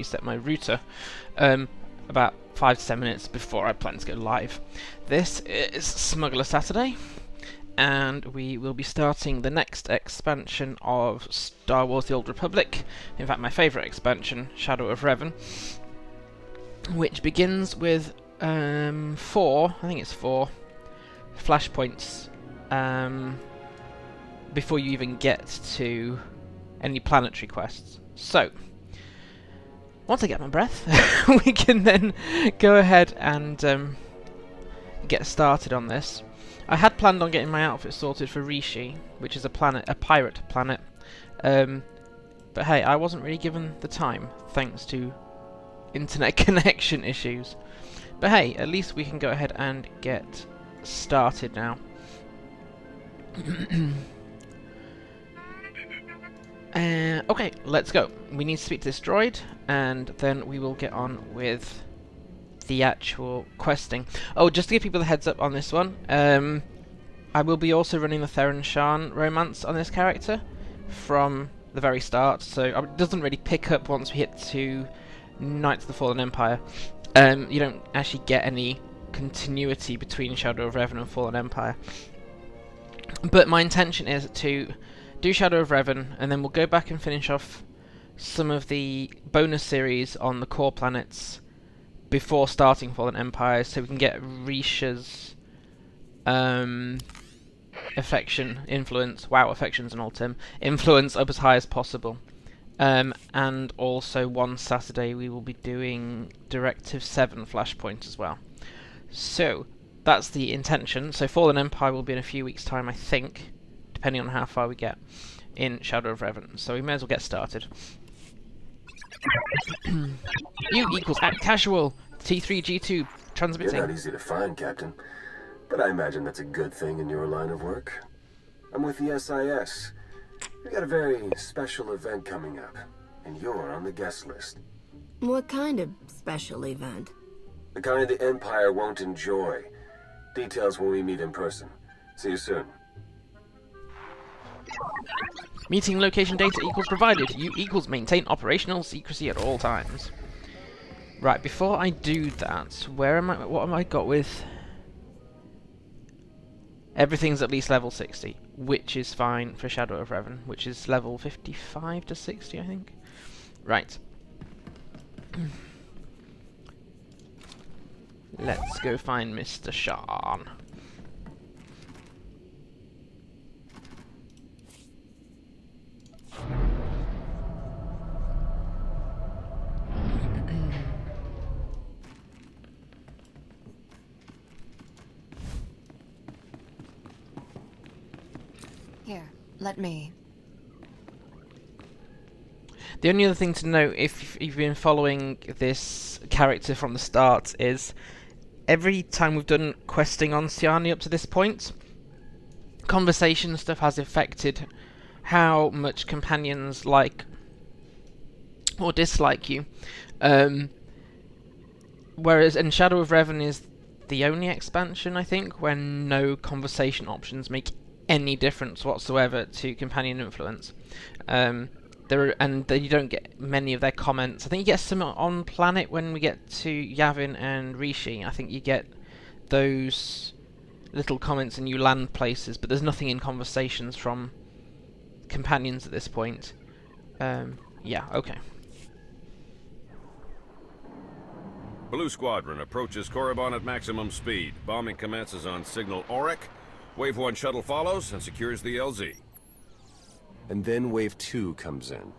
reset my router about 5 to 10 minutes before I plan to go live. This is Smuggler Saturday, and we will be starting the next expansion of Star Wars The Old Republic, in fact my favourite expansion, Shadow of Revan, which begins with 4 flashpoints before you even get to any planetary quests. So, once I get my breath, we can then go ahead and get started on this. I had planned on getting my outfit sorted for Rishi, which is a pirate planet, but hey, I wasn't really given the time, thanks to internet connection issues. But hey, at least we can go ahead and get started now. Okay, let's go. We need to speak to this droid, and then we will get on with the actual questing. Oh, just to give people the heads up on this one, I will be also running the Theron Shan romance on this character from the very start, so it doesn't really pick up once we hit to Knights of the Fallen Empire. You don't actually get any continuity between Shadow of Revan and Fallen Empire. But my intention is to do Shadow of Revan, and then we'll go back and finish off some of the bonus series on the core planets before starting Fallen Empire, so we can get Risha's affections and ultim influence up as high as possible. And also one Saturday we will be doing Directive 7 Flashpoint as well. So that's the intention. So Fallen Empire will be in a few weeks' time, I think, depending on how far we get in Shadow of Revan. So we may as well get started. U equals at casual T3G2 transmitting. You're not easy to find, Captain, but I imagine that's a good thing in your line of work. I'm with the SIS. We got a very special event coming up, and you're on the guest list. What kind of special event? The kind the Empire won't enjoy. Details when we meet in person. See you soon. Meeting location data equals provided. U equals maintain operational secrecy at all times. Right, before I do that, where am I? What have I got with? Everything's at least level 60, which is fine for Shadow of Revan, which is level 55 to 60, I think. Right. Let's go find Mr. Shan. Here, let me. The only other thing to note, if you've been following this character from the start, is every time we've done questing on Sjani up to this point, conversation stuff has affected how much companions like or dislike you. Whereas in Shadow of Revan is the only expansion, I think, where no conversation options make any difference whatsoever to companion influence. You don't get many of their comments. I think you get some on planet when we get to Yavin and Rishi. I think you get those little comments and you land places, but there's nothing in conversations from companions at this point. Yeah, okay. Blue Squadron approaches Korriban at maximum speed. Bombing commences on signal Auric. Wave 1 shuttle follows and secures the LZ. And then Wave 2 comes in.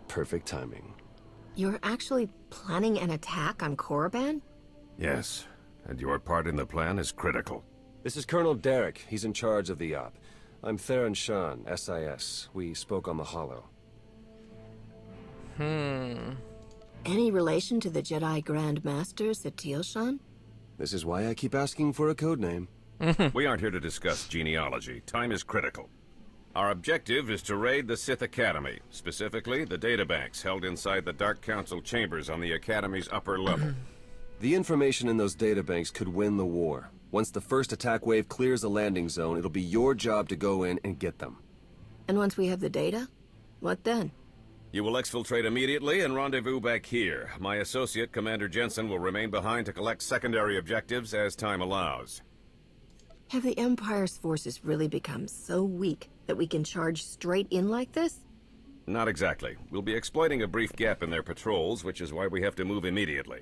Perfect timing. You're actually planning an attack on Korriban? Yes, and your part in the plan is critical. This is Colonel Derek. He's in charge of the op. I'm Theron Shan, SIS. We spoke on the Holo. Any relation to the Jedi Grand Master, Satele Shan? This is why I keep asking for a codename. We aren't here to discuss genealogy. Time is critical. Our objective is to raid the Sith Academy, specifically the databanks held inside the Dark Council chambers on the Academy's upper level. The information in those databanks could win the war. Once the first attack wave clears the landing zone, it'll be your job to go in and get them. And once we have the data, what then? You will exfiltrate immediately and rendezvous back here. My associate, Commander Jensen, will remain behind to collect secondary objectives as time allows. Have the Empire's forces really become so weak that we can charge straight in like this? Not exactly. We'll be exploiting a brief gap in their patrols, which is why we have to move immediately.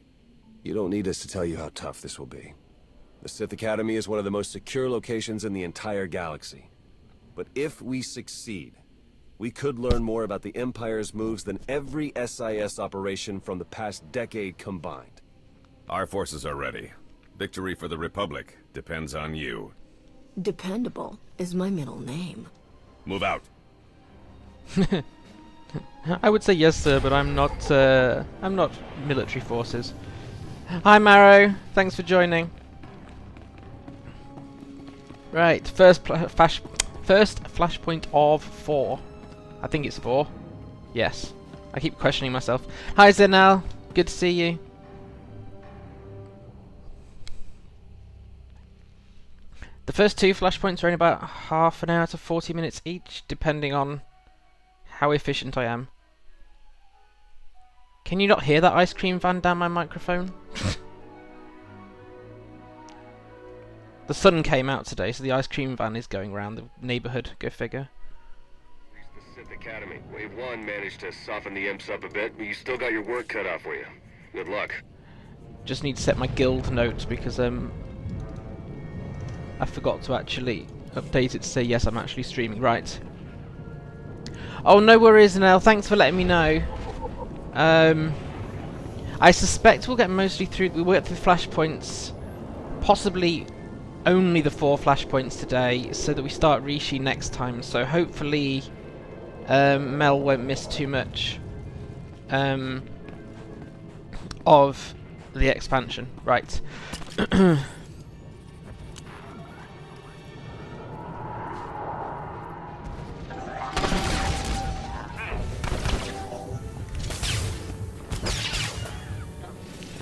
You don't need us to tell you how tough this will be. The Sith Academy is one of the most secure locations in the entire galaxy. But if we succeed, we could learn more about the Empire's moves than every SIS operation from the past decade combined. Our forces are ready. Victory for the Republic depends on you. Dependable is my middle name. Move out. I would say yes, sir, but I'm not military forces. Hi, Marrow. Thanks for joining. Right, first flashpoint of 4. I think it's 4. Yes. I keep questioning myself. Hi, Zenel. Good to see you. The first 2 flashpoints are only about half an hour to 40 minutes each, depending on how efficient I am. Can you not hear that ice cream van down my microphone? The sun came out today, so the ice cream van is going around the neighbourhood. Go figure. The Sith Academy. Wave 1 managed to soften the imps up a bit, but you still got your work cut out for you. Good luck. Just need to set my guild note because I forgot to actually update it to say yes, I'm actually streaming. Right. Oh, no worries, Nell. Thanks for letting me know. I suspect we'll get mostly through. We'll get through the flashpoints, possibly only the 4 flashpoints today, so that we start Rishi next time. So hopefully, Mel won't miss too much of the expansion. Right.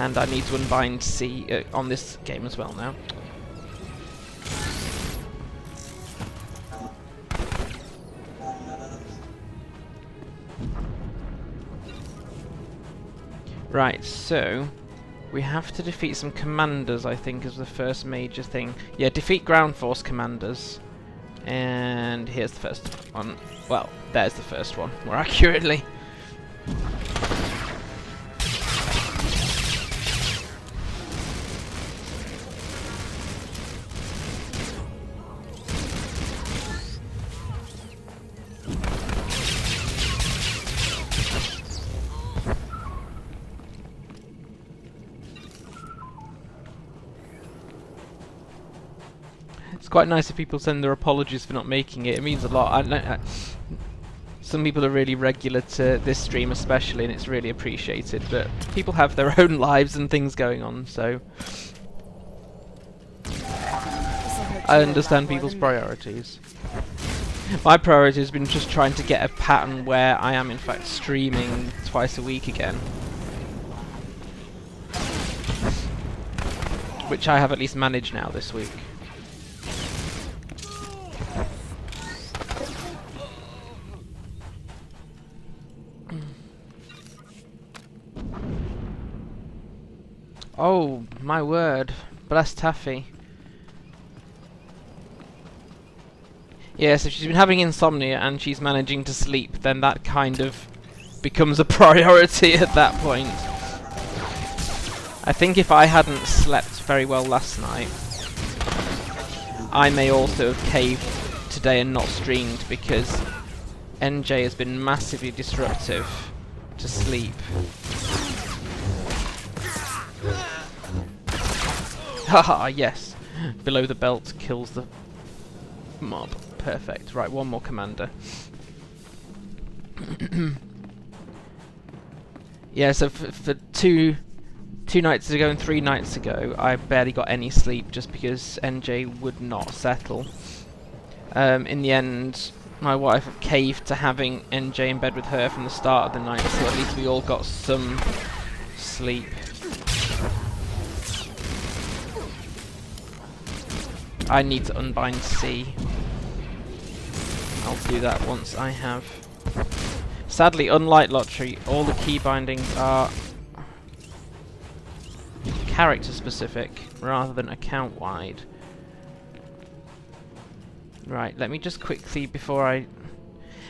And I need to unbind C on this game as well now. Right, so we have to defeat some commanders, I think, is the first major thing. Yeah, defeat ground force commanders. And here's the first one. Well, there's the first one, more accurately. It's quite nice if people send their apologies for not making it. It means a lot. Some people are really regular to this stream especially, and it's really appreciated, but people have their own lives and things going on, so I understand people's priorities. My priority has been just trying to get a pattern where I am in fact streaming twice a week again, which I have at least managed now this week. Oh, my word. Bless Taffy. Yes, if she's been having insomnia and she's managing to sleep, then that kind of becomes a priority at that point. I think if I hadn't slept very well last night, I may also have caved today and not streamed, because NJ has been massively disruptive to sleep. Haha, yes. Below the belt kills the mob. Perfect. Right, one more commander. Yeah, so for two nights ago and 3 nights ago, I barely got any sleep just because NJ would not settle. In the end, my wife caved to having NJ in bed with her from the start of the night, so at least we all got some sleep. I need to unbind C. I'll do that once I have Sadly, unlike Lottery, all the key bindings are character specific rather than account wide. Right, let me just quickly, before I...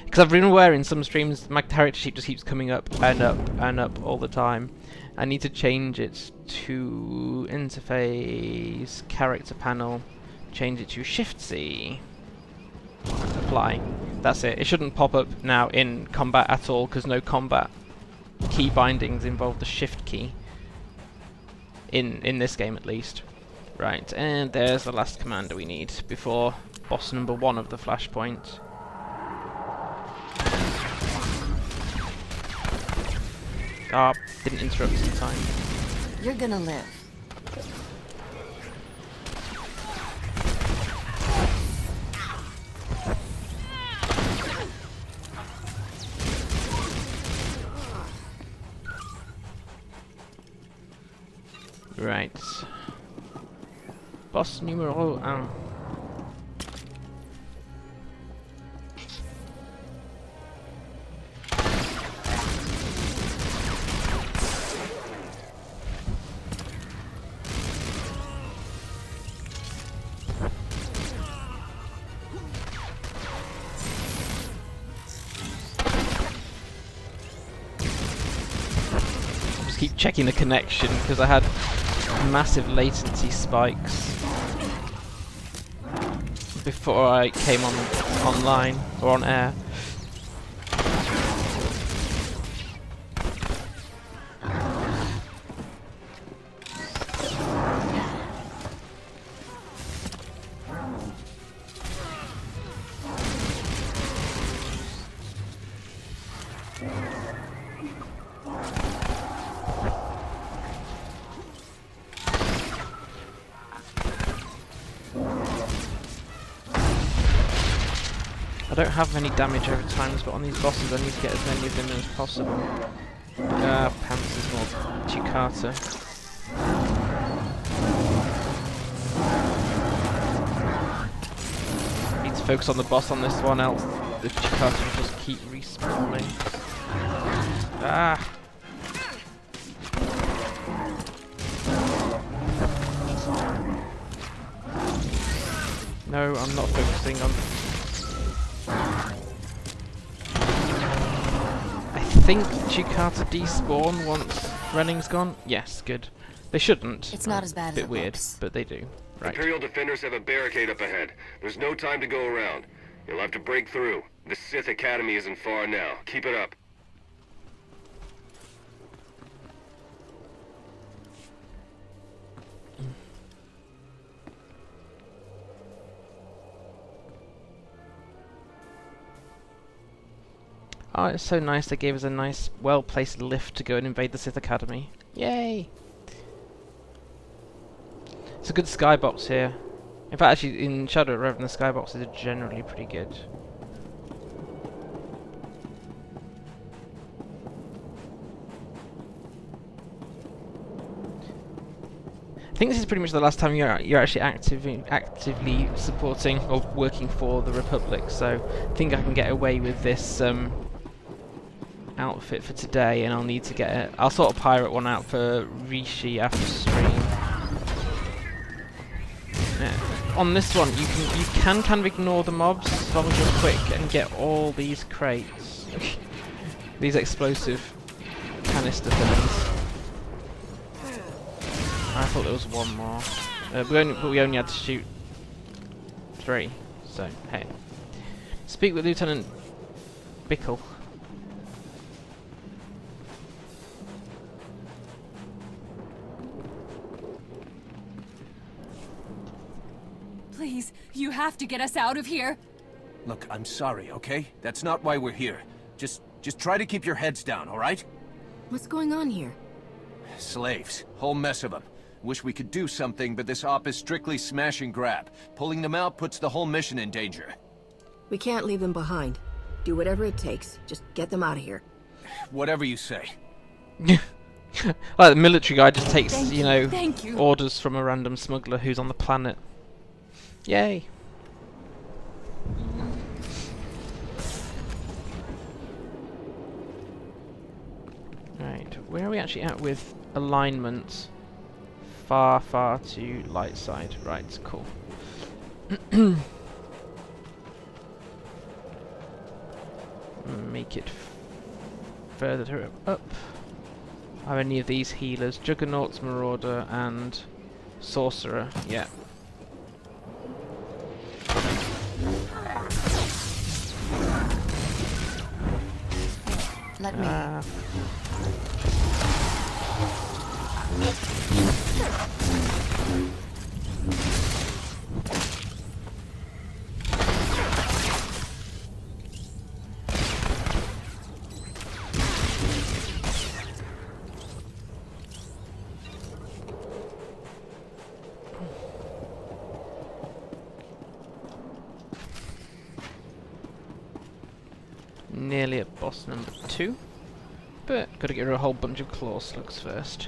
Because I've been aware in some streams my character sheet just keeps coming up and up and up all the time. I need to change it to interface, character panel, change it to Shift-C. Apply. That's it. It shouldn't pop up now in combat at all, because no combat key bindings involve the Shift key. In this game at least. Right, and there's the last commander we need before boss number 1 of the Flashpoint. Ah, didn't interrupt in time. You're gonna live. Right. Boss numero 1. Just keep checking the connection because I had massive latency spikes before I came online or on air. I don't have many damage over times, but on these bosses I need to get as many of them as possible. Pants is more Chikata. Need to focus on the boss on this one, else the Chikata will just keep respawning. Ah! No, I'm not focusing on... I think Chikata despawn once Renning's gone. Yes, good. They shouldn't. It's not as bad as Bit it weird, looks. but they do. Right. Imperial defenders have a barricade up ahead. There's no time to go around. You'll have to break through. The Sith Academy isn't far now. Keep it up. Oh, it's so nice they gave us a nice, well-placed lift to go and invade the Sith Academy. Yay! It's a good skybox here. In fact, actually, in Shadow of Revan, the skyboxes are generally pretty good. I think this is pretty much the last time you're actually actively supporting or working for the Republic, so I think I can get away with this outfit for today, and I'll need to get it. I'll sort of pirate one out for Rishi after stream. Yeah. On this one, you can kind of ignore the mobs as long as you're quick and get all these crates, these explosive canister things. I thought there was one more, but we only had to shoot 3. So hey, speak with Lieutenant Bickle. Please, you have to get us out of here. Look, I'm sorry, okay? That's not why we're here. Just try to keep your heads down, alright? What's going on here? Slaves. Whole mess of them. Wish we could do something, but this op is strictly smash and grab. Pulling them out puts the whole mission in danger. We can't leave them behind. Do whatever it takes. Just get them out of here. Whatever you say. Like the military guy just takes, Thank you know, Thank you. orders from a random smuggler who's on the planet. Yay! Right, where are we actually at with alignment? Far, far to light side. Right, cool. Make it further up. Are any of these healers? Juggernauts, Marauder, and Sorcerer. Yeah. Let me. Nearly at boss number 2. But gotta get rid of a whole bunch of claw slugs first.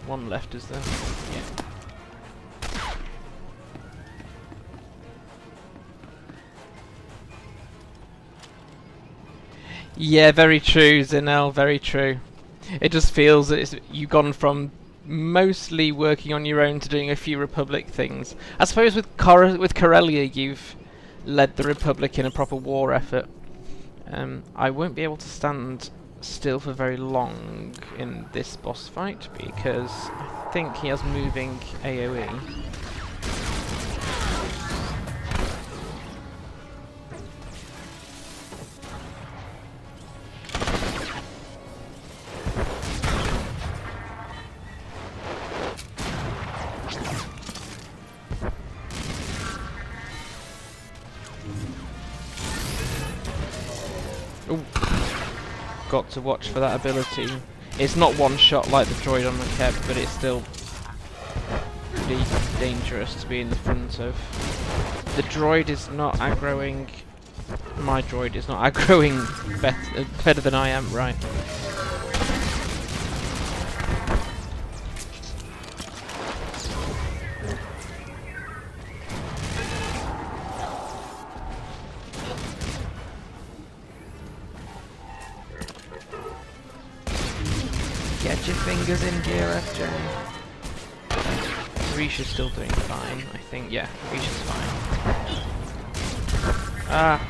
One left, is there? Yeah. Yeah, very true, Zinel, very true. It just feels that you've gone from mostly working on your own to doing a few Republic things. I suppose with Corellia you've led the Republic in a proper war effort. I won't be able to stand still for very long in this boss fight because I think he has moving AoE. Got to watch for that ability. It's not one shot like the droid on the Keb, but it's still pretty dangerous to be in the front of. The droid is not aggroing. My droid is not aggroing better than I am, right? Get your fingers in gear, FJ. Risha's still doing fine, I think. Yeah, Risha's fine. Ah,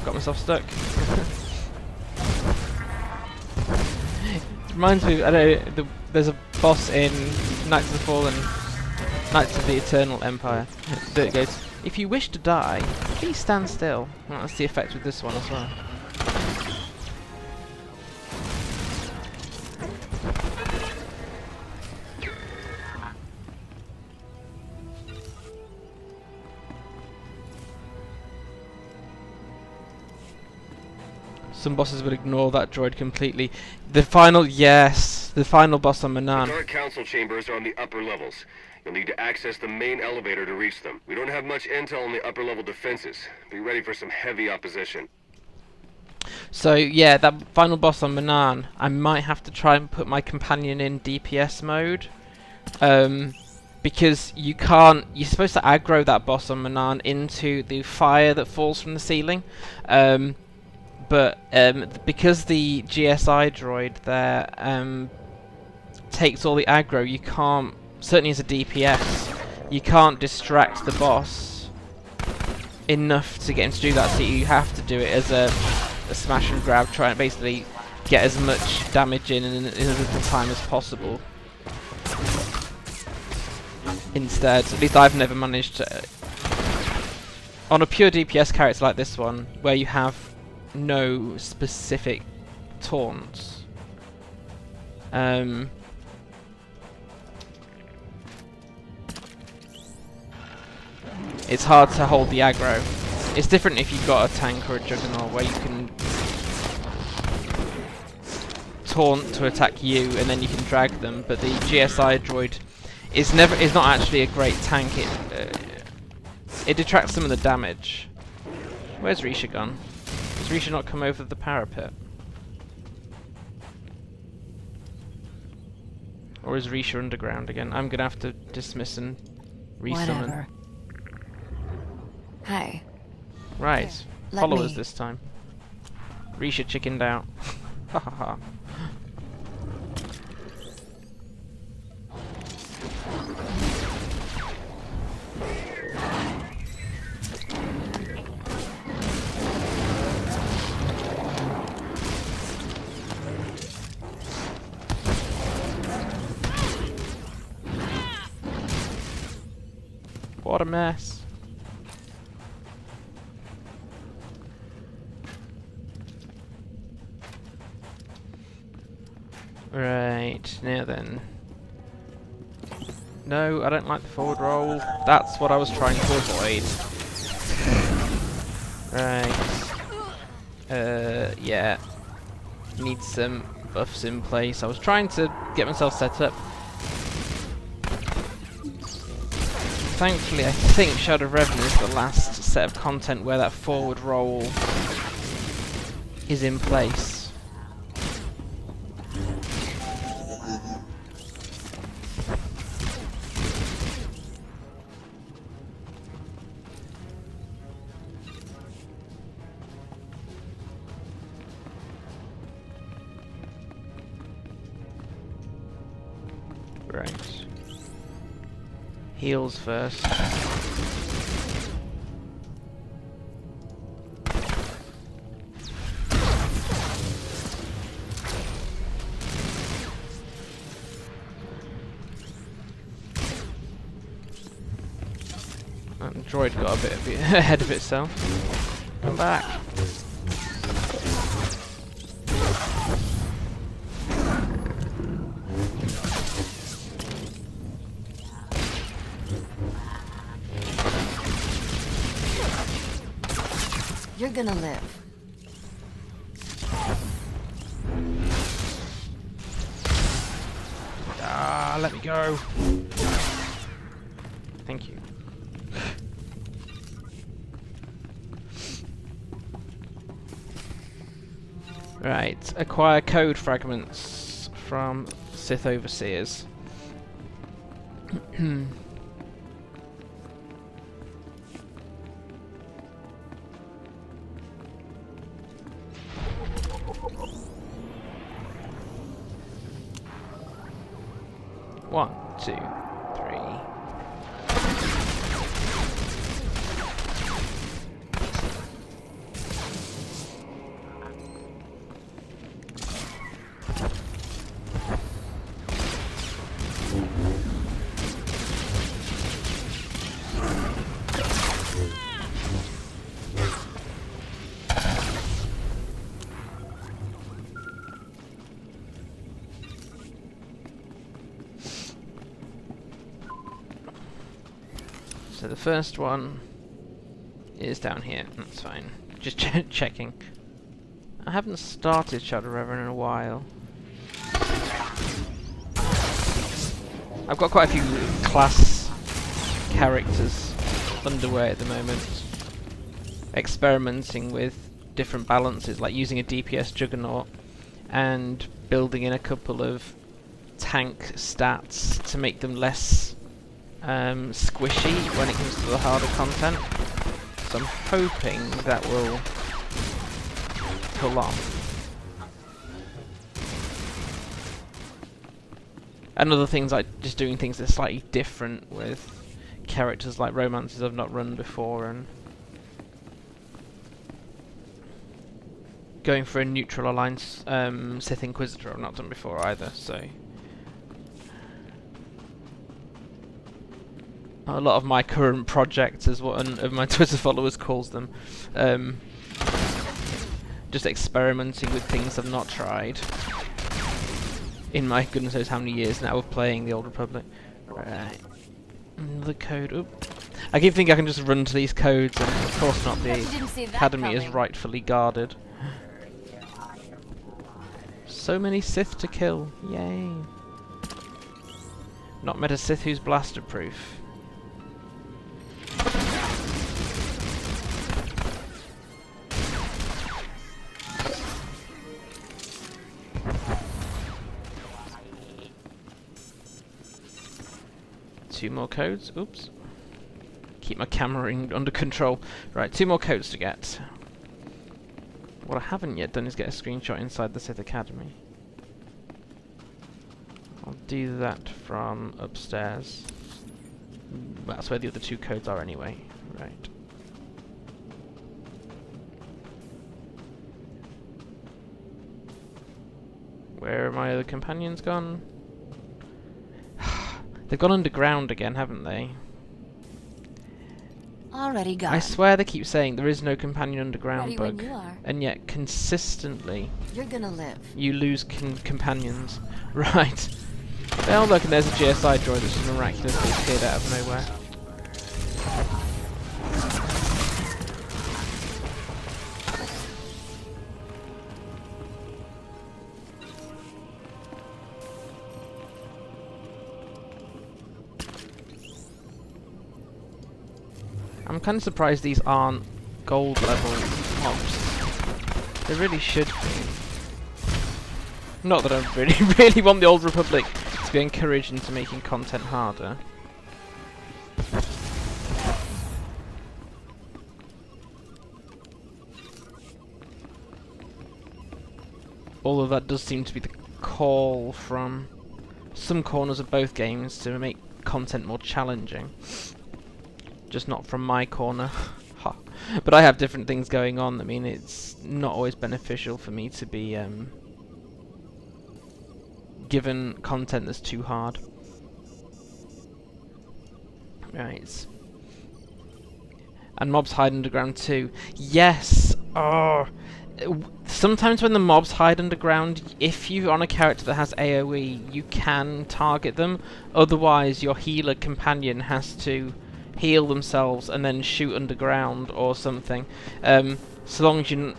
got myself stuck. Reminds me, I don't know, there's a boss in Knights of the Fallen, Knights of the Eternal Empire, that goes, if you wish to die, please stand still. Well, that's the effect with this one as well. Some bosses will ignore that droid completely. The final, yes, the final boss on Manaan. The Dark Council chambers are on the upper levels. You'll need to access the main elevator to reach them. We don't have much intel on the upper level defenses. Be ready for some heavy opposition. So yeah, that final boss on Manaan, I might have to try and put my companion in DPS mode. Because you can't, you're supposed to aggro that boss on Manaan into the fire that falls from the ceiling. But because the GSI droid there takes all the aggro, you can't, certainly as a DPS, you can't distract the boss enough to get him to do that, so you have to do it as a smash and grab, try and basically get as much damage in as little time as possible. Instead, at least I've never managed to, on a pure DPS character like this one, where you have no specific taunts. It's hard to hold the aggro. It's different if you've got a tank or a juggernaut where you can taunt to attack you and then you can drag them, but the GSI droid is not actually a great tank. It detracts some of the damage. Where's Risha gone? Has Risha not come over the parapet? Or is Risha underground again? I'm gonna have to dismiss and resummon. Whatever. Hi. Right. Let Follow me- us this time. Risha chickened out. Ha ha ha. What a mess. Right, now then. No, I don't like the forward roll. That's what I was trying to avoid. Right. Yeah. Need some buffs in place. I was trying to get myself set up. Thankfully, I think Shadow of Revan is the last set of content where that forward roll is in place. Right. Heals first. And the droid got a bit ahead of itself. Come back. You're gonna live. Ah, let me go. Thank you. Right, acquire code fragments from Sith Overseers. One, two, three. So the first one is down here. That's fine. Just checking. I haven't started Shadow of Revan in a while. I've got quite a few class characters underway at the moment. Experimenting with different balances, like using a DPS Juggernaut and building in a couple of tank stats to make them less squishy when it comes to the harder content. So I'm hoping that will pull off. And other things like just doing things that are slightly different with characters like romances I've not run before, and going for a neutral alliance Sith Inquisitor I've not done before either, so a lot of my current projects, as one of my Twitter followers calls them, just experimenting with things I've not tried in my goodness knows how many years now of playing the Old Republic. Right, the code. Oop. I keep thinking I can just run to these codes, and of course not. The Academy is rightfully guarded. So many Sith to kill! Yay! Not met a Sith who's blaster proof. 2 more codes. Oops. Keep my camera under control. Right, 2 more codes to get. What I haven't yet done is get a screenshot inside the Sith Academy. I'll do that from upstairs. That's where the other 2 codes are anyway. Right. Where are my other companions gone? They've gone underground again, haven't they? Already gone. I swear they keep saying there is no companion underground Ready bug, when you are. and yet consistently You're gonna live. you lose companions. Right. Oh look, and there's a GSI droid that's just miraculously appeared out of nowhere. I'm kind of surprised these aren't gold level mobs. They really should be. Not that I really want the Old Republic to be encouraged into making content harder. Although that does seem to be the call from some corners of both games to make content more challenging. Just not from my corner. But I have different things going on. I mean, it's not always beneficial for me to be given content that's too hard. Right. And mobs hide underground too. Yes! Oh! Sometimes when the mobs hide underground, if you're on a character that has AoE, you can target them. Otherwise, your healer companion has to heal themselves and then shoot underground or something. So long as you...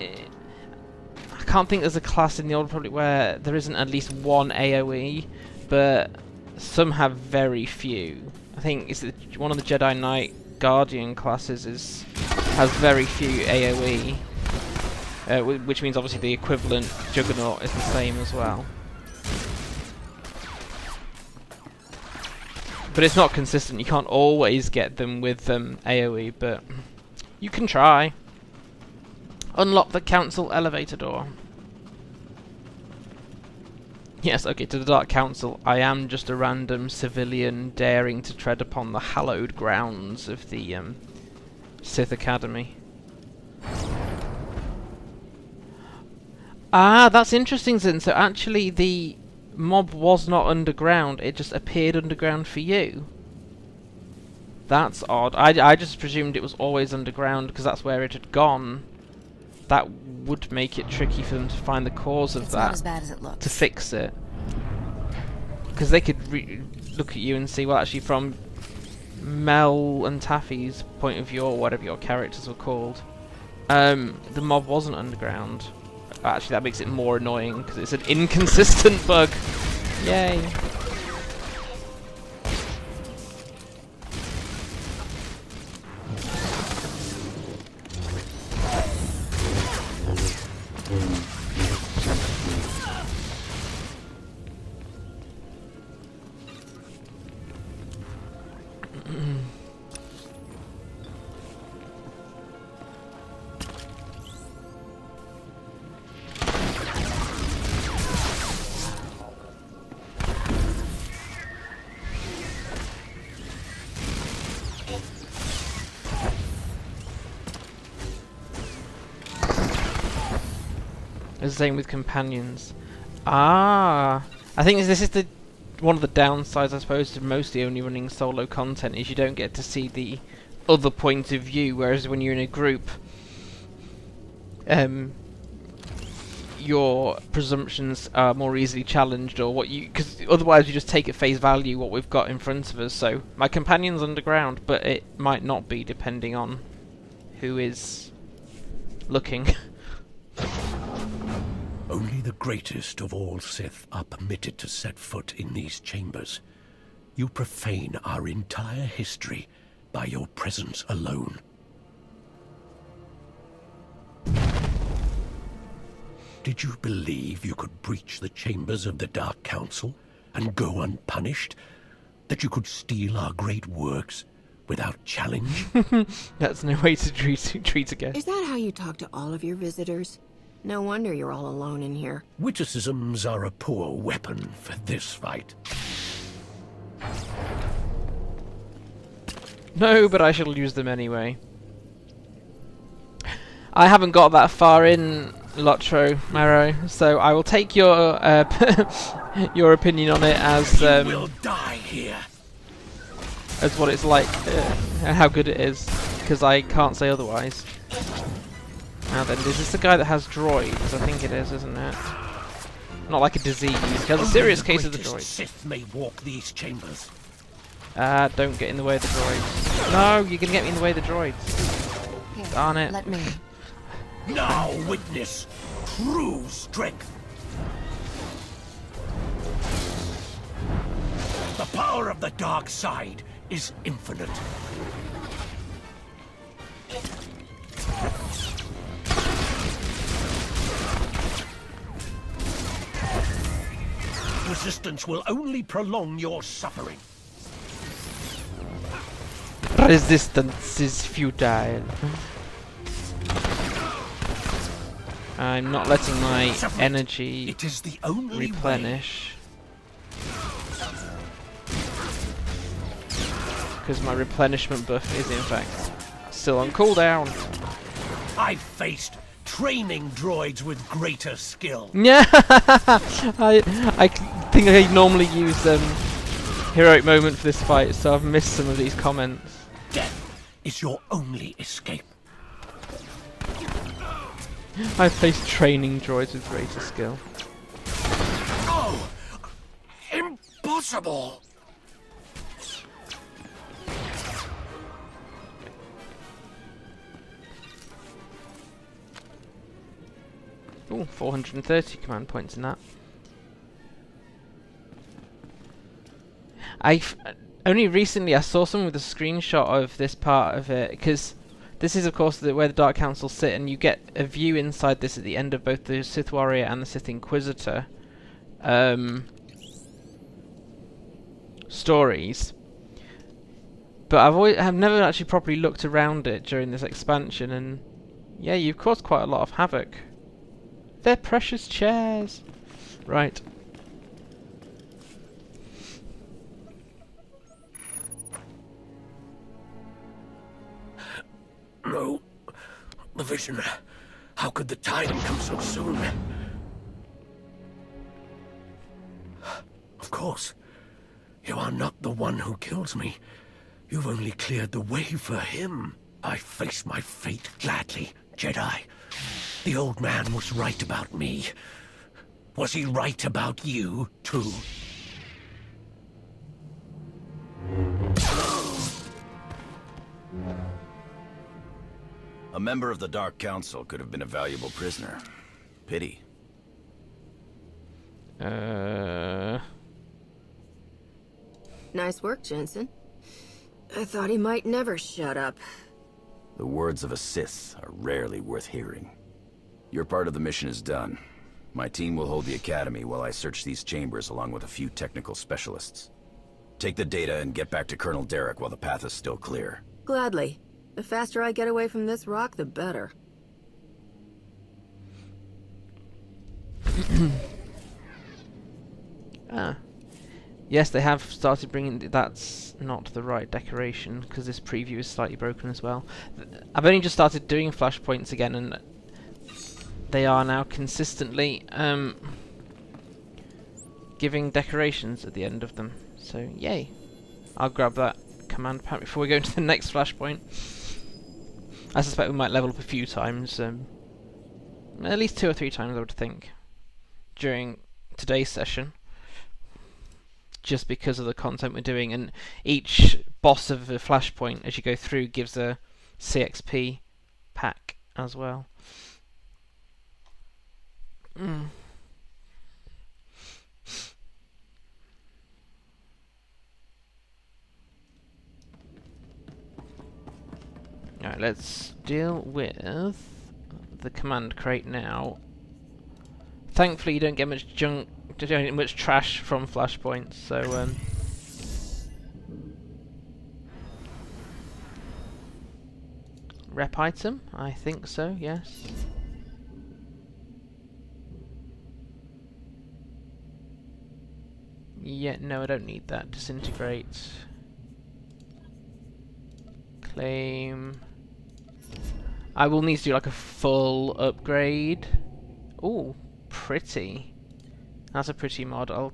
I can't think there's a class in the Old Republic where there isn't at least one AoE, but some have very few. I think it's one of the Jedi Knight Guardian classes has very few AoE, which means obviously the equivalent Juggernaut is the same as well. But it's not consistent. You can't always get them with AoE, but you can try. Unlock the Council elevator door. Yes, okay, to the Dark Council. I am just a random civilian daring to tread upon the hallowed grounds of the Sith Academy. Ah, that's interesting, Zin. So actually the mob was not underground, it just appeared underground for you. That's odd. I just presumed it was always underground because that's where it had gone. That would make it tricky for them to find the cause of It's that. not as bad as it looks. To fix it. Because they could look at you and see, well, actually from Mel and Taffy's point of view, or whatever your characters were called, the mob wasn't underground. Actually, that makes it more annoying because it's an inconsistent bug. Yay. It's the same with companions. Ah, I think this is the one of the downsides, I suppose, to mostly only running solo content is you don't get to see the other point of view. Whereas when you're in a group, your presumptions are more easily challenged, or because otherwise you just take at face value what we've got in front of us. So my companion's underground, but it might not be depending on who is looking. Only the greatest of all Sith are permitted to set foot in these chambers. You profane our entire history by your presence alone. Did you believe you could breach the chambers of the Dark Council and go unpunished? That you could steal our great works without challenge? That's no way to treat a guest. Is that how you talk to all of your visitors? No wonder you're all alone in here. Witticisms are a poor weapon for this fight. No, but I shall use them anyway. I haven't got that far in Lotro, Marrow, so I will take your your opinion on it as You will die here. as what it's like and how good it is, because I can't say otherwise. Now then, is this the guy that has droids? I think it is, isn't it? Not like a disease. He has a serious case of the droids. Sith may walk these chambers. Don't get in the way of the droids. No, you're gonna get me in the way of the droids. Here, Darn it. let me. Now witness true strength. The power of the dark side is infinite. Resistance will only prolong your suffering. Resistance is futile. I'm not letting my energy It is the only replenish. Because my replenishment buff is in fact still on cooldown. I've faced training droids with greater skill. Yeah, I think I normally use heroic moment for this fight, so I've missed some of these comments. Death is your only escape. I faced training droids with greater skill. Oh! Impossible! Ooh, 430 command points in that. Only recently I saw someone with a screenshot of this part of it, because this is of course where the Dark Council sit, and you get a view inside this at the end of both the Sith Warrior and the Sith Inquisitor stories. But I've never actually properly looked around it during this expansion, and yeah, you've caused quite a lot of havoc. They're precious chairs. Right. No. The vision. How could the time come so soon? Of course. You are not the one who kills me. You've only cleared the way for him. I face my fate gladly, Jedi. The old man was right about me. Was he right about you, too? A member of the Dark Council could have been a valuable prisoner. Pity. Nice work, Jensen. I thought he might never shut up. The words of a Sith are rarely worth hearing. Your part of the mission is done. My team will hold the Academy while I search these chambers along with a few technical specialists. Take the data and get back to Colonel Derek while the path is still clear. Gladly. The faster I get away from this rock, the better. Yes, they have started bringing... That's not the right decoration, because this preview is slightly broken as well. I've only just started doing flashpoints again, and they are now consistently giving decorations at the end of them. So, yay. I'll grab that command pack before we go into the next flashpoint. I suspect we might level up a few times. At least 2 or 3 times, I would think, during today's session. Just because of the content we're doing, and each boss of a flashpoint as you go through gives a CXP pack as well. Alright, let's deal with the command crate now. Thankfully you don't get much junk, much trash from flashpoints, so Rep item? I think so, yes. Yeah, no, I don't need that. Disintegrate. Claim. I will need to do like a full upgrade. Ooh, pretty. That's a pretty mod. I'll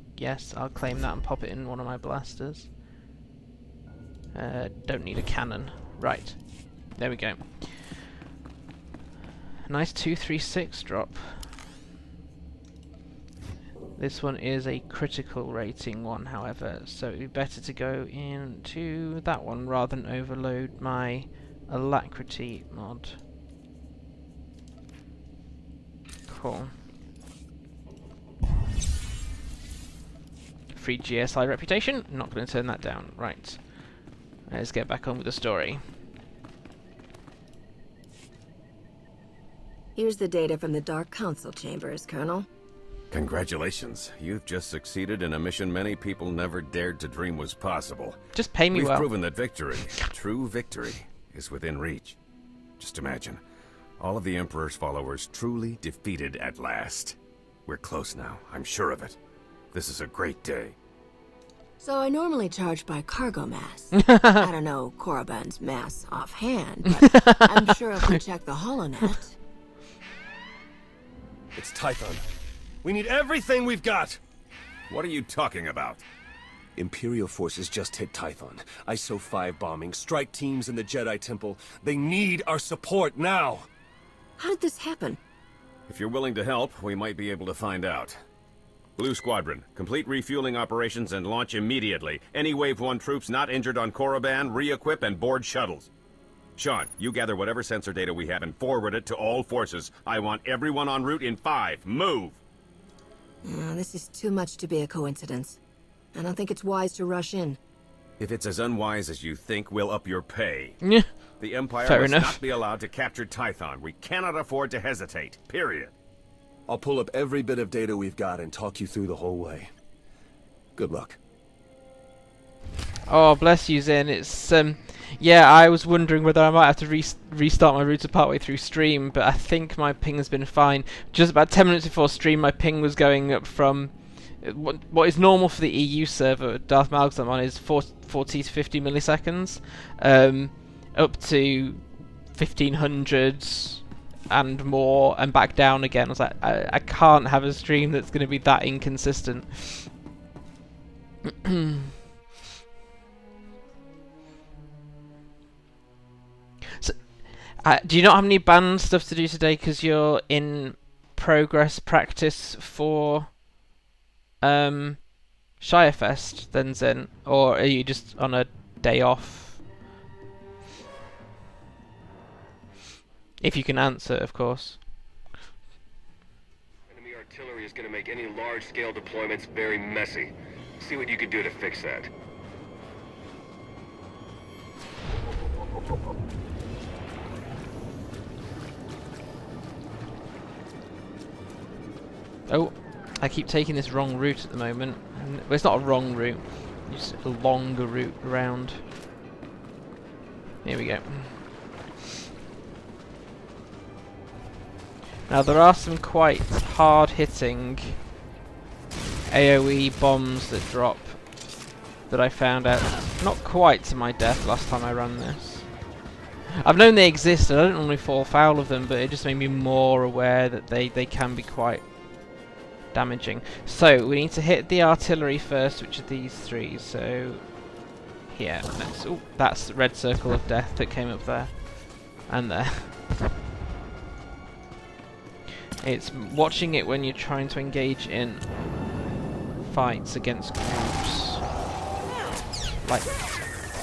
claim that and pop it in one of my blasters. Don't need a cannon. Right. There we go. Nice 236 drop. This one is a critical rating one, however, so it'd be better to go into that one rather than overload my alacrity mod. Cool. Free GSI reputation. Not going to turn that down. Right. Let's get back on with the story. Here's the data from the Dark Council chambers, Colonel. Congratulations. You've just succeeded in a mission many people never dared to dream was possible. Just pay me We've well. proven that victory, true victory, is within reach. Just imagine, all of the Emperor's followers truly defeated at last. We're close now, I'm sure of it. This is a great day. So I normally charge by cargo mass. I don't know Korriban's mass offhand, but I'm sure if we check the holonet... It's Tython. We need everything we've got! What are you talking about? Imperial forces just hit Tython. ISO 5 bombing, strike teams in the Jedi Temple. They need our support now! How did this happen? If you're willing to help, we might be able to find out. Blue Squadron, complete refueling operations and launch immediately. Any Wave 1 troops not injured on Korriban, re-equip and board shuttles. Shan, you gather whatever sensor data we have and forward it to all forces. I want everyone en route in 5. Move! This is too much to be a coincidence. I don't think it's wise to rush in. If it's as unwise as you think, we'll up your pay. Yeah. The Empire Fair must enough. not be allowed to capture Tython. We cannot afford to hesitate. Period. I'll pull up every bit of data we've got and talk you through the whole way. Good luck. Oh, bless you, Zin. It's yeah, I was wondering whether I might have to restart my router partway through stream, but I think my ping has been fine. Just about 10 minutes before stream, my ping was going up from what is normal for the EU server Darth Malgus I'm on is 40 to 50 milliseconds, up to 1500 and more, and back down again. I was like, I can't have a stream that's going to be that inconsistent. So, do you not have any band stuff to do today because you're in progress practice for Shire Fest then, Zen? Or are you just on a day off? If you can answer, of course. Enemy artillery is going to make any large-scale deployments very messy. See what you can do to fix that. Oh, I keep taking this wrong route at the moment. Well, it's not a wrong route, just a longer route around. Here we go. Now there are some quite hard-hitting AoE bombs that drop that I found out not quite to my death last time I ran this. I've known they exist, and I don't normally fall foul of them, but it just made me more aware that they can be quite damaging. So we need to hit the artillery first, which are these three. So here, next. Oh, that's the red circle of death that came up there and there. It's watching it when you're trying to engage in fights against groups, like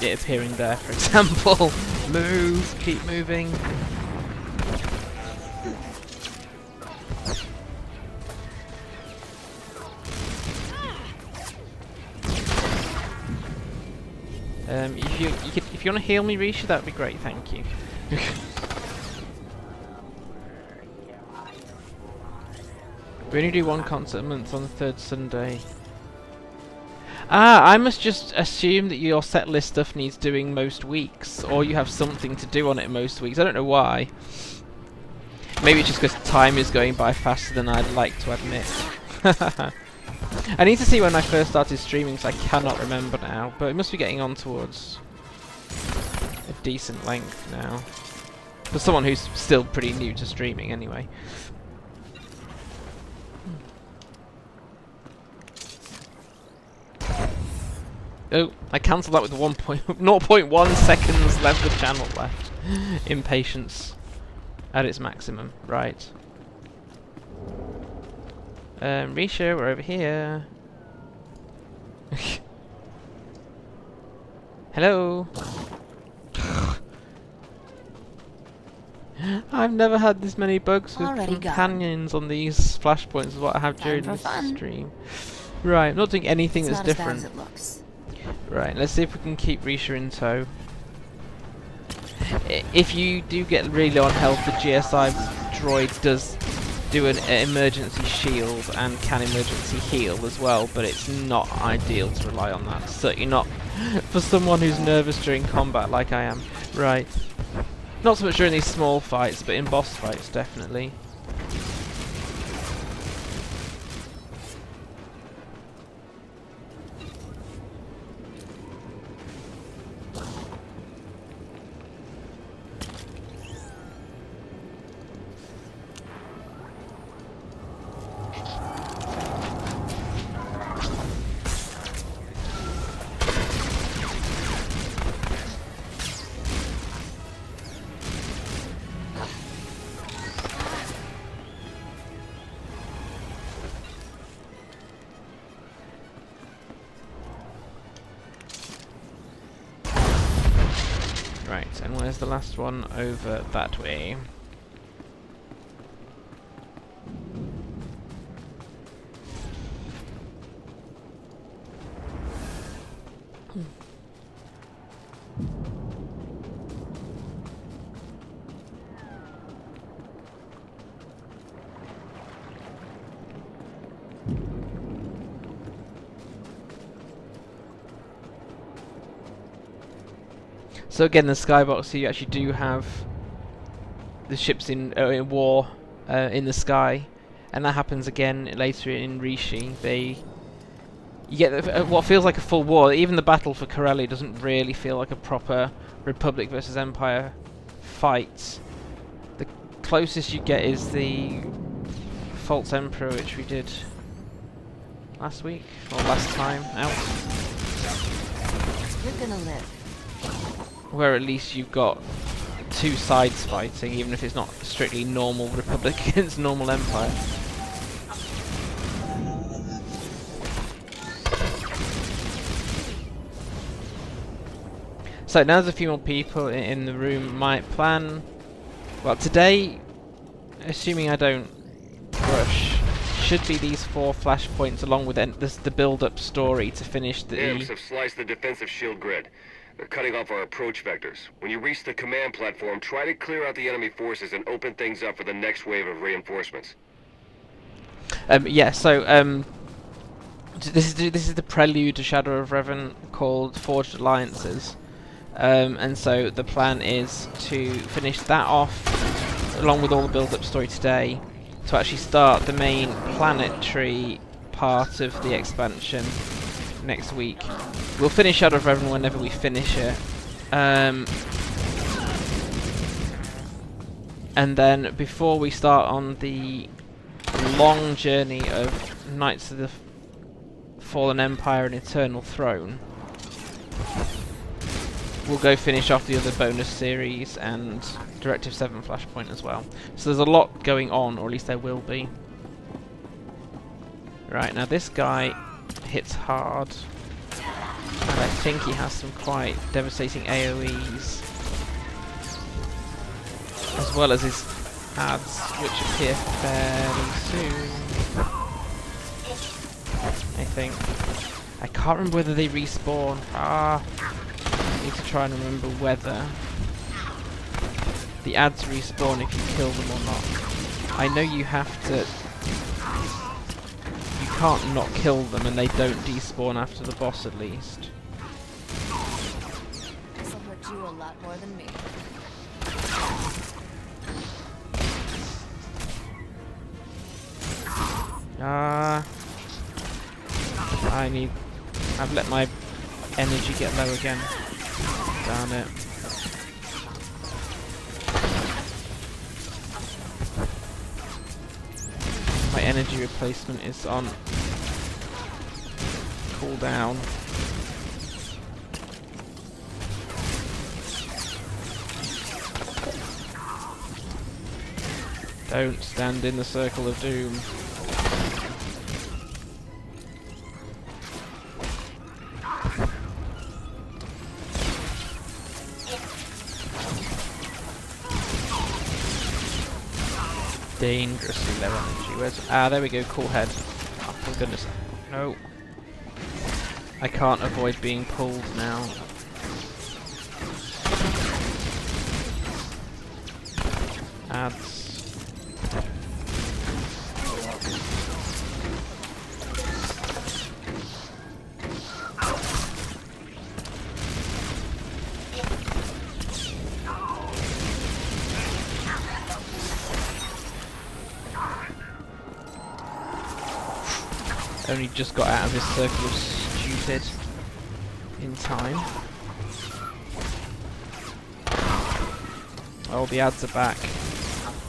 it appearing there, for example. Move, keep moving. If you want to heal me, Risha, that would be great. Thank you. We only do one concert a month on the third Sunday. Ah, I must just assume that your set list stuff needs doing most weeks, or you have something to do on it most weeks. I don't know why. Maybe it's just because time is going by faster than I'd like to admit. I need to see when I first started streaming, so I cannot remember now, but it must be getting on towards a decent length now. For someone who's still pretty new to streaming anyway. Oh, I cancelled that with 0.1 seconds left of channel left. Impatience at its maximum. Right. Risha, we're over here. Hello. I've never had this many bugs with companions on these flashpoints as what I have during this stream. Right, I'm not doing anything that's different. As bad as it looks. Right, let's see if we can keep Risha in tow. If you do get really low on health, the GSI droid does do an emergency shield and can emergency heal as well, but it's not ideal to rely on that. Certainly not for someone who's nervous during combat like I am. Right. Not so much during these small fights, but in boss fights, definitely. Right, and where's the last one? Over that way. So again, the skybox here, you actually do have the ships in war in the sky, and that happens again later in Rishi. You get what feels like a full war. Even the battle for Corelli doesn't really feel like a proper Republic versus Empire fight. The closest you get is the False Emperor, which we did last week or last time out. You're gonna live. Where at least you've got two sides fighting, even if it's not strictly normal Republic against normal Empire. So now there's a few more people in the room. My plan, well, today, assuming I don't rush, should be these 4 flashpoints along with the build-up story to finish the... Imps have sliced the defensive shield grid. They're cutting off our approach vectors. When you reach the command platform, try to clear out the enemy forces and open things up for the next wave of reinforcements. Yeah, so this is the prelude to Shadow of Revan called Forged Alliances. And so the plan is to finish that off along with all the build-up story today to actually start the main planetary part of the expansion next week. We'll finish Shadow of Revan whenever we finish it. And then before we start on the long journey of Knights of the Fallen Empire and Eternal Throne, we'll go finish off the other bonus series and Directive 7 Flashpoint as well. So there's a lot going on, or at least there will be. Right, now this guy hits hard, and I think he has some quite devastating AoEs, as well as his ads, which appear fairly soon, I think. I can't remember whether they respawn. I need to try and remember whether the ads respawn if you kill them or not. I know you have to... You can't not kill them and they don't despawn after the boss at least. This'll hurt you a lot more than me. I've let my energy get low again. Damn it. My energy replacement is on cooldown. Don't stand in the circle of doom. Dangerously low energy. Where's... Ah, there we go, cool head. Oh, for goodness. No. I can't avoid being pulled now. Ads. Only just got out of this circle of stupid in time. Oh, the ads are back.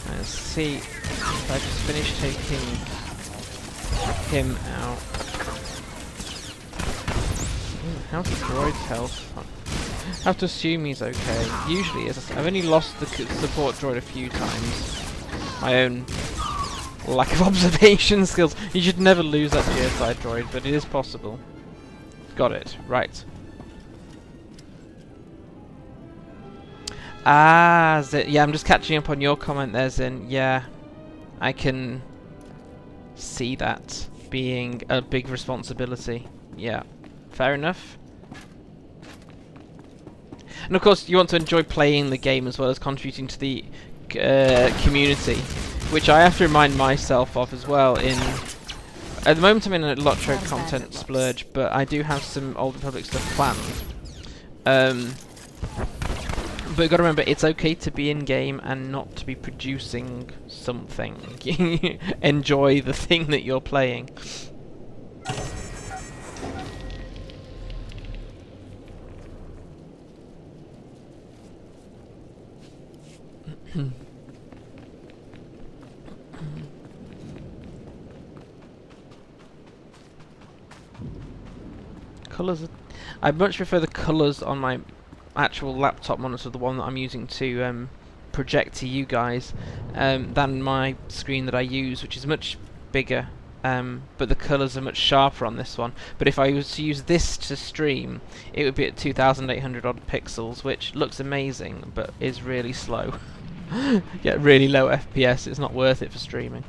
Let's see if I just finish taking him out. Ooh, how's the droid's health? I have to assume he's okay. Usually is. I've only lost the support droid a few times. My own lack of observation skills. You should never lose that GSI droid, but it is possible. Got it. Right. Ah, yeah, I'm just catching up on your comment there, Zin. Yeah, I can see that being a big responsibility. Yeah, fair enough. And of course, you want to enjoy playing the game as well as contributing to the community, which I have to remind myself of as well. At the moment I'm in a Lotro content splurge, but I do have some Old Republic stuff planned. But you've got to remember, it's okay to be in game and not to be producing something. Enjoy the thing that you're playing. Colours. I much prefer the colours on my actual laptop monitor, the one that I'm using to project to you guys, than my screen that I use, which is much bigger. But the colours are much sharper on this one. But if I was to use this to stream, it would be at 2,800 odd pixels, which looks amazing, but is really slow. Get really low FPS. It's not worth it for streaming.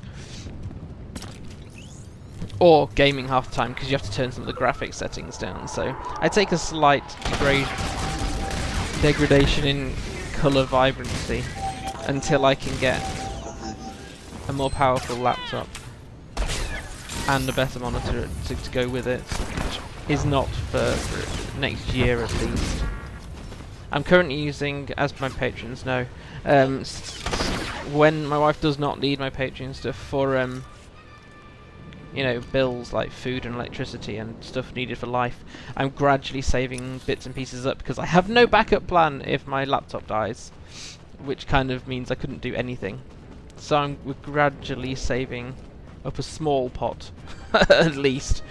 Or gaming half the time, because you have to turn some of the graphics settings down. So I take a slight degradation in colour vibrancy until I can get a more powerful laptop and a better monitor to go with it, which is not for next year at least. I'm currently using, as my patrons know, when my wife does not need my Patreon stuff for you know, bills like food and electricity and stuff needed for life, I'm gradually saving bits and pieces up because I have no backup plan if my laptop dies, which kind of means I couldn't do anything. So we're gradually saving up a small pot, at least.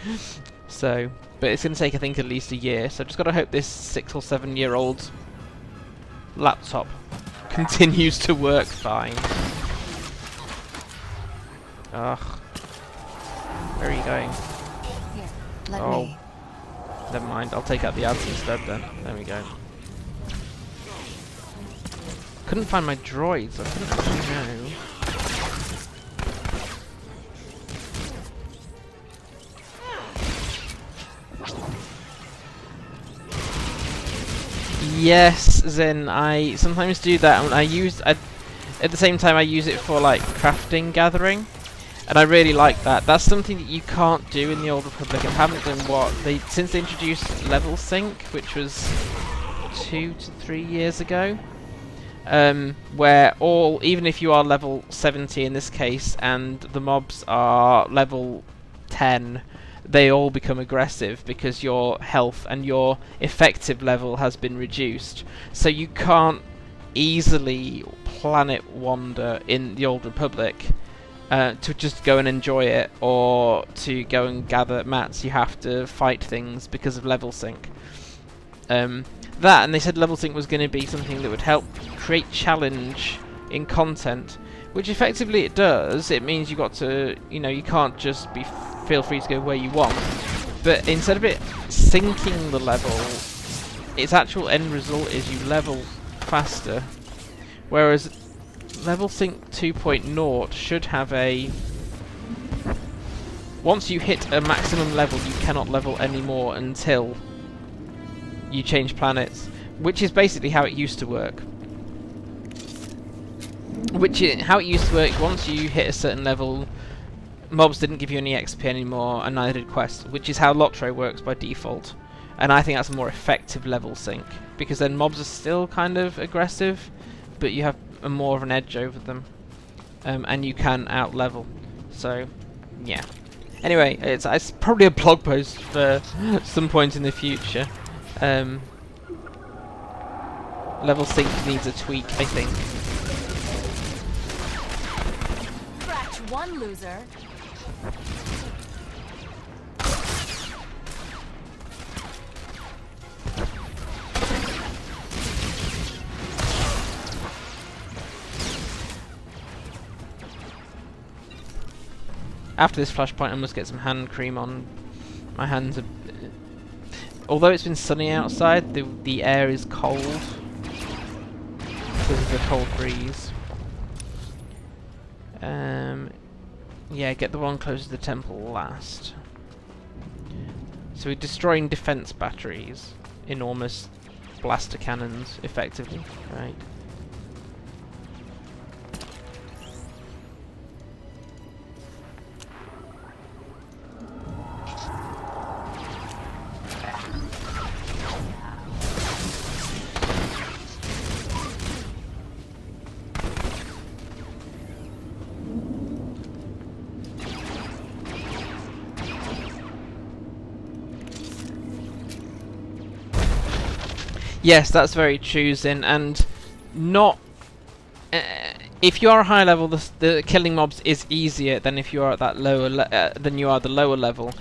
So, but it's going to take, I think, at least a year. So I've just got to hope this 6 or 7 year old laptop continues to work fine. Ugh. Where are you going? Here, let Oh. me. Never mind, I'll take out the ads instead then. There we go. Couldn't find my droids, I couldn't actually know. Yes, Zen, I sometimes do that, and at the same time I use it for like crafting gathering. And I really like that. That's something that you can't do in the Old Republic. I haven't done since they introduced level sync, which was 2 to 3 years ago, where even if you are level 70 in this case, and the mobs are level 10, they all become aggressive because your health and your effective level has been reduced. So you can't easily planet wander in the Old Republic. To just go and enjoy it, or to go and gather mats. You have to fight things because of level sync. And they said level sync was going to be something that would help create challenge in content, which effectively it does. It means you got to, you can't just feel free to go where you want, but instead of it syncing the level, its actual end result is you level faster, whereas Level Sync 2.0 should have once you hit a maximum level, you cannot level anymore until you change planets, which is basically how it used to work. Once you hit a certain level, mobs didn't give you any XP anymore, and neither did quests, which is how LOTRO works by default. And I think that's a more effective level sync, because then mobs are still kind of aggressive, but you have more of an edge over them, and you can out level. So yeah, anyway, it's probably a blog post for some point in the future. Level sync needs a tweak, I think. Scratch one loser. After this flashpoint, I must get some hand cream on. My hands are... Although it's been sunny outside, the air is cold because of the cold breeze. Yeah, get the one close to the temple last. So we're destroying defense batteries. Enormous blaster cannons, effectively, right? Yes, that's very true, Zin, and not... if you are high level, the killing mobs is easier than if you are at that lower than you are the lower level,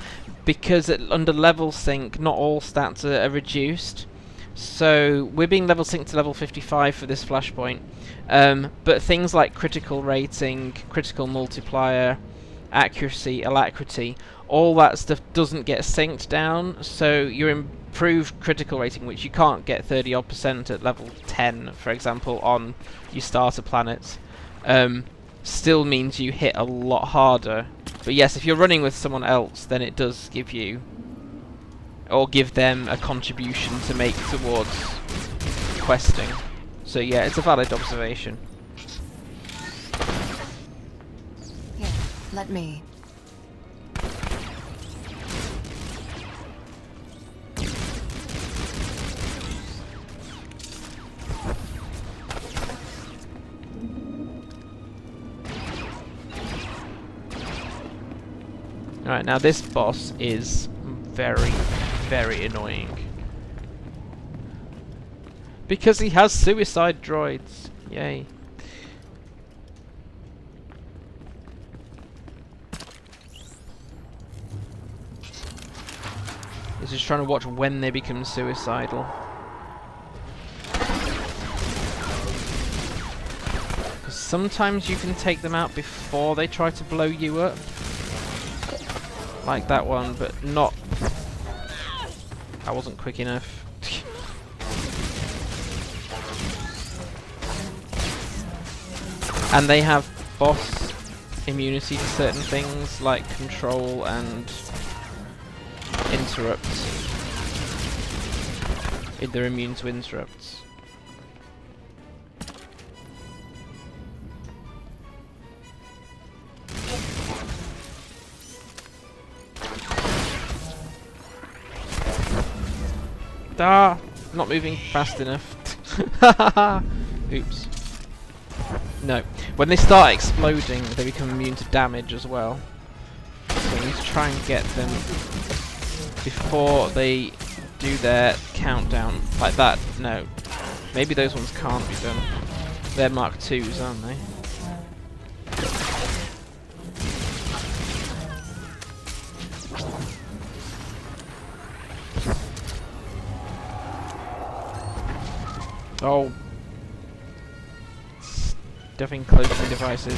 because under level sync, not all stats are reduced. So we're being level synced to level 55 for this flashpoint, but things like critical rating, critical multiplier, accuracy, alacrity, all that stuff doesn't get synced down, so your improved critical rating, which you can't get 30% at level 10, for example, on your starter planets, still means you hit a lot harder. But yes, if you're running with someone else, then it does give you, or give them a contribution to make towards questing. So yeah, it's a valid observation. Here, let me. Alright, now this boss is very, very annoying. Because he has suicide droids. Yay. He's just trying to watch when they become suicidal. Because sometimes you can take them out before they try to blow you up. Like that one, but not... I wasn't quick enough. And they have boss immunity to certain things, like control and interrupts. They're immune to interrupts. Ah! Not moving fast enough. Oops. No. When they start exploding, they become immune to damage as well. So we need to try and get them before they do their countdown. Like that. No. Maybe those ones can't be done. They're Mark IIs, aren't they? Oh. Stuffing cloaking devices.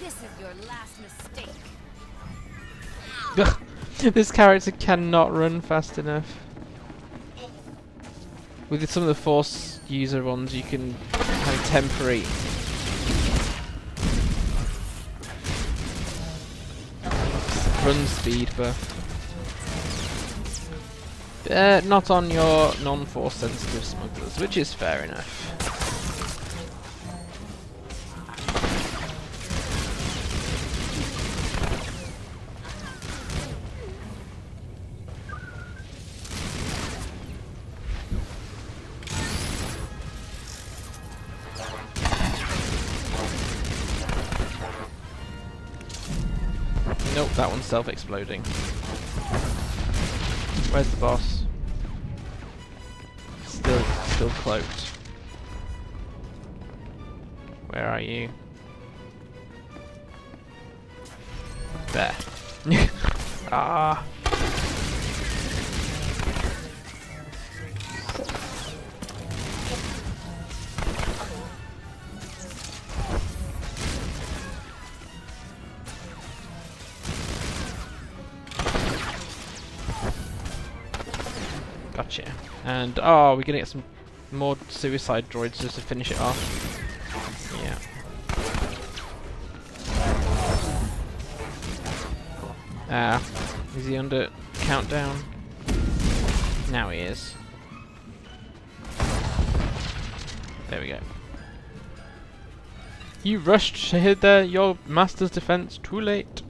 This is your last mistake. Ugh. This character cannot run fast enough. With some of the force user ones, you can have temporary run speed buff. Not on your non-force sensitive smugglers, which is fair enough. Nope, that one's self-exploding. Where's the boss? Still cloaked. Where are you? There. Ah. Gotcha. And oh, we're gonna get some more suicide droids just to finish it off. Yeah. Ah, is he under countdown? Now he is. There we go. You rushed to hit your master's defense too late.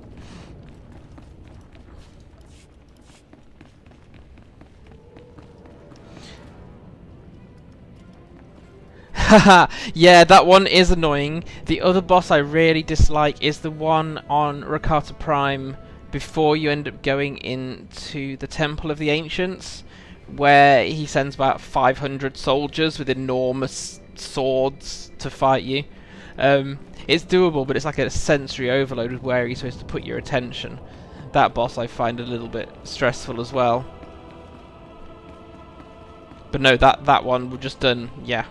Haha, yeah, that one is annoying. The other boss I really dislike is the one on Rakata Prime before you end up going into the Temple of the Ancients, where he sends about 500 soldiers with enormous swords to fight you. It's doable, but it's like a sensory overload with where you're supposed to put your attention. That boss I find a little bit stressful as well. But no, that one we've just done, yeah.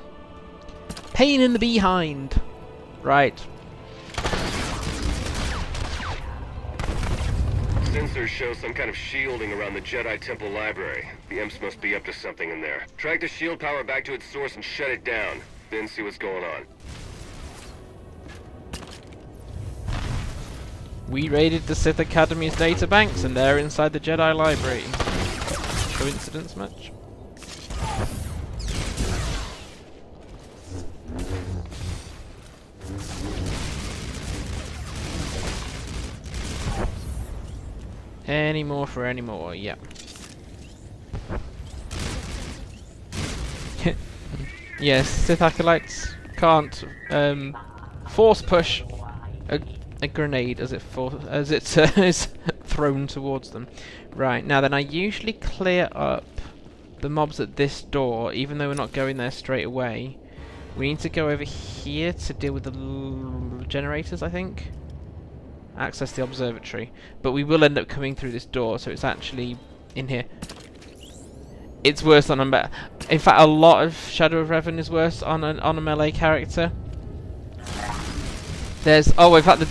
Pain in the behind. Right. Sensors show some kind of shielding around the Jedi Temple Library. The imps must be up to something in there. Track the shield power back to its source and shut it down. Then see what's going on. We raided the Sith Academy's databanks and they're inside the Jedi Library. Coincidence much? Any more for any more, yeah. Yes, Sith Acolytes can't force push a grenade as it's is thrown towards them. Right, now then I usually clear up the mobs at this door, even though we're not going there straight away. We need to go over here to deal with the generators, I think. Access the observatory, but we will end up coming through this door, so it's actually in here. It's worse on a in fact, a lot of Shadow of Revan is worse on a melee character. There's in fact the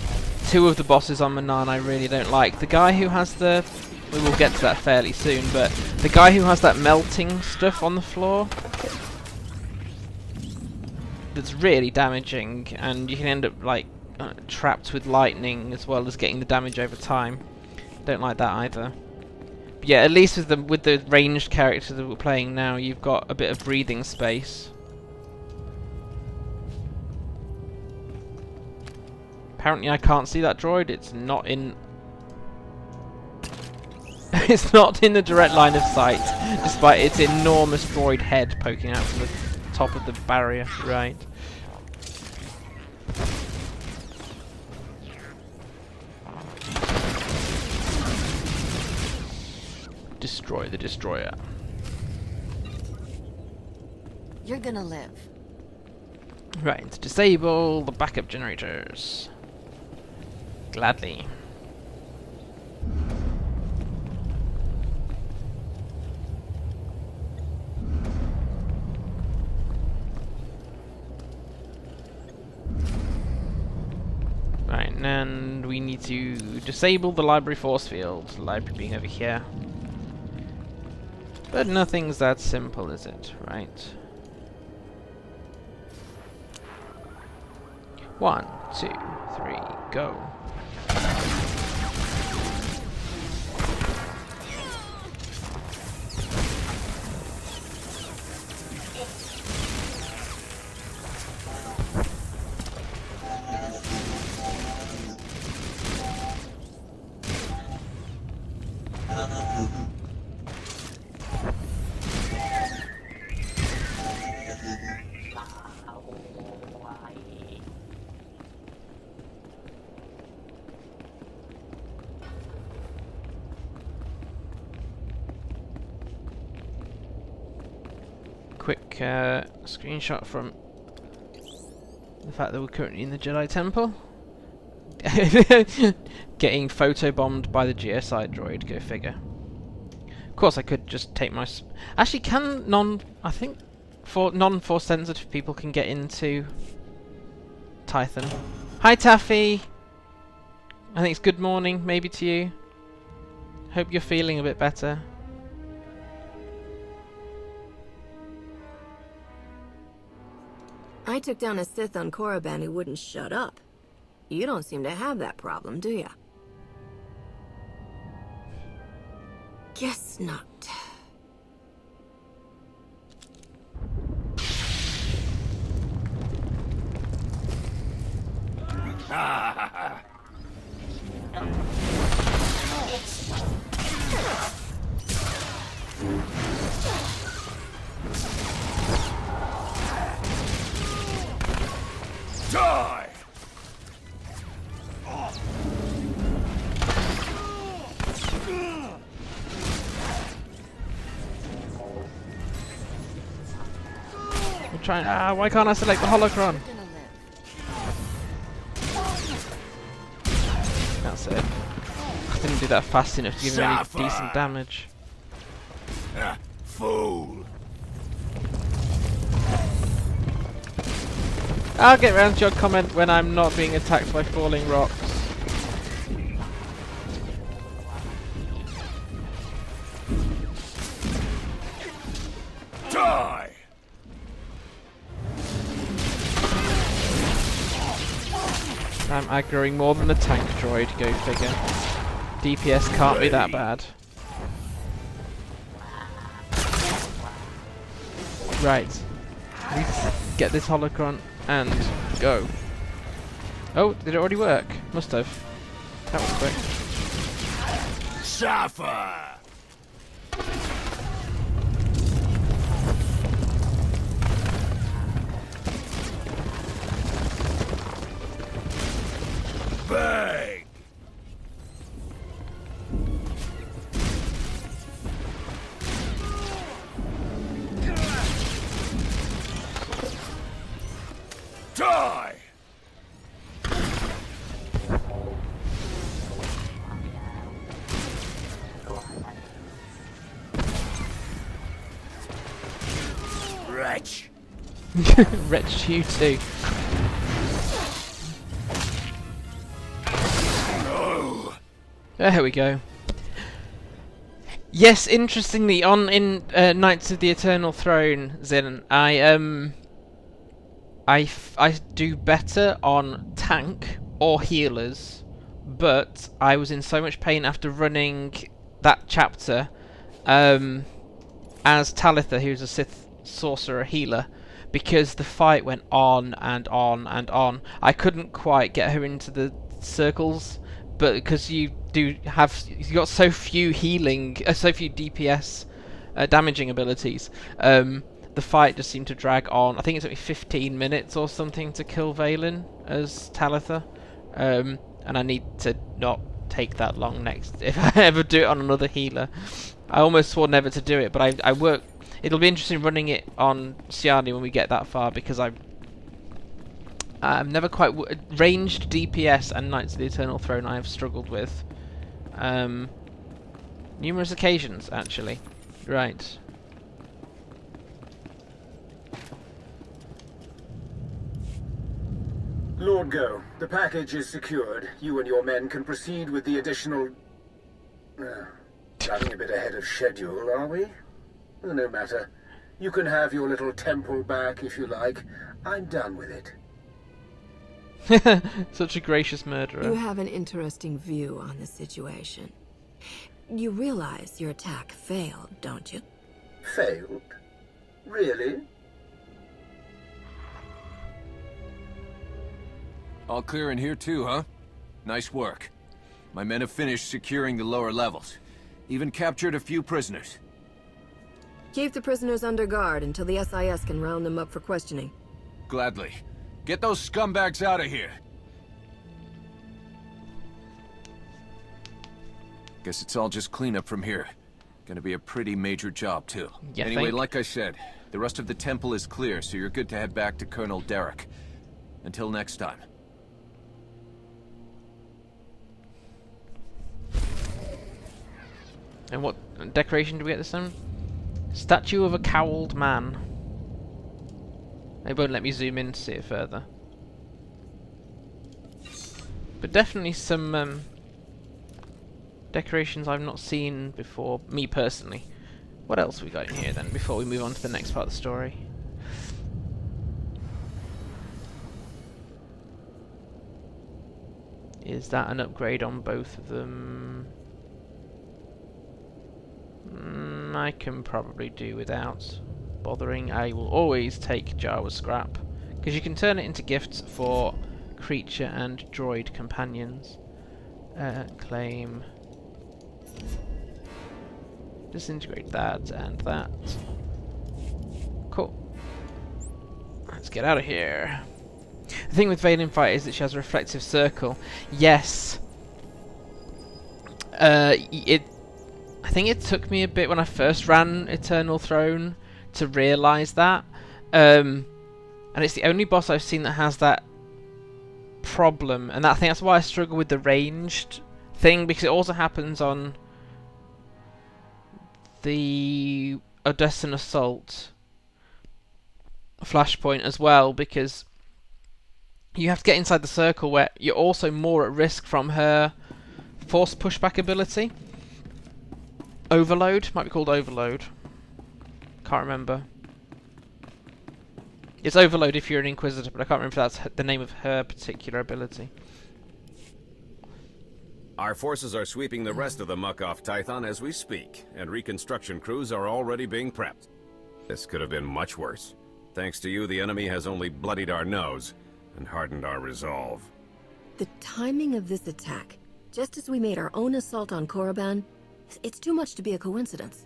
two of the bosses on Manaan I really don't like. The guy who has the we will get to that fairly soon, but the guy who has that melting stuff on the floor that's really damaging, and you can end up like trapped with lightning as well as getting the damage over time. Don't like that either. But yeah, at least with the ranged character that we're playing now, you've got a bit of breathing space. Apparently I can't see that droid. It's not in It's not in the direct line of sight, despite its enormous droid head poking out from the top of the barrier. Right. Destroy the destroyer. You're gonna live. Right, disable the backup generators. Gladly. Right, and we need to disable the library force field. Library being over here. But nothing's that simple, is it? Right. 1, 2, 3, go. Quick screenshot from the fact that we're currently in the Jedi Temple. Getting photobombed by the GSI droid, go figure. Of course I could just take my... Actually, can I think for non-force sensitive people can get into Tython. Hi Taffy! I think it's good morning, maybe to you. Hope you're feeling a bit better. I took down a Sith on Korriban who wouldn't shut up. You don't seem to have that problem, do ya? Guess not. Die! I'm trying. Why can't I select the holocron? That's it. I didn't do that fast enough to give him any decent damage. Fool! I'll get round to your comment when I'm not being attacked by falling rocks. Die! I'm aggroing more than the tank droid, go figure. DPS can't be that bad. Right. We get this holocron and go. Oh, did it already work? Must have. That was quick. Suffer! Bang! Die! Wretch! Wretch you too. No! There we go. Yes, interestingly, in Knights of the Eternal Throne, Zin, I do better on tank or healers, but I was in so much pain after running that chapter as Talitha, who's a Sith sorcerer healer, because the fight went on and on and on. I couldn't quite get her into the circles, but because you he's got so few healing, so few DPS damaging abilities. The fight just seemed to drag on. I think it took me 15 minutes or something to kill Valen as Talitha, and I need to not take that long next if I ever do it on another healer. I almost swore never to do it, but I work. It'll be interesting running it on Sjani when we get that far, because I'm never quite ranged DPS and Knights of the Eternal Throne I have struggled with. Numerous occasions, actually. Right. Lord Go, the package is secured. You and your men can proceed with the additional... running a bit ahead of schedule, are we? No matter. You can have your little temple back if you like. I'm done with it. Such a gracious murderer. You have an interesting view on the situation. You realize your attack failed, don't you? Failed? Really? All clear in here too, huh? Nice work. My men have finished securing the lower levels. Even captured a few prisoners. Keep the prisoners under guard until the SIS can round them up for questioning. Gladly. Get those scumbags out of here. Guess it's all just cleanup from here. Gonna be a pretty major job, too. You anyway, think? like I said, the rest of the temple is clear, so you're good to head back to Colonel Derek. Until next time. And what decoration do we get this time? Statue of a cowled man. They won't let me zoom in to see it further. But definitely some decorations I've not seen before, me personally. What else we got in here then, before we move on to the next part of the story? Is that an upgrade on both of them? I can probably do without bothering. I will always take Jawa's scrap, because you can turn it into gifts for creature and droid companions. Claim. Disintegrate that and that. Cool. Let's get out of here. The thing with Valen Fight is that she has a reflective circle. Yes. I think it took me a bit when I first ran Eternal Throne to realise that. And it's the only boss I've seen that has that problem. And I think that's why I struggle with the ranged thing, because it also happens on the Odessen Assault Flashpoint as well, because you have to get inside the circle where you're also more at risk from her force pushback ability. Overload? Might be called Overload. Can't remember. It's Overload if you're an Inquisitor, but I can't remember if that's the name of her particular ability. Our forces are sweeping the rest of the muck off Tython as we speak, and reconstruction crews are already being prepped. This could have been much worse. Thanks to you, the enemy has only bloodied our nose and hardened our resolve. The timing of this attack, just as we made our own assault on Korriban, it's too much to be a coincidence.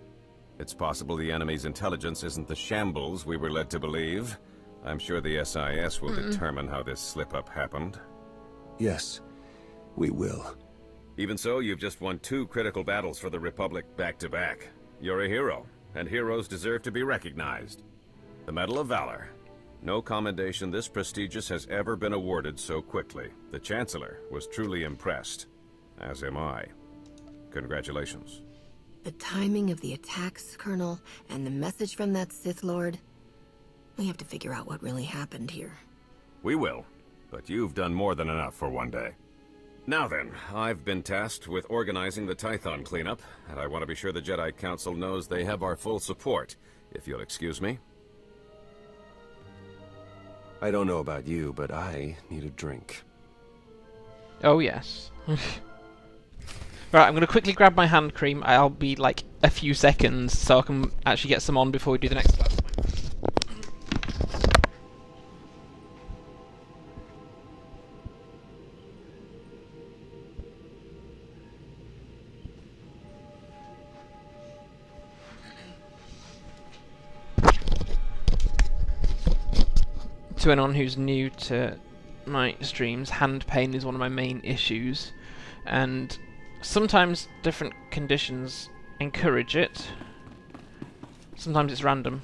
It's possible the enemy's intelligence isn't the shambles we were led to believe. I'm sure the SIS will determine how this slip-up happened. Yes, we will. Even so, you've just won 2 critical battles for the Republic back-to-back. You're a hero, and heroes deserve to be recognized. The Medal of Valor. No commendation this prestigious has ever been awarded so quickly. The Chancellor was truly impressed, as am I. Congratulations. The timing of the attacks, Colonel, and the message from that Sith Lord. We have to figure out what really happened here. We will, but you've done more than enough for one day. Now then, I've been tasked with organizing the Tython cleanup, and I want to be sure the Jedi Council knows they have our full support, if you'll excuse me. I don't know about you, but I need a drink. Oh yes. Right, I'm going to quickly grab my hand cream. I'll be like a few seconds so I can actually get some on before we do the next class. to anyone who's new to my streams, hand pain is one of my main issues, and sometimes different conditions encourage it. Sometimes it's random.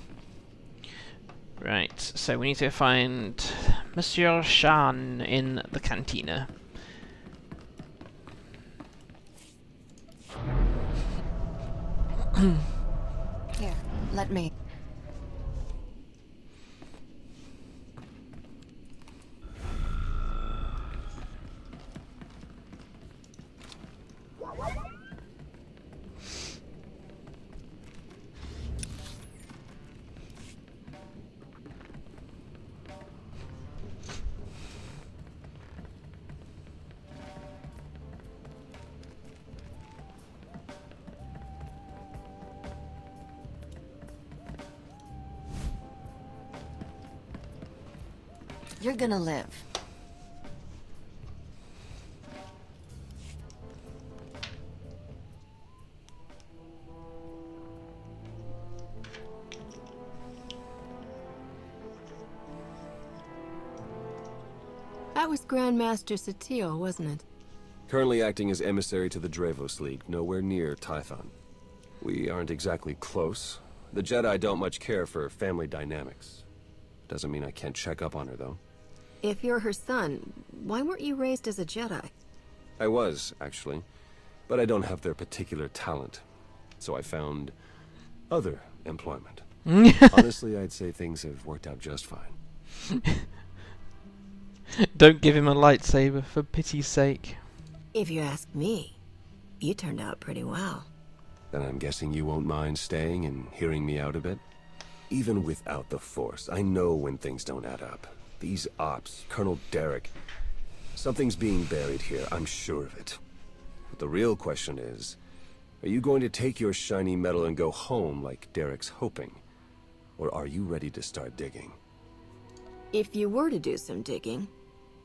Right, so we need to find Monsieur Shan in the cantina. Here, let me. You're gonna live. That was Grandmaster SWTOR, wasn't it? Currently acting as emissary to the Dravos League, nowhere near Tython. We aren't exactly close. The Jedi don't much care for family dynamics. Doesn't mean I can't check up on her, though. If you're her son, why weren't you raised as a Jedi? I was, actually. But I don't have their particular talent. So I found other employment. Honestly, I'd say things have worked out just fine. Don't give him a lightsaber, for pity's sake. If you ask me, you turned out pretty well. Then I'm guessing you won't mind staying and hearing me out a bit? Even without the Force, I know when things don't add up. These ops, Colonel Derek, something's being buried here, I'm sure of it. But the real question is, are you going to take your shiny medal and go home like Derek's hoping? Or are you ready to start digging? If you were to do some digging,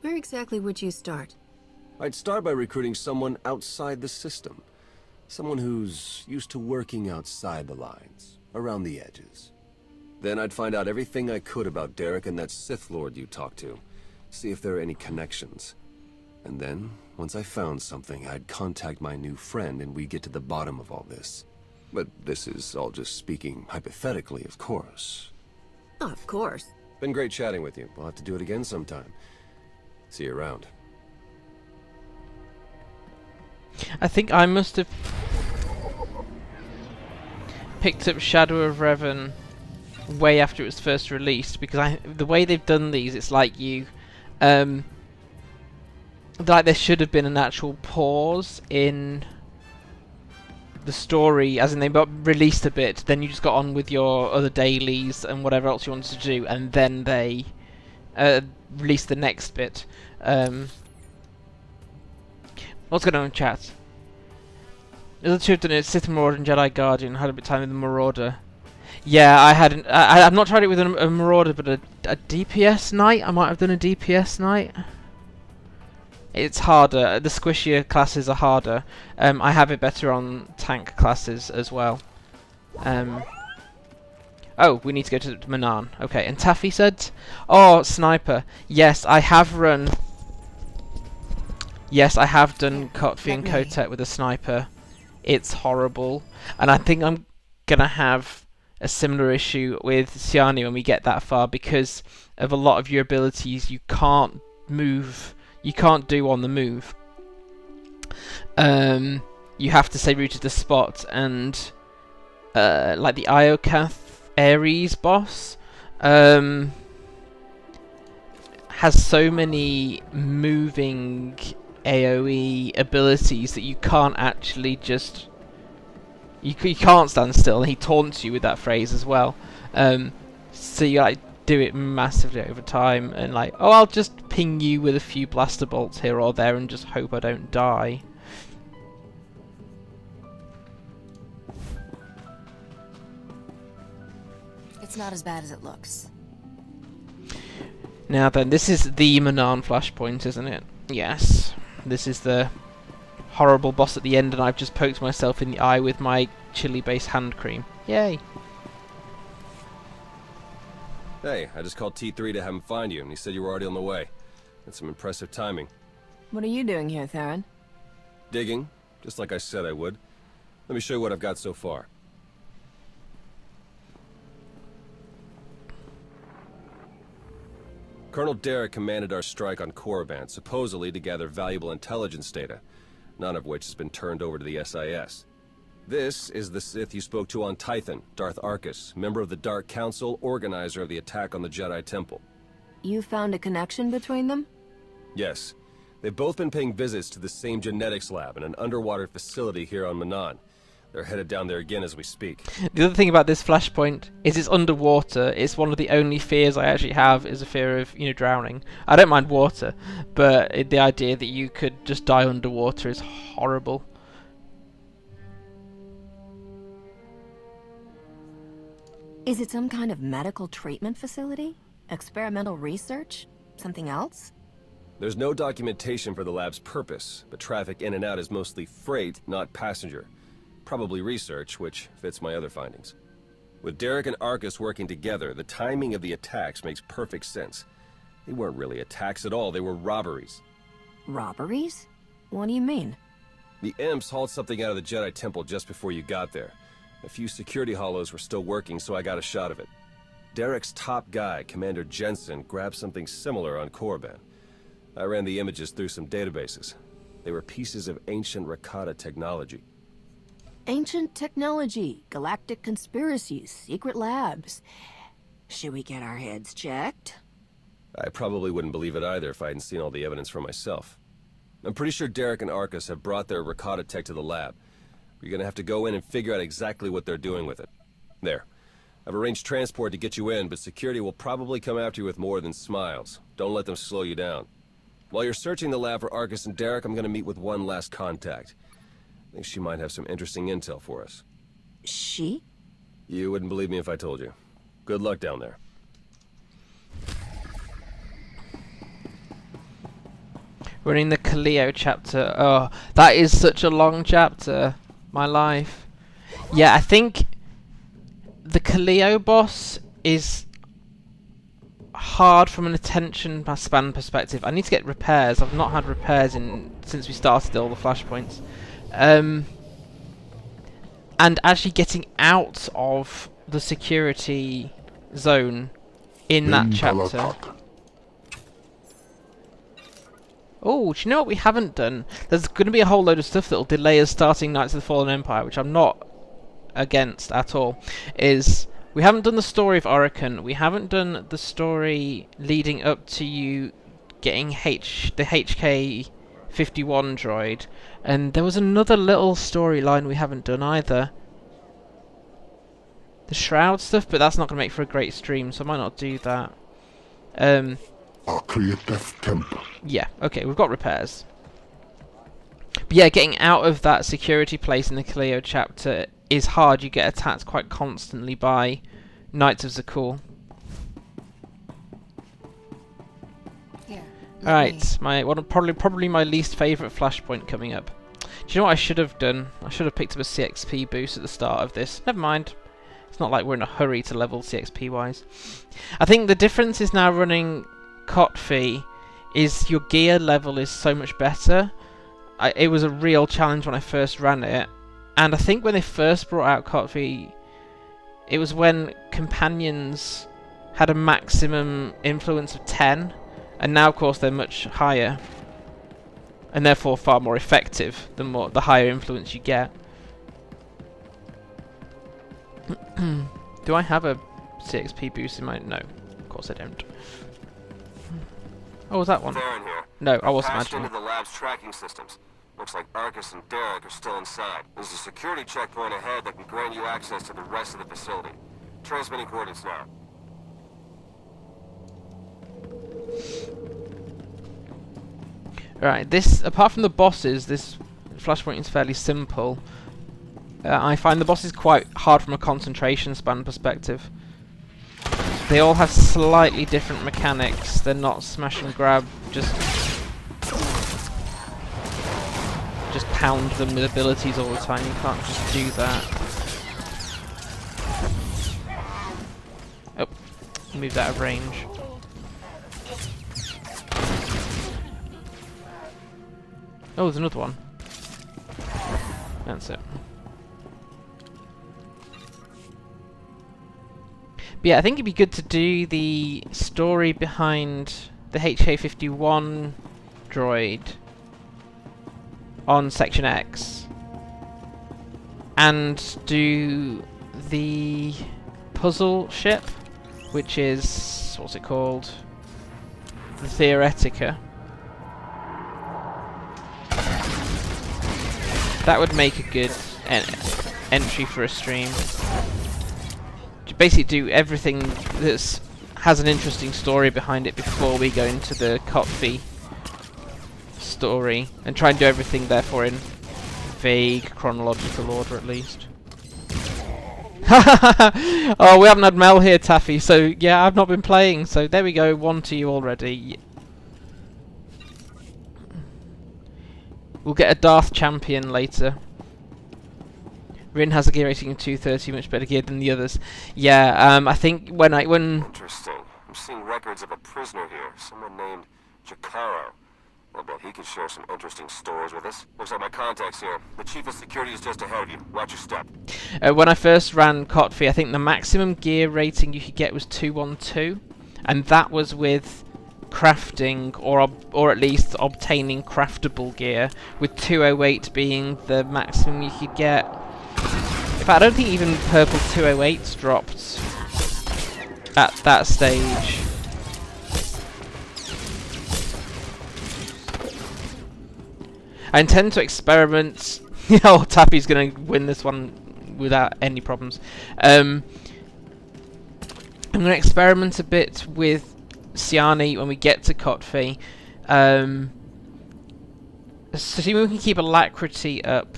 where exactly would you start? I'd start by recruiting someone outside the system. Someone who's used to working outside the lines, around the edges. Then I'd find out everything I could about Derek and that Sith Lord you talked to. See if there are any connections. And then, once I found something, I'd contact my new friend and we'd get to the bottom of all this. But this is all just speaking hypothetically, of course. Oh, of course. Been great chatting with you. We'll have to do it again sometime. See you around. I think I must have picked up Shadow of Revan way after it was first released, because the way they've done these, it's like like there should have been an actual pause in the story, as in they released a bit, then you just got on with your other dailies and whatever else you wanted to do, and then they released the next bit. What's going on in chat? The other two have done it, Sith Marauder and Jedi Guardian. Had a bit of time with the Marauder. Yeah, I hadn't. I've not tried it with a Marauder, but a DPS knight. I might have done a DPS knight. It's harder. The squishier classes are harder. I have it better on tank classes as well. Oh, we need to go to Manaan. Okay, and Taffy said, "Oh, sniper. Yes, I have run. Yes, I have done Kotfi and Kotet with a sniper. It's horrible, and I think I'm gonna have a similar issue with Sjani when we get that far, because of a lot of your abilities you can't move, you can't do on the move. You have to stay rooted to the spot, and like the Iokath Ares boss has so many moving AoE abilities that you can't actually just... You can't stand still, and he taunts you with that phrase as well. So you like do it massively over time, and like, oh, I'll just ping you with a few blaster bolts here or there and just hope I don't die. It's not as bad as it looks. Now then, this is the Manaan Flashpoint, isn't it? Yes. This is the horrible boss at the end, and I've just poked myself in the eye with my chili-based hand cream. Yay! Hey, I just called T3 to have him find you, and he said you were already on the way. That's some impressive timing. What are you doing here, Theron? Digging, just like I said I would. Let me show you what I've got so far. Colonel Derek commanded our strike on Korriban, supposedly to gather valuable intelligence data, none of which has been turned over to the SIS. This is the Sith you spoke to on Tython, Darth Arcus, member of the Dark Council, organizer of the attack on the Jedi Temple. You found a connection between them? Yes. They've both been paying visits to the same genetics lab in an underwater facility here on Manaan. They're headed down there again as we speak. The other thing about this flashpoint is it's underwater. It's one of the only fears I actually have is a fear of, drowning. I don't mind water, but the idea that you could just die underwater is horrible. Is it some kind of medical treatment facility? Experimental research? Something else? There's no documentation for the lab's purpose, but traffic in and out is mostly freight, not passenger. Probably research, which fits my other findings. With Derek and Arcus working together, the timing of the attacks makes perfect sense. They weren't really attacks at all, they were robberies. Robberies? What do you mean? The Imps hauled something out of the Jedi Temple just before you got there. A few security hollows were still working, so I got a shot of it. Derek's top guy, Commander Jensen, grabbed something similar on Korriban. I ran the images through some databases. They were pieces of ancient Rakata technology. Ancient technology, galactic conspiracies, secret labs. Should we get our heads checked? I probably wouldn't believe it either if I hadn't seen all the evidence for myself. I'm pretty sure Derek and Arcus have brought their Rakata tech to the lab. We're gonna have to go in and figure out exactly what they're doing with it. There. I've arranged transport to get you in, but security will probably come after you with more than smiles. Don't let them slow you down. While you're searching the lab for Arcus and Derek, I'm gonna meet with one last contact. I think she might have some interesting intel for us. She? You wouldn't believe me if I told you. Good luck down there. Running the Kaleo chapter. Oh, that is such a long chapter. My life. Yeah, I think the Kaleo boss is hard from an attention span perspective. I need to get repairs. I've not had repairs since we started all the flashpoints. And actually getting out of the security zone in that chapter. Oh, do you know what we haven't done? There's going to be a whole load of stuff that will delay us starting Knights of the Fallen Empire, which I'm not against at all. We haven't done the story of Orokin. We haven't done the story leading up to you getting the HK-51 droid. And there was another little storyline we haven't done either. The Shroud stuff, but that's not going to make for a great stream, so I might not do that. Yeah, okay, we've got repairs. But yeah, getting out of that security place in the Kaleo chapter is hard. You get attacked quite constantly by Knights of Zakul. Alright, probably my least favourite flashpoint coming up. Do you know what I should have done? I should have picked up a CXP boost at the start of this. Never mind. It's not like we're in a hurry to level CXP wise. I think the difference is now running Kotfi is your gear level is so much better. It was a real challenge when I first ran it, and I think when they first brought out Kotfi, it was when companions had a maximum influence of 10, and now of course they're much higher, and therefore far more effective the higher influence you get. Do I have a CXP boost in my... No, of course I don't. Oh, was that one? Theron here. No, I wasn't Patched imagining. into the lab's tracking systems. Looks like Arcus and Derek are still inside. There's a security checkpoint ahead that can grant you access to the rest of the facility. Transmitting coordinates now. Right, apart from the bosses, this flashpoint is fairly simple. I find the bosses quite hard from a concentration span perspective. They all have slightly different mechanics. They're not smash and grab, just pound them with abilities all the time. You can't just do that. Oh, Move that out of range. Oh, there's another one. That's it. But yeah, I think it'd be good to do the story behind the HK-51 droid on Section X. And do the puzzle ship, which is, what's it called? The Theoretica. That would make a good entry for a stream. To basically do everything that has an interesting story behind it before we go into the Kotfi story, and try and do everything therefore in vague chronological order at least. Oh, we haven't had Mel here, Taffy, so yeah, I've not been playing, so there we go, 1 to you already. We'll get a Darth champion later. Rin has a gear rating of 230, much better geared than the others. Yeah, I think when Interesting. I'm seeing records of a prisoner here, someone named Jakaro. I bet he could share some interesting stories with us. Looks like my contact's here. The chief of security is just ahead of you. Watch your step. When I first ran Kotfi, I think the maximum gear rating you could get was 212, and that was with crafting or at least obtaining craftable gear, with 208 being the maximum you could get. In fact, I don't think even purple 208s dropped at that stage. I intend to experiment. Oh, Tappy's going to win this one without any problems. I'm going to experiment a bit with Sjani when we get to Kotfi. So we can keep alacrity up.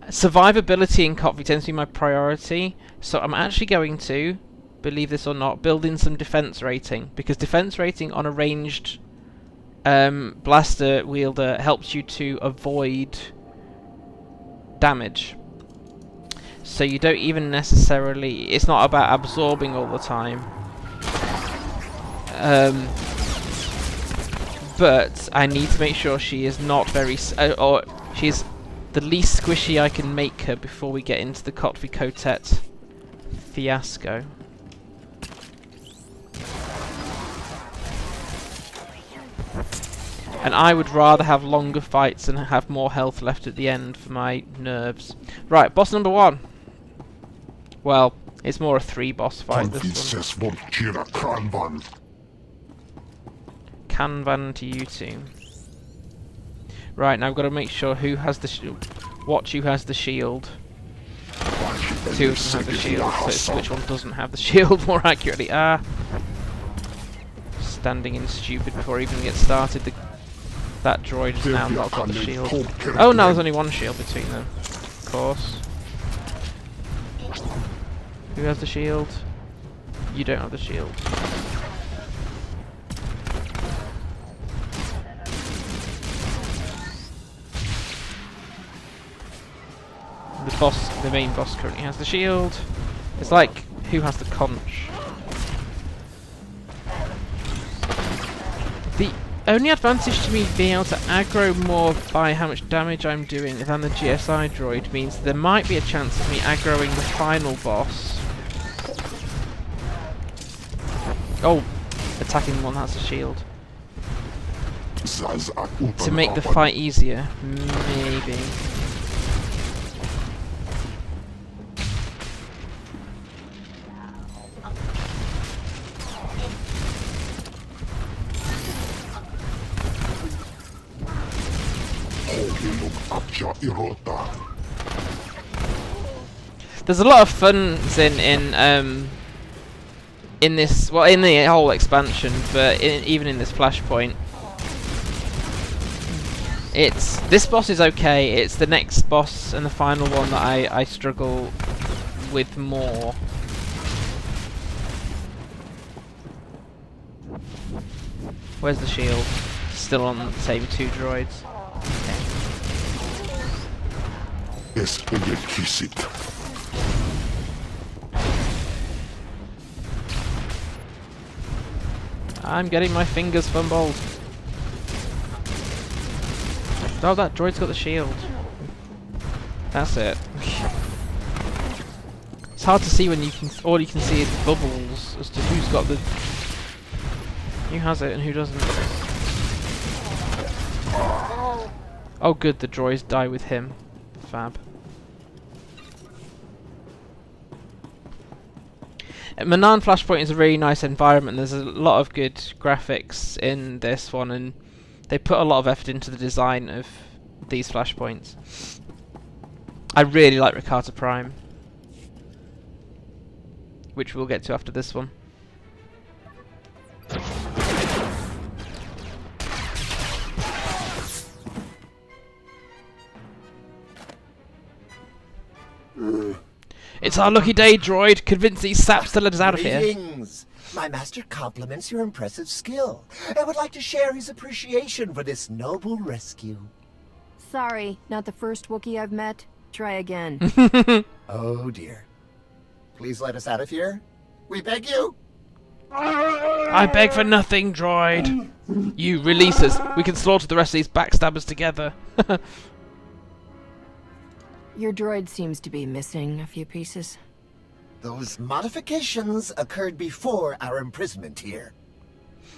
Survivability in Kotfi tends to be my priority, so I'm actually going to, believe this or not, build in some defense rating, because defense rating on a ranged blaster wielder helps you to avoid damage. So you don't even necessarily, it's not about absorbing all the time. But I need to make sure she is not very, or she's the least squishy I can make her before we get into the Kotfi Kotet fiasco. And I would rather have longer fights and have more health left at the end for my nerves. Right, boss number 1. Well, it's more a 3-boss fight, this one. Kanban to you two. Right, now I've got to make sure who has the shield. Watch who has the shield. Who doesn't have the shield, so it's which one doesn't have the shield more accurately. Standing in stupid before even get started. That droid has now not got the shield. Oh no, there's only one shield between them. Of course. Who has the shield? You don't have the shield. The main boss currently has the shield. It's like, who has the conch? The only advantage to me being able to aggro more by how much damage I'm doing than the GSI droid means there might be a chance of me aggroing the final boss. Oh, attacking the one that has a shield. To make the fight easier, maybe. There's a lot of fun in this, well, in the whole expansion, but even in this Flashpoint, this boss is okay. It's the next boss and the final one that I struggle with more. Where's the shield? Still on the same 2 droids. I'm getting my fingers fumbled. Oh, that droid's got the shield. That's it. It's hard to see when you can. All you can see is bubbles as to who's got the. Who has it and who doesn't. Oh, good. The droids die with him. Fab. Manaan Flashpoint is a really nice environment. There's a lot of good graphics in this one, and they put a lot of effort into the design of these flashpoints. I really like Rakata Prime, which we'll get to after this one. It's our lucky day, droid. Convince these saps to let us out of here. Greetings. My master compliments your impressive skill and would like to share his appreciation for this noble rescue. Sorry, not the first Wookiee I've met. Try again. Oh dear. Please let us out of here. We beg you. I beg for nothing, droid. You release us. We can slaughter the rest of these backstabbers together. Your droid seems to be missing a few pieces. Those modifications occurred before our imprisonment here.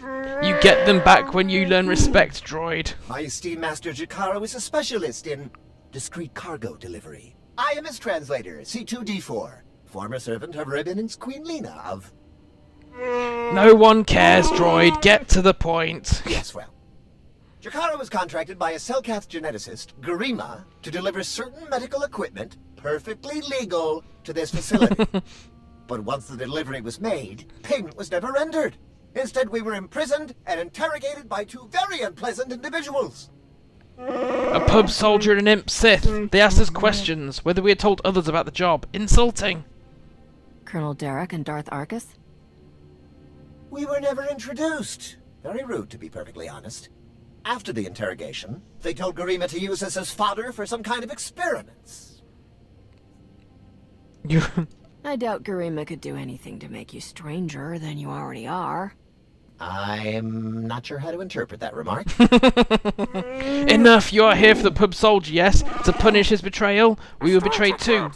You get them back when you learn respect, droid. My esteemed Master Jakaro is a specialist in discreet cargo delivery. I am his translator, C2D4, former servant of Ribbon's Queen Lena of... No one cares, droid. Get to the point. Yes, well. Jakaro was contracted by a Selkath geneticist, Garima, to deliver certain medical equipment, perfectly legal, to this facility. But once the delivery was made, payment was never rendered. Instead, we were imprisoned and interrogated by two very unpleasant individuals. A pub soldier and an imp Sith. They asked us questions, whether we had told others about the job. Insulting. Colonel Derek and Darth Arcus? We were never introduced. Very rude, to be perfectly honest. After the interrogation, they told Garima to use us as fodder for some kind of experiments. I doubt Garima could do anything to make you stranger than you already are. I'm not sure how to interpret that remark. Enough! You are here for the pub soldier, yes? To punish his betrayal? We were betrayed too.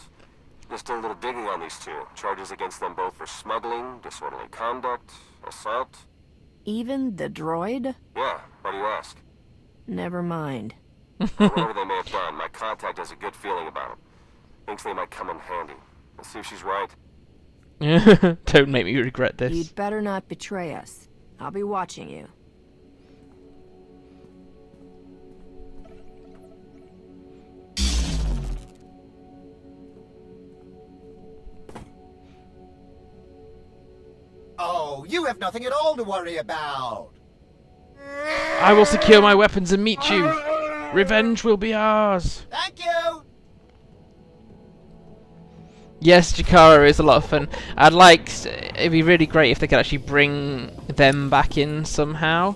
Just did a little digging on these two. Charges against them both for smuggling, disorderly conduct, assault. Even the droid? Yeah, why do you ask? Never mind. Whatever they may have done, my contact has a good feeling about them. Thinks they might come in handy. Let's see if she's right. Don't make me regret this. You'd better not betray us. I'll be watching you. Oh, you have nothing at all to worry about. I will secure my weapons and meet you. Revenge will be ours. Thank you. Yes, Jakaro is a lot of fun. It'd be really great if they could actually bring them back in somehow.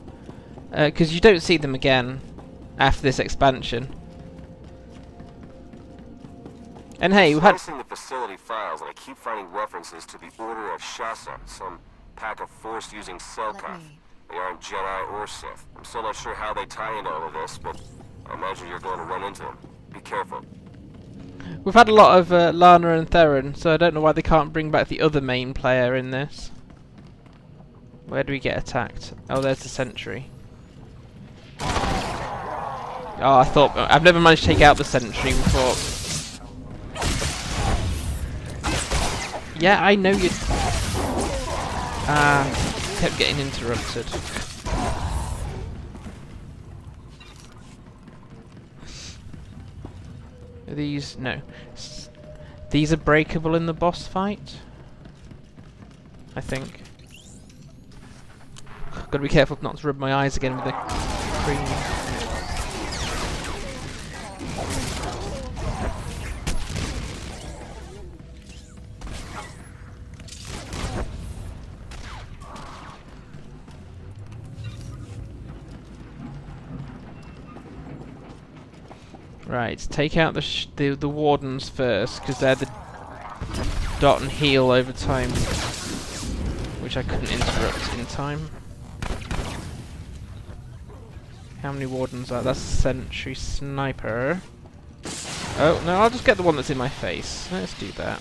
Because you don't see them again after this expansion. And hey, we've had... I'm the facility files, and I keep finding references to the Order of Shasa, some pack of Force-using Selkath. They aren't Jedi or Sith. I'm still not sure how they tie into all of this, but I imagine you're going to run into them. Be careful. We've had a lot of Lana and Theron, so I don't know why they can't bring back the other main player in this. Where do we get attacked? Oh, there's the sentry. Oh, I thought... I've never managed to take out the sentry before. Yeah, I know you... kept getting interrupted. Are these... no. These are breakable in the boss fight? I think. Gotta be careful not to rub my eyes again with the cream. Right, take out the wardens first, because they're the dot and heal over time, which I couldn't interrupt in time. How many wardens are? That's sentry sniper. Oh, no, I'll just get the one that's in my face. Let's do that.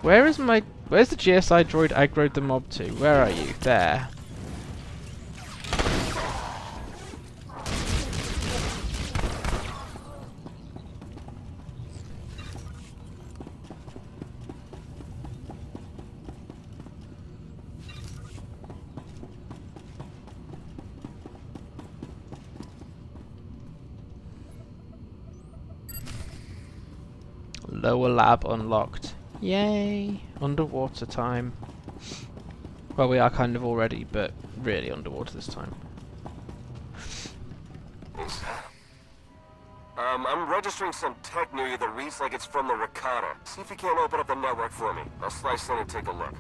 Where's the GSI droid aggroed the mob to? Where are you? There. Lower lab unlocked. Yay! Underwater time. Well, we are kind of already, but really underwater this time. I'm registering some tech near you that reads like it's from the Rakata. See if you can't open up the network for me. I'll slice in and take a look.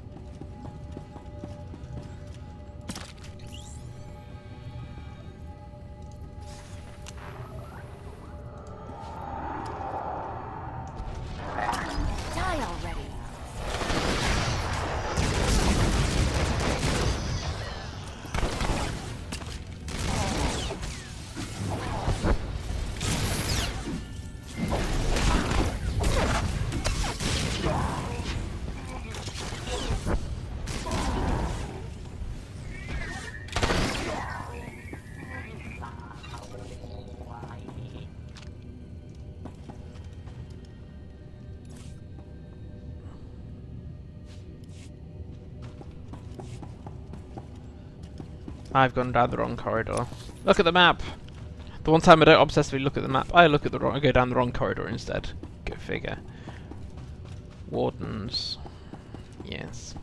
Die already. I've gone down the wrong corridor. Look at the map! The one time I don't obsessively look at the map, I go down the wrong corridor instead. Go figure. Wardens. Yes.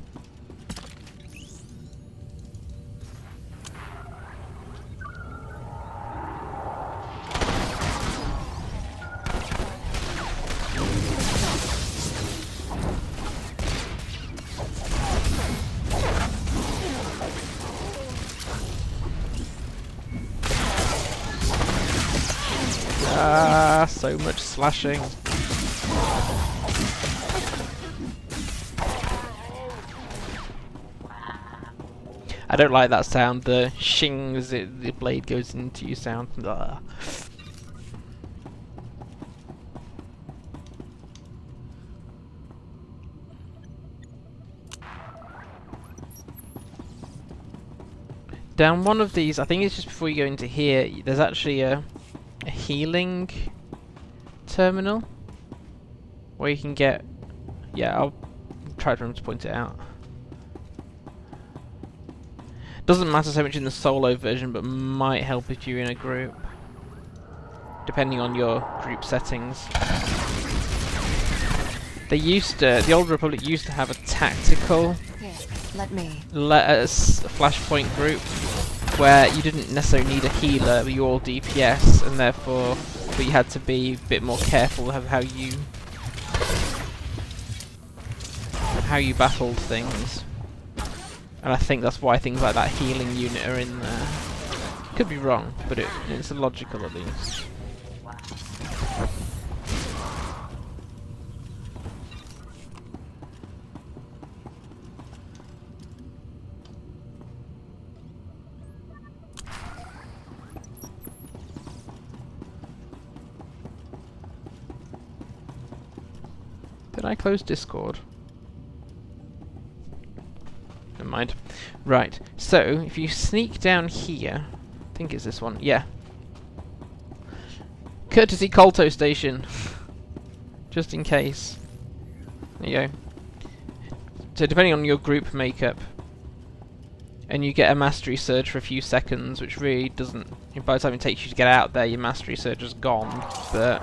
Ah, so much slashing. I don't like that sound, the shing as the blade goes into you sound. Ugh. Down one of these, I think it's just before you go into here, there's actually a healing terminal where you can get, yeah, I'll try to point it out. Doesn't matter so much in the solo version, but might help if you're in a group, depending on your group settings. They used to, the Old Republic used to have a tactical flashpoint group where you didn't necessarily need a healer, but you all DPS, and therefore, but you had to be a bit more careful of how you battled things. And I think that's why things like that healing unit are in there. Could be wrong, but it's logical at least. Did I close Discord? Never mind. Right, so if you sneak down here, I think it's this one, yeah. Courtesy Colto Station. Just in case. There you go. So depending on your group makeup, and you get a mastery surge for a few seconds, which really doesn't, by the time it takes you to get out there, your mastery surge is gone, but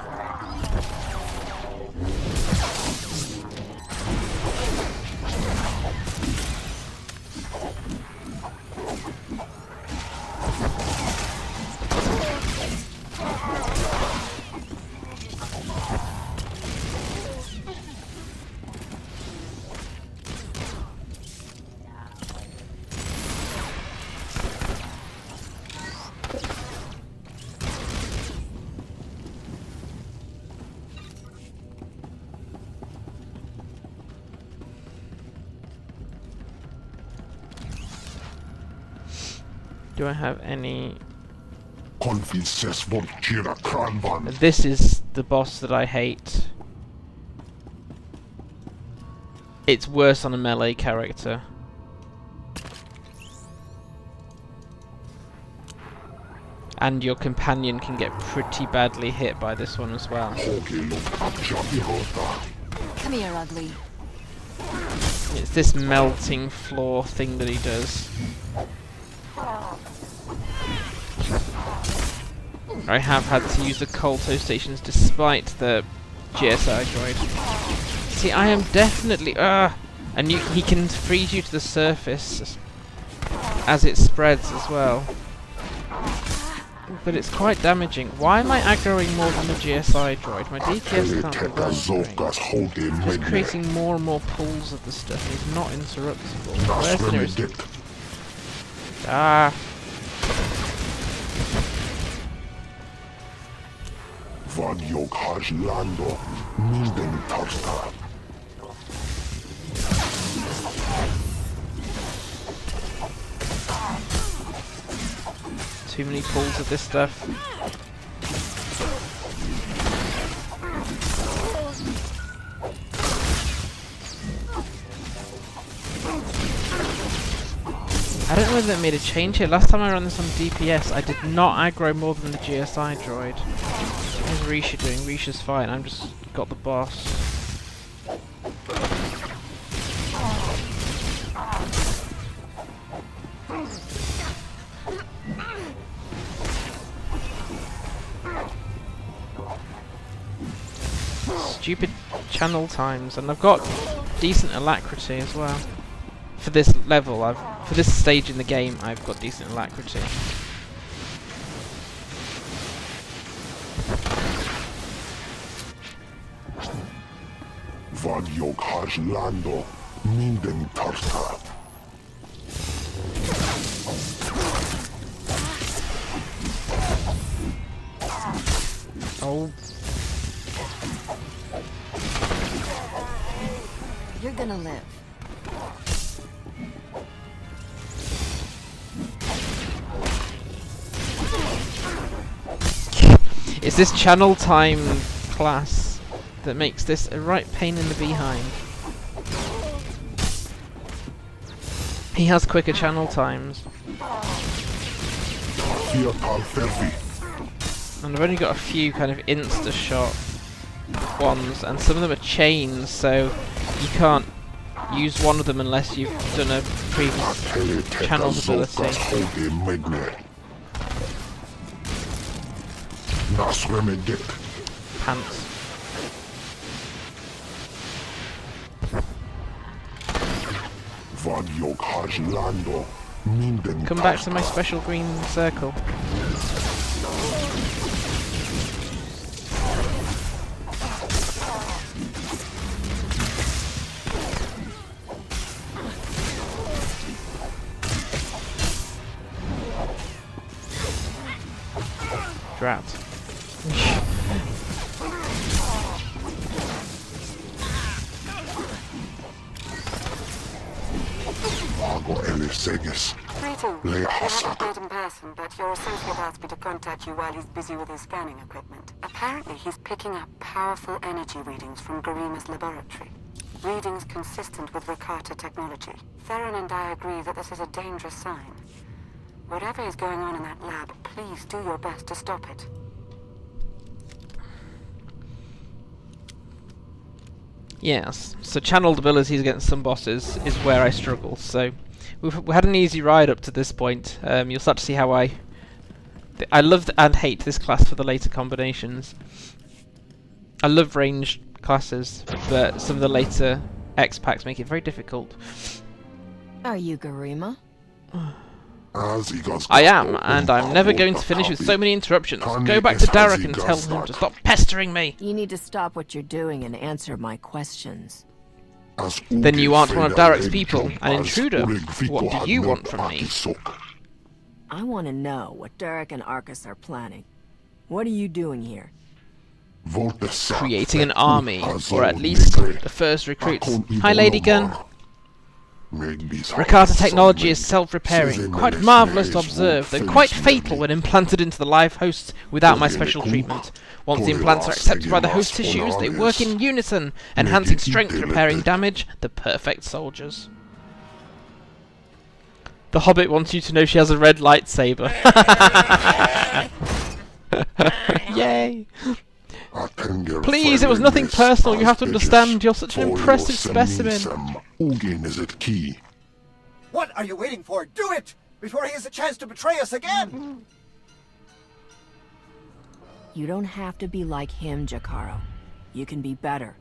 Do I have any... This This is the boss that I hate. It's worse on a melee character. And your companion can get pretty badly hit by this one as well. Come here, ugly. It's this melting floor thing that he does. I have had to use the Kolto stations despite the GSI droid. See, I am definitely... and he can freeze you to the surface as it spreads as well. But it's quite damaging. Why am I aggroing more than the GSI droid? My DPS can't be that great. He's creating more and more pulls of the stuff. He's not interruptible. Where's the nearest... Ah! Too many pulls of this stuff. I don't know whether it made a change here. Last time I ran this on DPS, I did not aggro more than the GSI droid. How's Risha doing? Risha's fine. I'm just got the boss. Stupid channel times, and I've got decent alacrity as well. For this level, for this stage in the game, I've got decent alacrity. Oh. You're gonna live. It's this channel time class that makes this a right pain in the behind. He has quicker channel times. And I've only got a few kind of insta-shot ones, and some of them are chains, so you can't use one of them unless you've done a previous channel ability. Pants. Come back to my special green circle. Drat. Greetings. I've never met in person, but your associate asked me to contact you while he's busy with his scanning equipment. Apparently, he's picking up powerful energy readings from Garima's laboratory. Readings consistent with Rakata technology. Theron and I agree that this is a dangerous sign. Whatever is going on in that lab, please do your best to stop it. Yes, so channeled abilities against some bosses is where I struggle, so we had an easy ride up to this point. You'll start to see how I love and hate this class for the later combinations. I love ranged classes, but some of the later X-Packs make it very difficult. Are you Garima? I am, and I'm never going to finish with so many interruptions. Go back to Derek and tell him to stop pestering me. You need to stop what you're doing and answer my questions. Then you aren't one of Derek's people, an intruder. What do you want from me? I want to know what Derek and Arcus are planning. What are you doing here? Creating an army, or at least the first recruits. Hi, Lady Gun. Rakata technology is self-repairing, quite marvellous to observe, though quite fatal when implanted into the live host without my special treatment. Once the implants are accepted by the host tissues, they work in unison, enhancing strength, repairing damage, the perfect soldiers. The Hobbit wants you to know she has a red lightsaber. Yay! Please, it was nothing personal, you have to understand, you're such an impressive specimen. What are you waiting for? Do it! Before he has a chance to betray us again! You don't have to be like him, Jakaro. You can be better.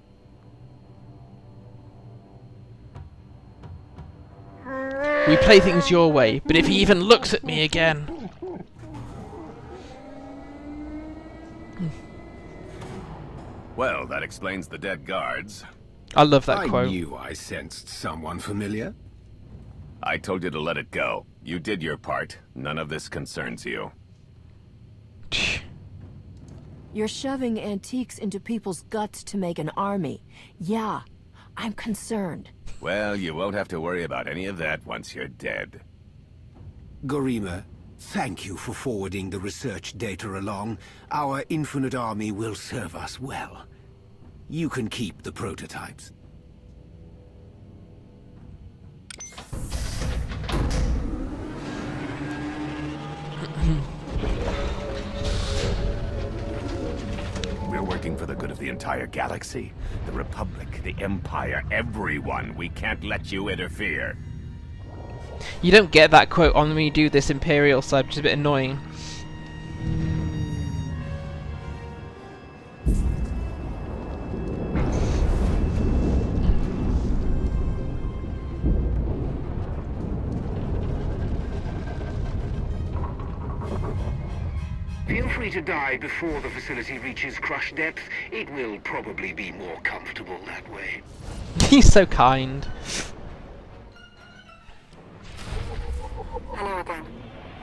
We play things your way, but if he even looks at me again... Well, that explains the dead guards. I love that quote. I knew I sensed someone familiar. I told you to let it go. You did your part. None of this concerns you. You're shoving antiques into people's guts to make an army. Yeah, I'm concerned. Well, you won't have to worry about any of that once you're dead. Garima, thank you for forwarding the research data along. Our infinite army will serve us well. You can keep the prototypes. We're working for the good of the entire galaxy. The Republic, the Empire, everyone. We can't let you interfere. You don't get that quote on when you do this Imperial side, which is a bit annoying. Feel free to die before the facility reaches crush depth. It will probably be more comfortable that way. He's so kind. Hello again.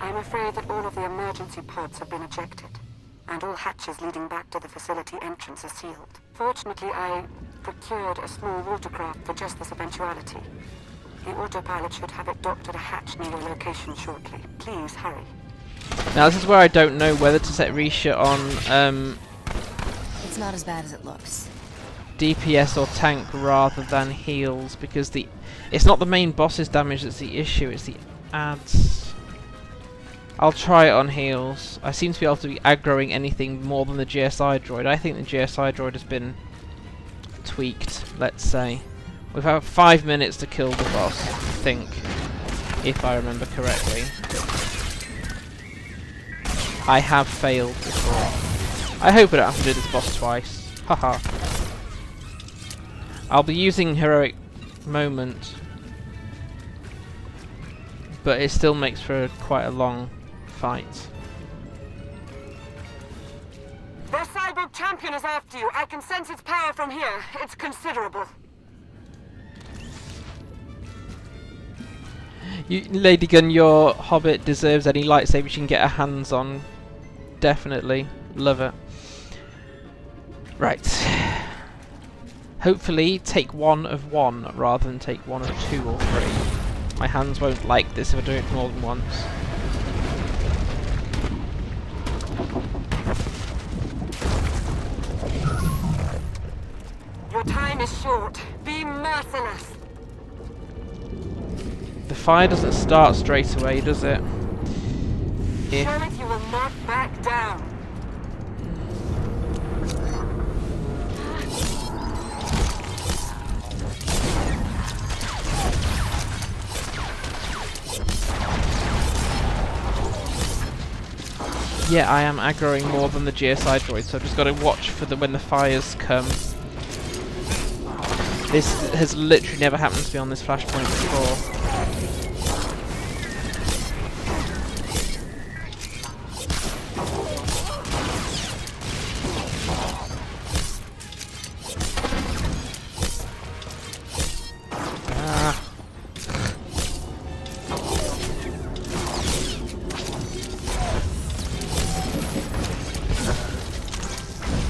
I'm afraid that all of the emergency pods have been ejected, and all hatches leading back to the facility entrance are sealed. Fortunately, I procured a small watercraft for just this eventuality. The autopilot should have it docked at a hatch near your location shortly. Please hurry. Now this is where I don't know whether to set Risha on It's not as bad as it looks. DPS or tank rather than heals, because it's not the main boss's damage that's the issue, it's the adds. I'll try it on heals. I seem to be able to be aggroing anything more than the GSI droid. I think the GSI droid has been tweaked, let's say. We've had 5 minutes to kill the boss, I think, if I remember correctly. I have failed before. I hope I don't have to do this boss twice. Haha. I'll be using Heroic Moment, but it still makes for quite a long fight. The cyborg champion is after you. I can sense its power from here. It's considerable. Lady Gun, your Hobbit deserves any lightsaber she can get her hands on. Definitely. Love it. Right. Hopefully take one of one rather than take one of 2 or 3. My hands won't like this if I do it more than once. Your time is short. Be merciless. The fire doesn't start straight away, does it? Show it you will not back down. Yeah, I am aggroing more than the GSI droid, so I've just got to watch for when the fires come. This has literally never happened to me on this flashpoint before.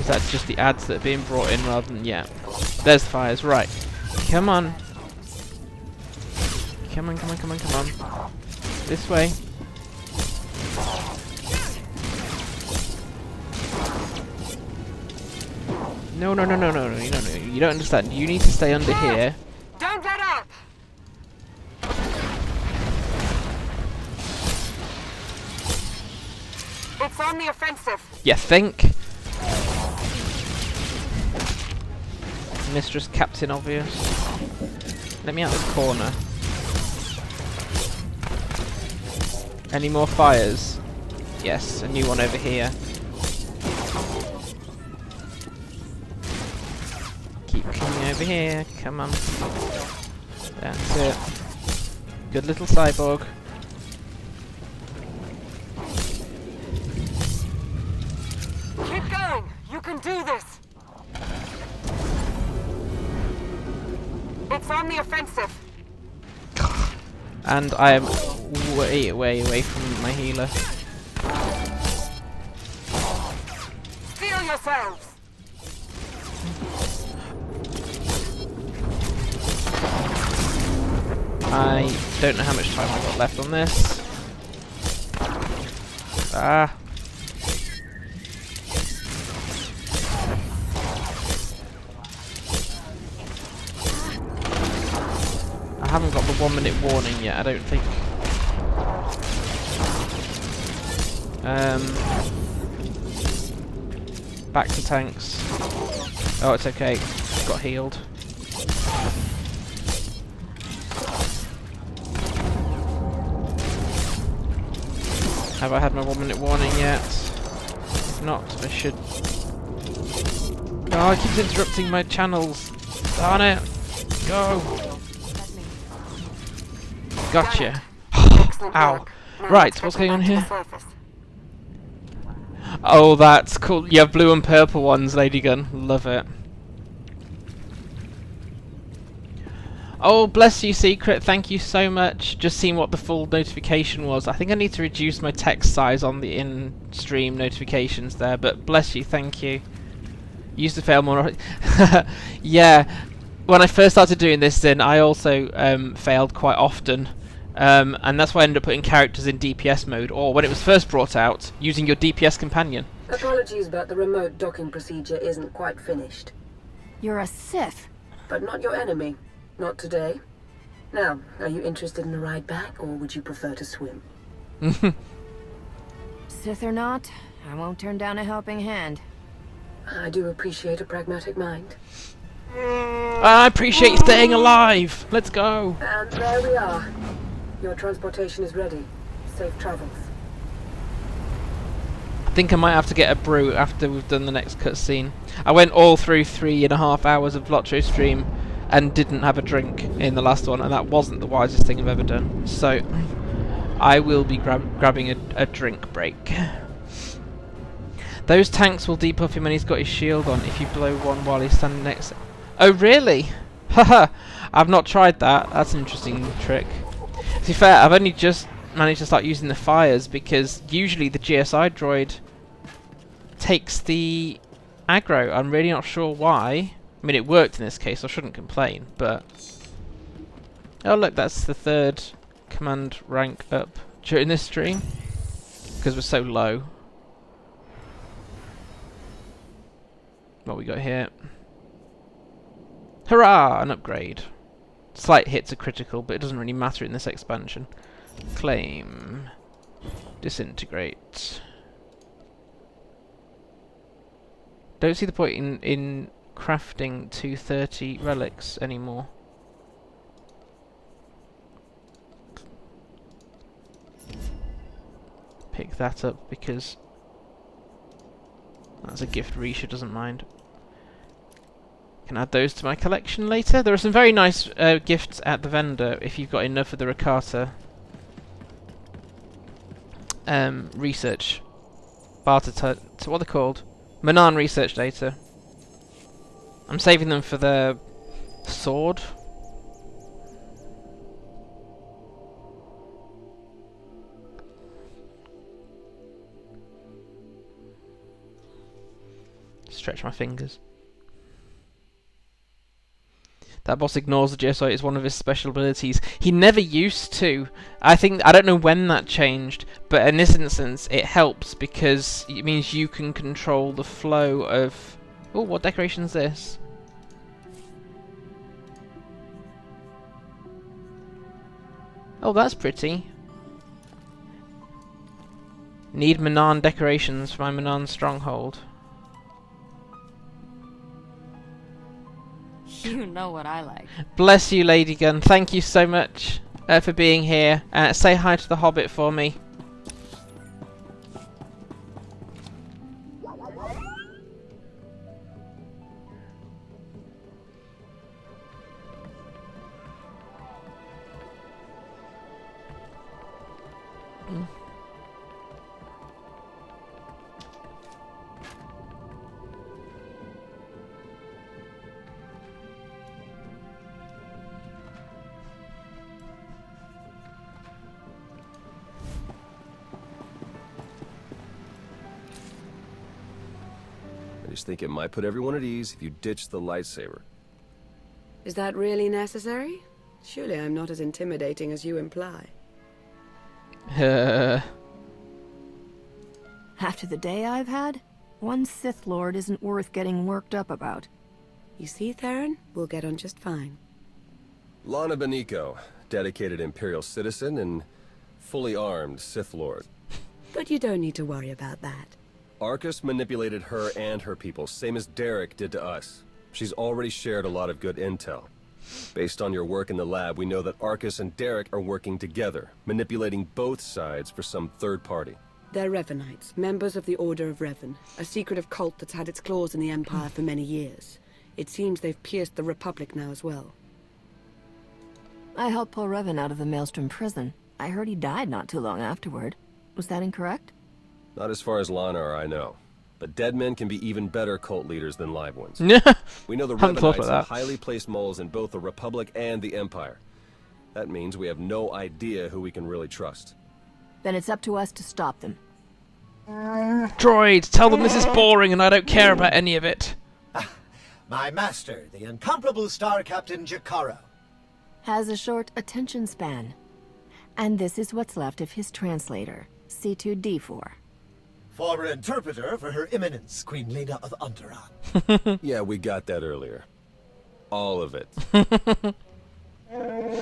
That's just the ads that are being brought in rather than... yeah. There's the fires, right. Come on. Come on, come on, come on, come on. This way. No, no, no, no, no, no, no, no. You don't understand. You need to stay under here. Don't let up! It's on the offensive. You think? Mistress Captain Obvious. Let me out this corner. Any more fires? Yes, a new one over here. Keep coming over here. Come on. That's it. Good little cyborg. Keep going. You can do this. It's on the offensive. And I am way, way away from my healer. Steel yourselves. I don't know how much time I've got left on this. Ah. I haven't got the 1 minute warning yet, I don't think. Back to tanks. Oh, it's okay. Got healed. Have I had my 1 minute warning yet? If not, I should... Oh, it keeps interrupting my channels. Darn it! Go! Gotcha. Ow. Right, what's going on here? Oh, that's cool. You have blue and purple ones, Lady Gun. Love it. Oh, bless you, Secret. Thank you so much. Just seeing what the full notification was. I think I need to reduce my text size on the in-stream notifications there, but bless you, thank you. Used to fail more. Yeah, when I first started doing this, then I also failed quite often. And that's why I ended up putting characters in DPS mode, or when it was first brought out, using your DPS companion. Apologies, but the remote docking procedure isn't quite finished. You're a Sith. But not your enemy. Not today. Now, are you interested in a ride back, or would you prefer to swim? Sith or not, I won't turn down a helping hand. I do appreciate a pragmatic mind. I appreciate staying alive! Let's go! And there we are. Your transportation is ready. Safe travels. I think I might have to get a brew after we've done the next cutscene. I went all through 3.5 hours of Vlotro stream and didn't have a drink in the last one, and that wasn't the wisest thing I've ever done. So, I will be grabbing a drink break. Those tanks will depuff him when he's got his shield on if you blow one while he's standing next to... Oh, really? Haha! I've not tried that. That's an interesting trick. To be fair, I've only just managed to start using the fires because usually the GSI droid takes the aggro. I'm really not sure why. I mean, it worked in this case, so I shouldn't complain, but... Oh, look, that's the 3rd command rank up during this stream because we're so low. What we got here? Hurrah! An upgrade. Slight hits are critical, but it doesn't really matter in this expansion. Claim. Disintegrate. Don't see the point in crafting 230 relics anymore. Pick that up because that's a gift Risha doesn't mind. Can add those to my collection later. There are some very nice gifts at the vendor if you've got enough of the Rakata research barter. What they're called? Manaan research data. I'm saving them for the sword. Stretch my fingers. That boss ignores the geosoid. It's one of his special abilities. He never used to. I don't know when that changed, but in this instance it helps because it means you can control the flow of... Oh, what decoration is this? Oh, that's pretty. Need Manaan decorations for my Manaan stronghold. You know what I like. Bless you, Lady Gun. Thank you so much for being here. Say hi to the Hobbit for me. I just think it might put everyone at ease if you ditch the lightsaber. Is that really necessary? Surely I'm not as intimidating as you imply. After the day I've had, one Sith Lord isn't worth getting worked up about. You see, Theron? We'll get on just fine. Lana Beniko, dedicated Imperial citizen and fully armed Sith Lord. But you don't need to worry about that. Arcus manipulated her and her people, same as Derek did to us. She's already shared a lot of good intel. Based on your work in the lab, we know that Arcus and Derek are working together, manipulating both sides for some third party. They're Revanites, members of the Order of Revan, a secretive cult that's had its claws in the Empire for many years. It seems they've pierced the Republic now as well. I helped pull Revan out of the Maelstrom prison. I heard he died not too long afterward. Was that incorrect? Not as far as Lana or I know. But dead men can be even better cult leaders than live ones. We know the Revanites have highly placed moles in both the Republic and the Empire. That means we have no idea who we can really trust. Then it's up to us to stop them. Droids, tell them this is boring and I don't care about any of it. My master, the incomparable Star Captain Jakaro. Has a short attention span. And this is what's left of his translator, C2D4. Former interpreter for Her Eminence, Queen Lena of Onderon. Yeah, we got that earlier. All of it.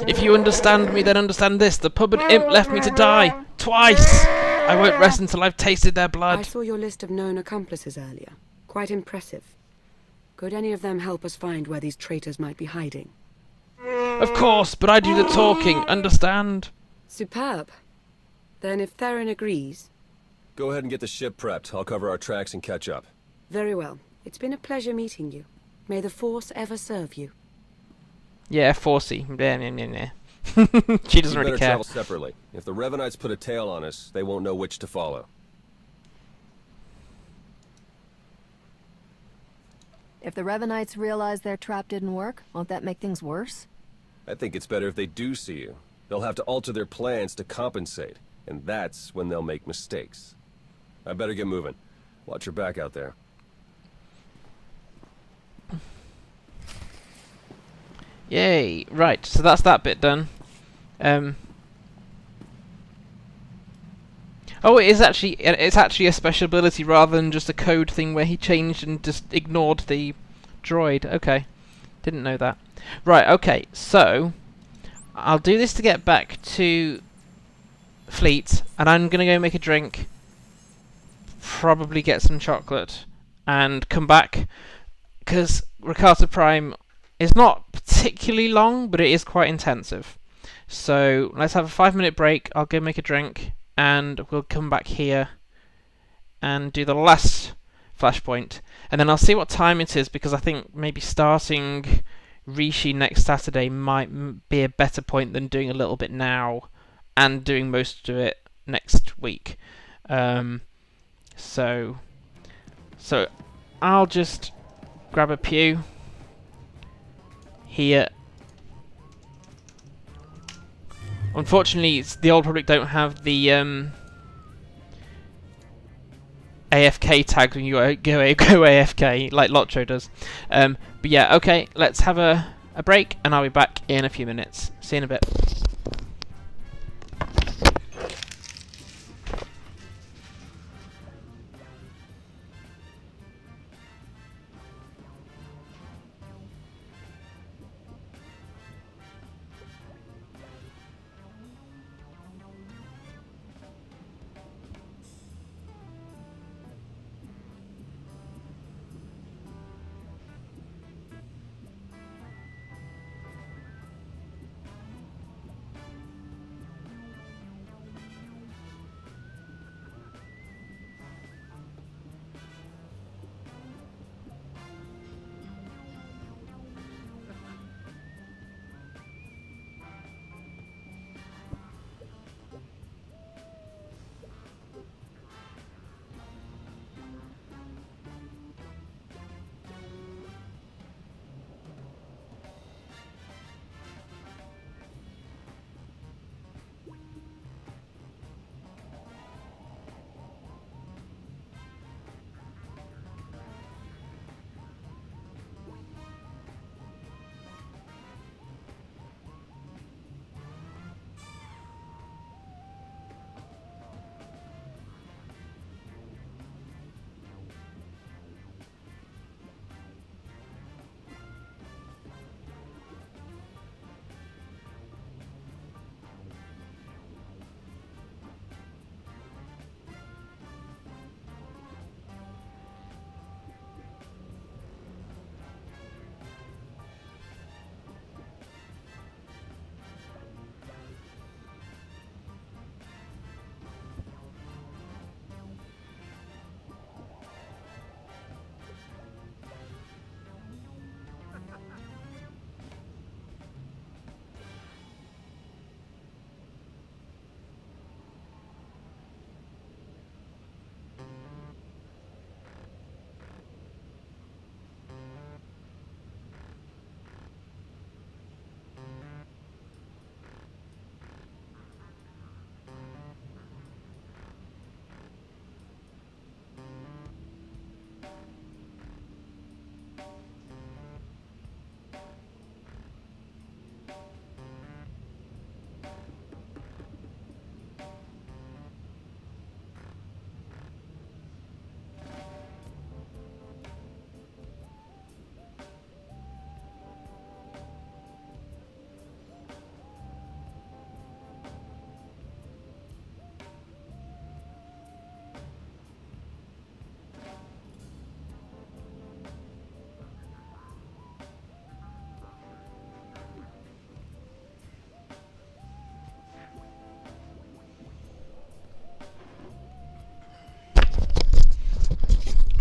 If you understand me, then understand this. The puppet imp left me to die. Twice! I won't rest until I've tasted their blood. I saw your list of known accomplices earlier. Quite impressive. Could any of them help us find where these traitors might be hiding? Of course, but I do the talking, understand? Superb. Then if Theron agrees... Go ahead and get the ship prepped. I'll cover our tracks and catch up. Very well. It's been a pleasure meeting you. May the Force ever serve you. Yeah, Forcey. She doesn't really care. Travel separately. If the Revanites put a tail on us, they won't know which to follow. If the Revanites realize their trap didn't work, won't that make things worse? I think it's better if they do see you. They'll have to alter their plans to compensate, and that's when they'll make mistakes. I better get moving. Watch your back out there. Yay! Right, so that's that bit done. Oh, it's actually a special ability rather than just a code thing where he changed and just ignored the droid. Okay, didn't know that. Right, okay, so I'll do this to get back to Fleet, and I'm gonna go make a drink, probably get some chocolate, and come back, because Rakata Prime is not particularly long, but it is quite intensive. So let's have a 5-minute break, I'll go make a drink, and we'll come back here and do the last flashpoint, and then I'll see what time it is, because I think maybe starting Rishi next Saturday might be a better point than doing a little bit now and doing most of it next week. So I'll just grab a pew here. Unfortunately, the Old Republic don't have the AFK tags when you go AFK like Lotro does. But yeah, okay, let's have a a break, and I'll be back in a few minutes. See you in a bit.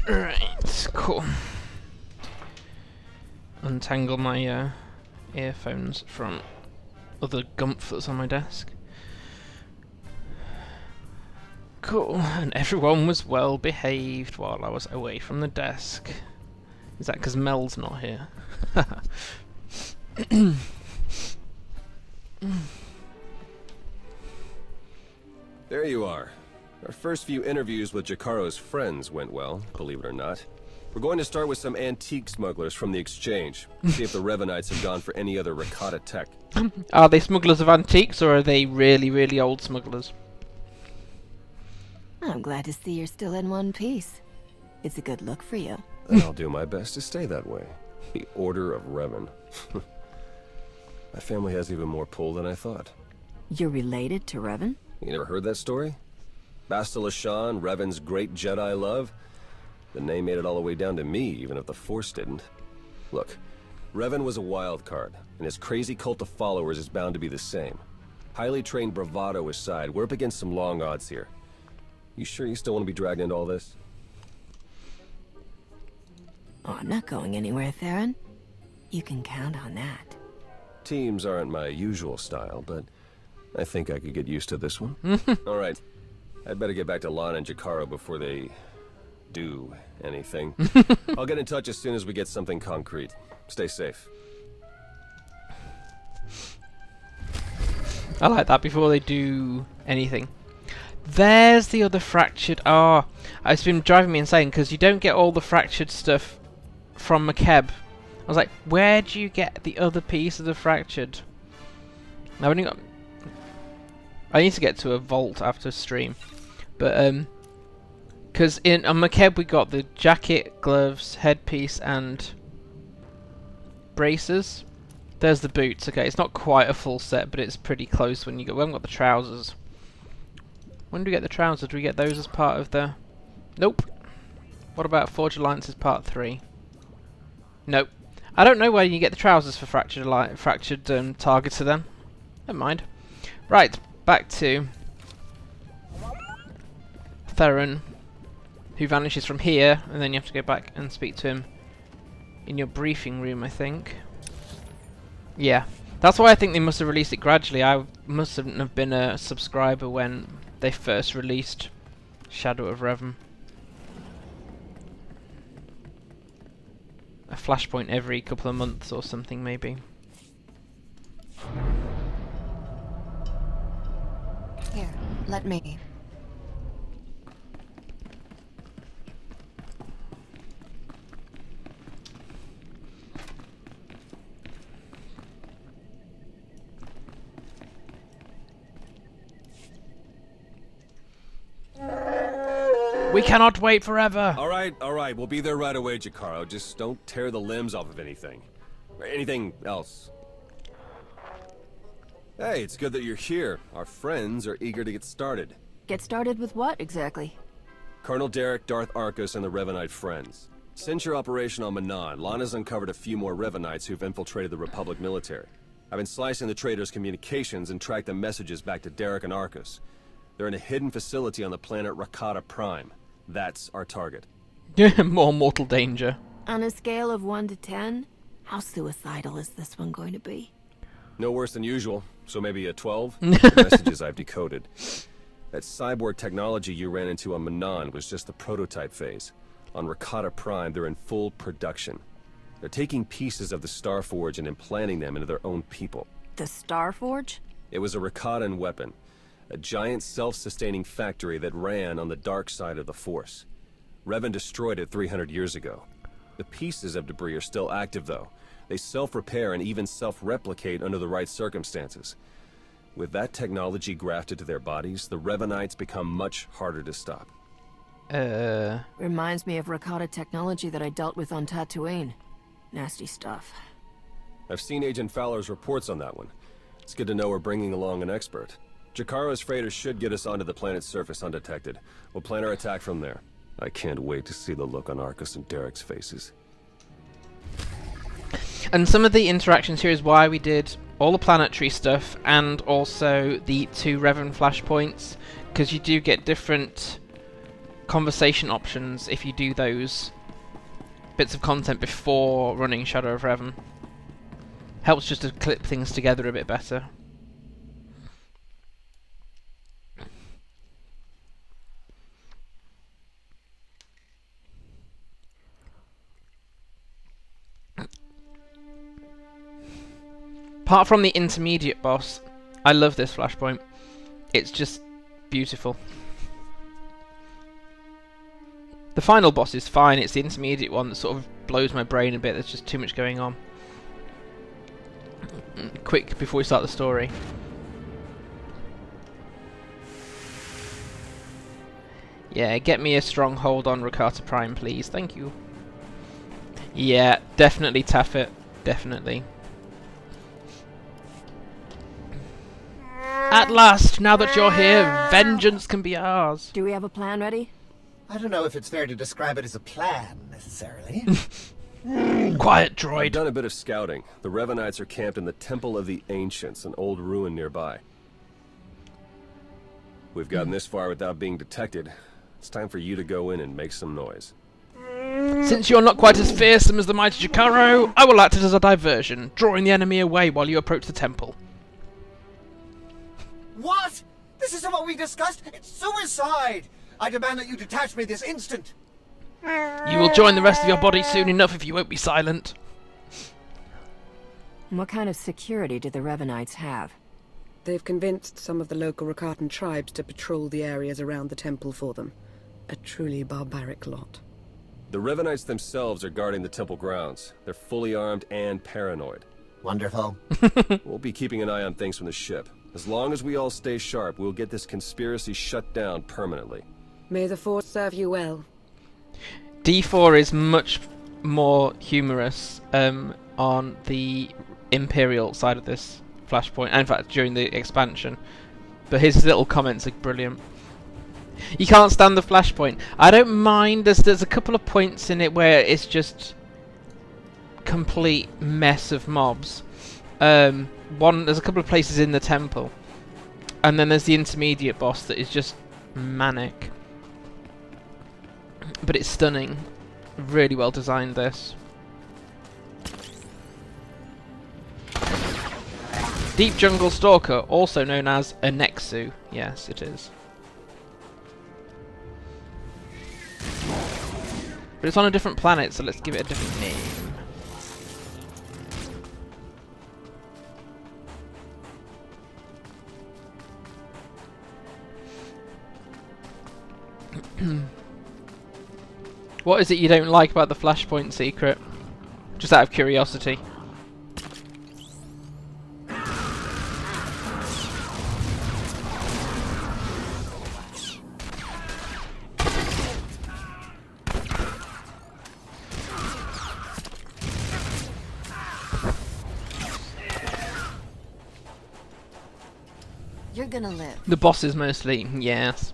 Right, cool. Untangle my earphones from other gumph that's on my desk. Cool, and everyone was well behaved while I was away from the desk. Is that because Mel's not here? There you are. Our first few interviews with Jakaro's friends went well, believe it or not. We're going to start with some antique smugglers from the exchange. See if the Revanites have gone for any other Rakata tech. Are they smugglers of antiques, or are they really, really old smugglers? I'm glad to see you're still in one piece. It's a good look for you. And I'll do my best to stay that way. The Order of Revan. My family has even more pull than I thought. You're related to Revan? You never heard that story? Bastila Shan, Revan's great Jedi love? The name made it all the way down to me, even if the Force didn't. Look, Revan was a wild card, and his crazy cult of followers is bound to be the same. Highly trained bravado aside, we're up against some long odds here. You sure you still want to be dragged into all this? Oh, I'm not going anywhere, Theron. You can count on that. Teams aren't my usual style, but I think I could get used to this one. All right. I'd better get back to Lana and Jakaro before they do anything. I'll get in touch as soon as we get something concrete. Stay safe. I like that, before they do anything. There's the other fractured... Oh, it's been driving me insane, because you don't get all the fractured stuff from McKeb was like, where do you get the other piece of the fractured? I've only got... I need to get to a vault after stream. But, because on McKeb we got the jacket, gloves, headpiece, and braces. There's the boots. Okay, it's not quite a full set, but it's pretty close when you go... We haven't got the trousers. When do we get the trousers? Do we get those as part of the... Nope. What about Forge Alliance's Part 3? Nope. I don't know where you get the trousers for fractured targeter then. Never mind. Right, back to Theron, who vanishes from here, and then you have to go back and speak to him in your briefing room, I think. Yeah, that's why I think they must have released it gradually. I mustn't have been a subscriber when they first released Shadow of Revan. A flashpoint every couple of months or something, maybe. Here, let me. We cannot wait forever! Alright, we'll be there right away, Jakaro. Just don't tear the limbs off of anything. Or anything else. Hey, it's good that you're here. Our friends are eager to get started. Get started with what, exactly? Colonel Derek, Darth Arcus, and the Revanite friends. Since your operation on Manaan, Lana's uncovered a few more Revanites who've infiltrated the Republic military. I've been slicing the traitors' communications and tracked the messages back to Derek and Arcus. They're in a hidden facility on the planet Rakata Prime. That's our target. More mortal danger. On a scale of 1 to 10, how suicidal is this one going to be? No worse than usual, so maybe a 12? The messages I've decoded. That cyborg technology you ran into on Manaan was just the prototype phase. On Rakata Prime, they're in full production. They're taking pieces of the Starforge and implanting them into their own people. The Starforge? It was a Rakatan weapon. A giant self-sustaining factory that ran on the dark side of the Force. Revan destroyed it 300 years ago. The pieces of debris are still active, though. They self-repair and even self-replicate under the right circumstances. With that technology grafted to their bodies, the Revanites become much harder to stop. Reminds me of Rakata technology that I dealt with on Tatooine. Nasty stuff. I've seen Agent Fowler's reports on that one. It's good to know we're bringing along an expert. Jakaro's freighters should get us onto the planet's surface undetected. We'll plan our attack from there. I can't wait to see the look on Arcus and Derek's faces. And some of the interactions here is why we did all the planetary stuff and also the 2 Revan flashpoints, because you do get different conversation options if you do those bits of content before running Shadow of Revan. Helps just to clip things together a bit better. Apart from the intermediate boss, I love this flashpoint. It's just beautiful. The final boss is fine, it's the intermediate one that sort of blows my brain a bit. There's just too much going on. Quick, before we start the story. Yeah, get me a stronghold on Rakata Prime, please. Thank you. Yeah, definitely Taffet. Definitely. At last, now that you're here, vengeance can be ours. Do we have a plan ready? I don't know if it's fair to describe it as a plan, necessarily. Quiet, droid. I've done a bit of scouting. The Revanites are camped in the Temple of the Ancients, an old ruin nearby. We've gotten this far without being detected. It's time for you to go in and make some noise. Since you're not quite as fearsome as the mighty Jakaro, I will act as a diversion, drawing the enemy away while you approach the temple. What? This isn't what we discussed? It's suicide! I demand that you detach me this instant! You will join the rest of your body soon enough if you won't be silent. What kind of security do the Revanites have? They've convinced some of the local Rakatan tribes to patrol the areas around the temple for them. A truly barbaric lot. The Revanites themselves are guarding the temple grounds. They're fully armed and paranoid. Wonderful. We'll be keeping an eye on things from the ship. As long as we all stay sharp, we'll get this conspiracy shut down permanently. May the Force serve you well. D4 is much more humorous on the Imperial side of this Flashpoint, and in fact during the expansion. But his little comments are brilliant. You can't stand the Flashpoint. I don't mind. There's a couple of points in it where it's just complete mess of mobs. There's a couple of places in the temple, and then there's the intermediate boss that is just manic. But it's stunning. Really well designed, this. Deep Jungle Stalker, also known as a Nexu. Yes, it is. But it's on a different planet, so let's give it a different name. What is it you don't like about the Flashpoint secret? Just out of curiosity. You're gonna live. The bosses mostly, yes.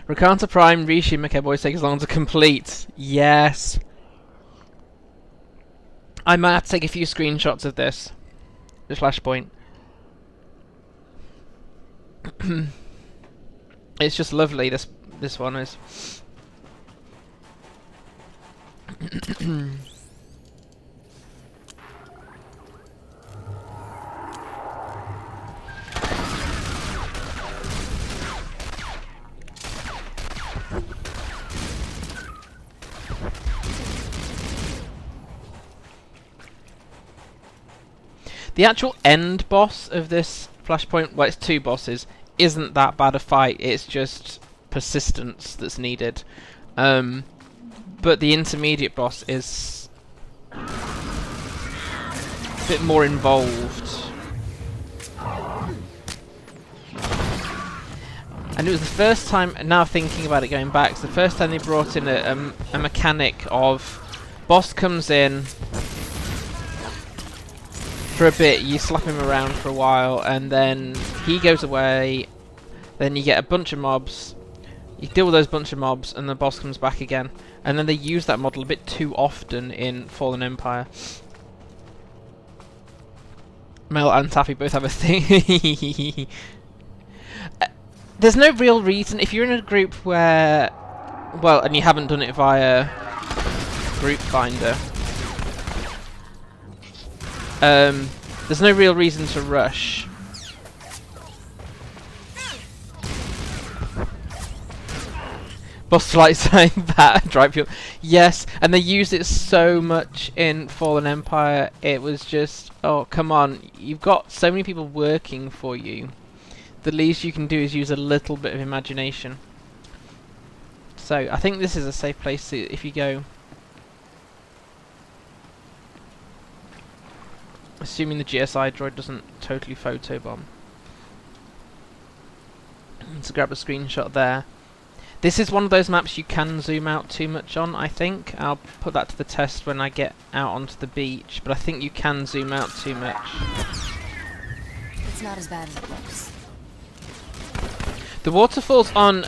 Rakata Prime, Rishi, Makeb always take as long to complete. Yes. I might have to take a few screenshots of this. The Flashpoint. It's just lovely, this one is. The actual end boss of this Flashpoint, well, it's two bosses, isn't that bad a fight. It's just persistence that's needed. But the intermediate boss is a bit more involved. And it was the first time, now thinking about it going back, it's the first time they brought in a mechanic of boss comes in for a bit, you slap him around for a while, and then he goes away, then you get a bunch of mobs, you deal with those bunch of mobs, and the boss comes back again. And then they use that model a bit too often in Fallen Empire. Mel and Taffy both have a thing. There's no real reason, if you're in a group where, well, and you haven't done it via Group Finder, there's no real reason to rush. Boss fight saying that, drive you. Yes, and they used it so much in Fallen Empire, it was just, oh, come on, you've got so many people working for you. The least you can do is use a little bit of imagination. So, I think this is a safe place to, if you go. Assuming the GSI droid doesn't totally photobomb. To grab a screenshot there. This is one of those maps you can zoom out too much on, I think. I'll put that to the test when I get out onto the beach, but I think you can zoom out too much. It's not as bad as it looks. The waterfalls on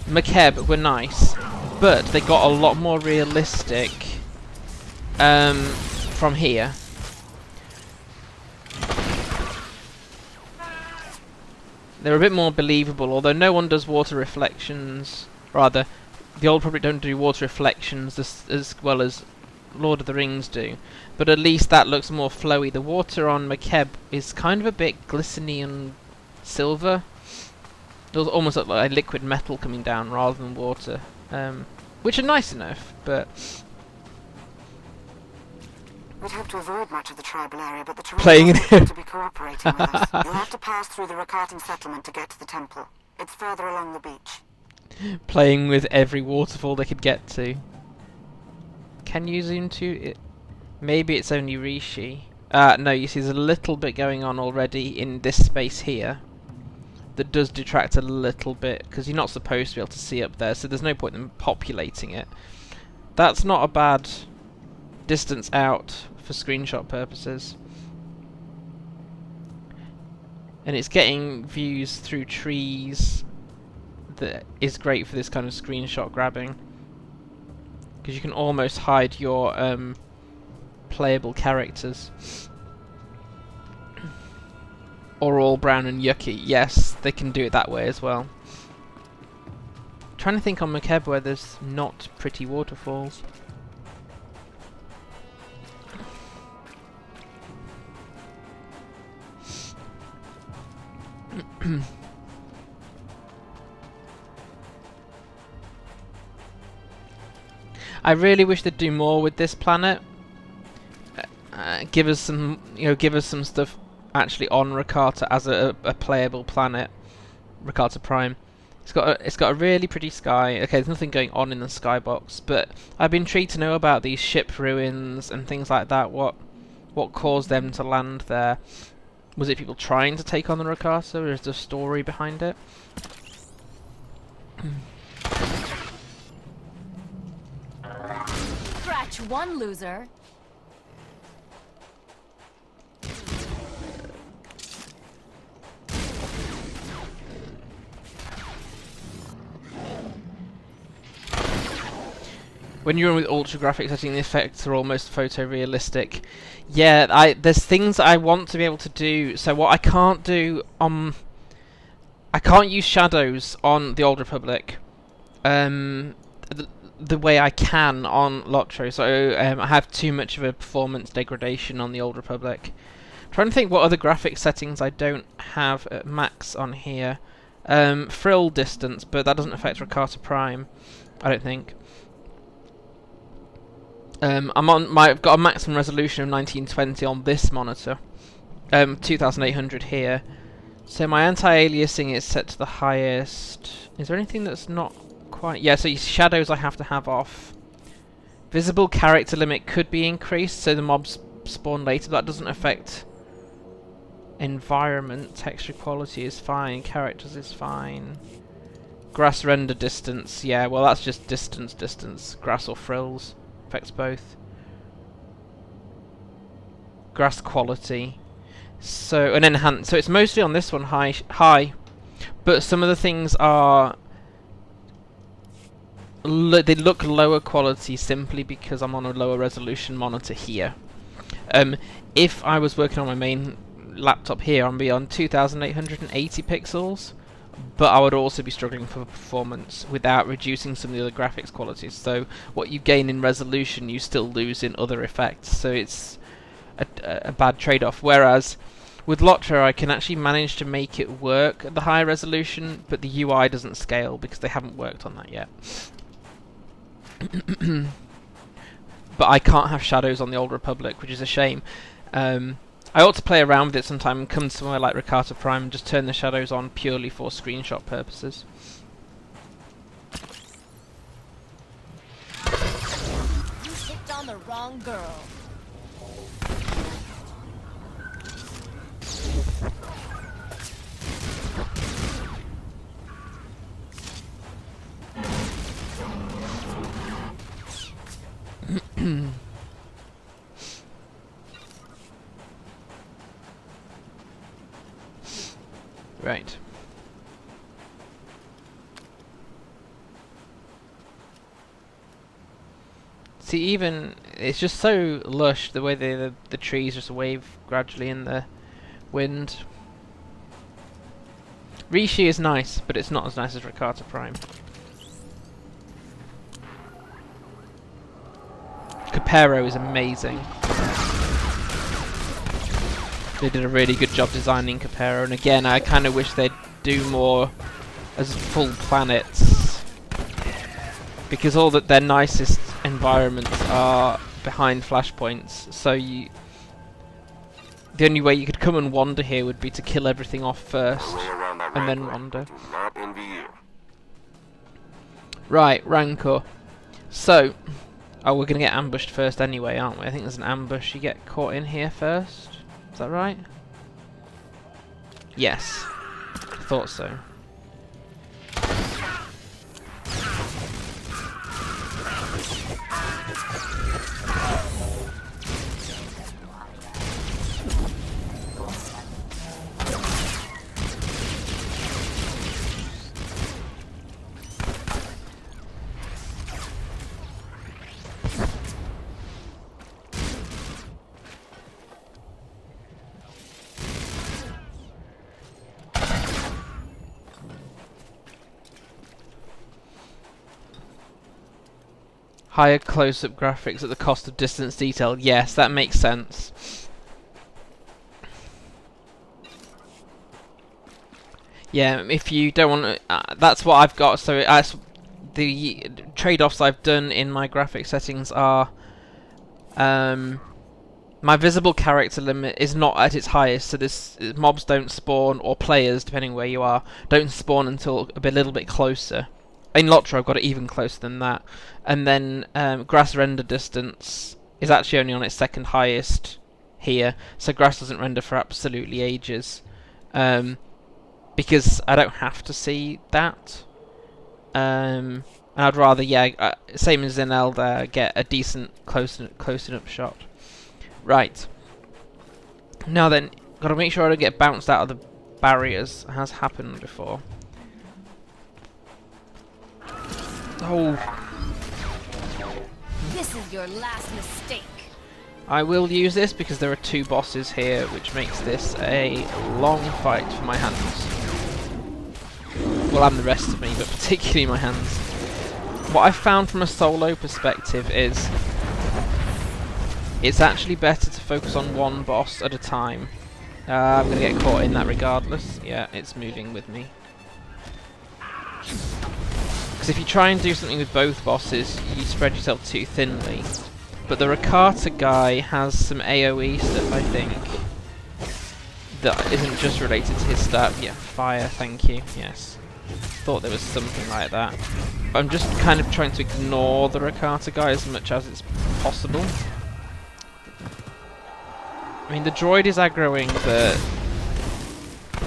Makeb were nice, but they got a lot more realistic from here. They're a bit more believable, although no one does water reflections. Rather, the Old Republic don't do water reflections as well as Lord of the Rings do. But at least that looks more flowy. The water on Makeb is kind of a bit glistening and silver. It almost look like liquid metal coming down rather than water. Which are nice enough, but... We'd hope to avoid much of the tribal area, but the Playing terrain doesn't seem to be cooperating with us. You'll have to pass through the Rakatan settlement to get to the temple. It's further along the beach. Playing with every waterfall they could get to. Can you zoom to it? Maybe it's only Rishi. No, you see there's a little bit going on already in this space here that does detract a little bit, because you're not supposed to be able to see up there, so there's no point in populating it. That's not a bad distance out for screenshot purposes. And it's getting views through trees that is great for this kind of screenshot grabbing, because you can almost hide your playable characters. Or all brown and yucky. Yes, they can do it that way as well. Trying to think on Makeb where there's not pretty waterfalls. I really wish they'd do more with this planet. Give us some, give us some stuff actually on Rakata as a playable planet. Rakata Prime. It's got a really pretty sky. Okay, there's nothing going on in the skybox, but I'd be intrigued to know about these ship ruins and things like that. What caused them to land there? Was it people trying to take on the Rakata, or is there a story behind it? Scratch one loser. When you're in with ultra graphics, I think the effects are almost photorealistic. Yeah, there's things I want to be able to do. So what I can't do, I can't use shadows on the Old Republic, the way I can on Lotro. So I have too much of a performance degradation on the Old Republic. I'm trying to think what other graphic settings I don't have at max on here. Frill distance, but that doesn't affect Rakata Prime, I don't think. I've got a maximum resolution of 1920 on this monitor, 2800 here. So my anti-aliasing is set to the highest. Is there anything that's not quite? Yeah, so shadows I have to have off. Visible character limit could be increased, so the mobs spawn later. That doesn't affect environment. Texture quality is fine. Characters is fine. Grass render distance. Yeah, well that's just distance. Grass or frills. Affects both. Grass quality. So an enhance. So it's mostly on this one high, but some of the things are they look lower quality simply because I'm on a lower resolution monitor here. If I was working on my main laptop here, I'd be on 2880 pixels. But I would also be struggling for performance without reducing some of the other graphics qualities. So what you gain in resolution, you still lose in other effects. So it's a bad trade-off. Whereas with Lotro, I can actually manage to make it work at the higher resolution, but the UI doesn't scale because they haven't worked on that yet. But I can't have shadows on the Old Republic, which is a shame. I ought to play around with it sometime and come somewhere like Rakata Prime and just turn the shadows on purely for screenshot purposes. You picked on the wrong girl. Right. See, even it's just so lush the way the trees just wave gradually in the wind. Rishi is nice, but it's not as nice as Rakata Prime. Capero is amazing. They did a really good job designing Capero, and again, I kind of wish they'd do more as full planets, because all that their nicest environments are behind flashpoints. So the only way you could come and wander here would be to kill everything off first, and then wander. Right, Rancor. So, oh, we're gonna get ambushed first anyway, aren't we? I think there's an ambush. You get caught in here first. Is that right? Yes. Thought so. Higher close-up graphics at the cost of distance detail. Yes, that makes sense. Yeah, if you don't want to... that's what I've got, so the trade-offs I've done in my graphic settings are... my visible character limit is not at its highest, so this mobs don't spawn, or players, depending where you are, don't spawn until a little bit closer. In LOTRO I've got it even closer than that. And then grass render distance is actually only on its second highest here, so grass doesn't render for absolutely ages. Because I don't have to see that. And I'd rather, yeah, same as in Elder, get a decent close-up shot. Right. Now then, gotta make sure I don't get bounced out of the barriers. It has happened before. Oh. This is your last mistake. I will use this because there are two bosses here, which makes this a long fight for my hands. Well, and the rest of me, but particularly my hands. What I found from a solo perspective is it's actually better to focus on one boss at a time. I'm going to get caught in that regardless. Yeah, it's moving with me. Because if you try and do something with both bosses, you spread yourself too thinly. But the Rakata guy has some AoE stuff, I think, that isn't just related to his stat. Yeah, fire, thank you, yes. Thought there was something like that. But I'm just kind of trying to ignore the Rakata guy as much as it's possible. I mean, the droid is aggroing the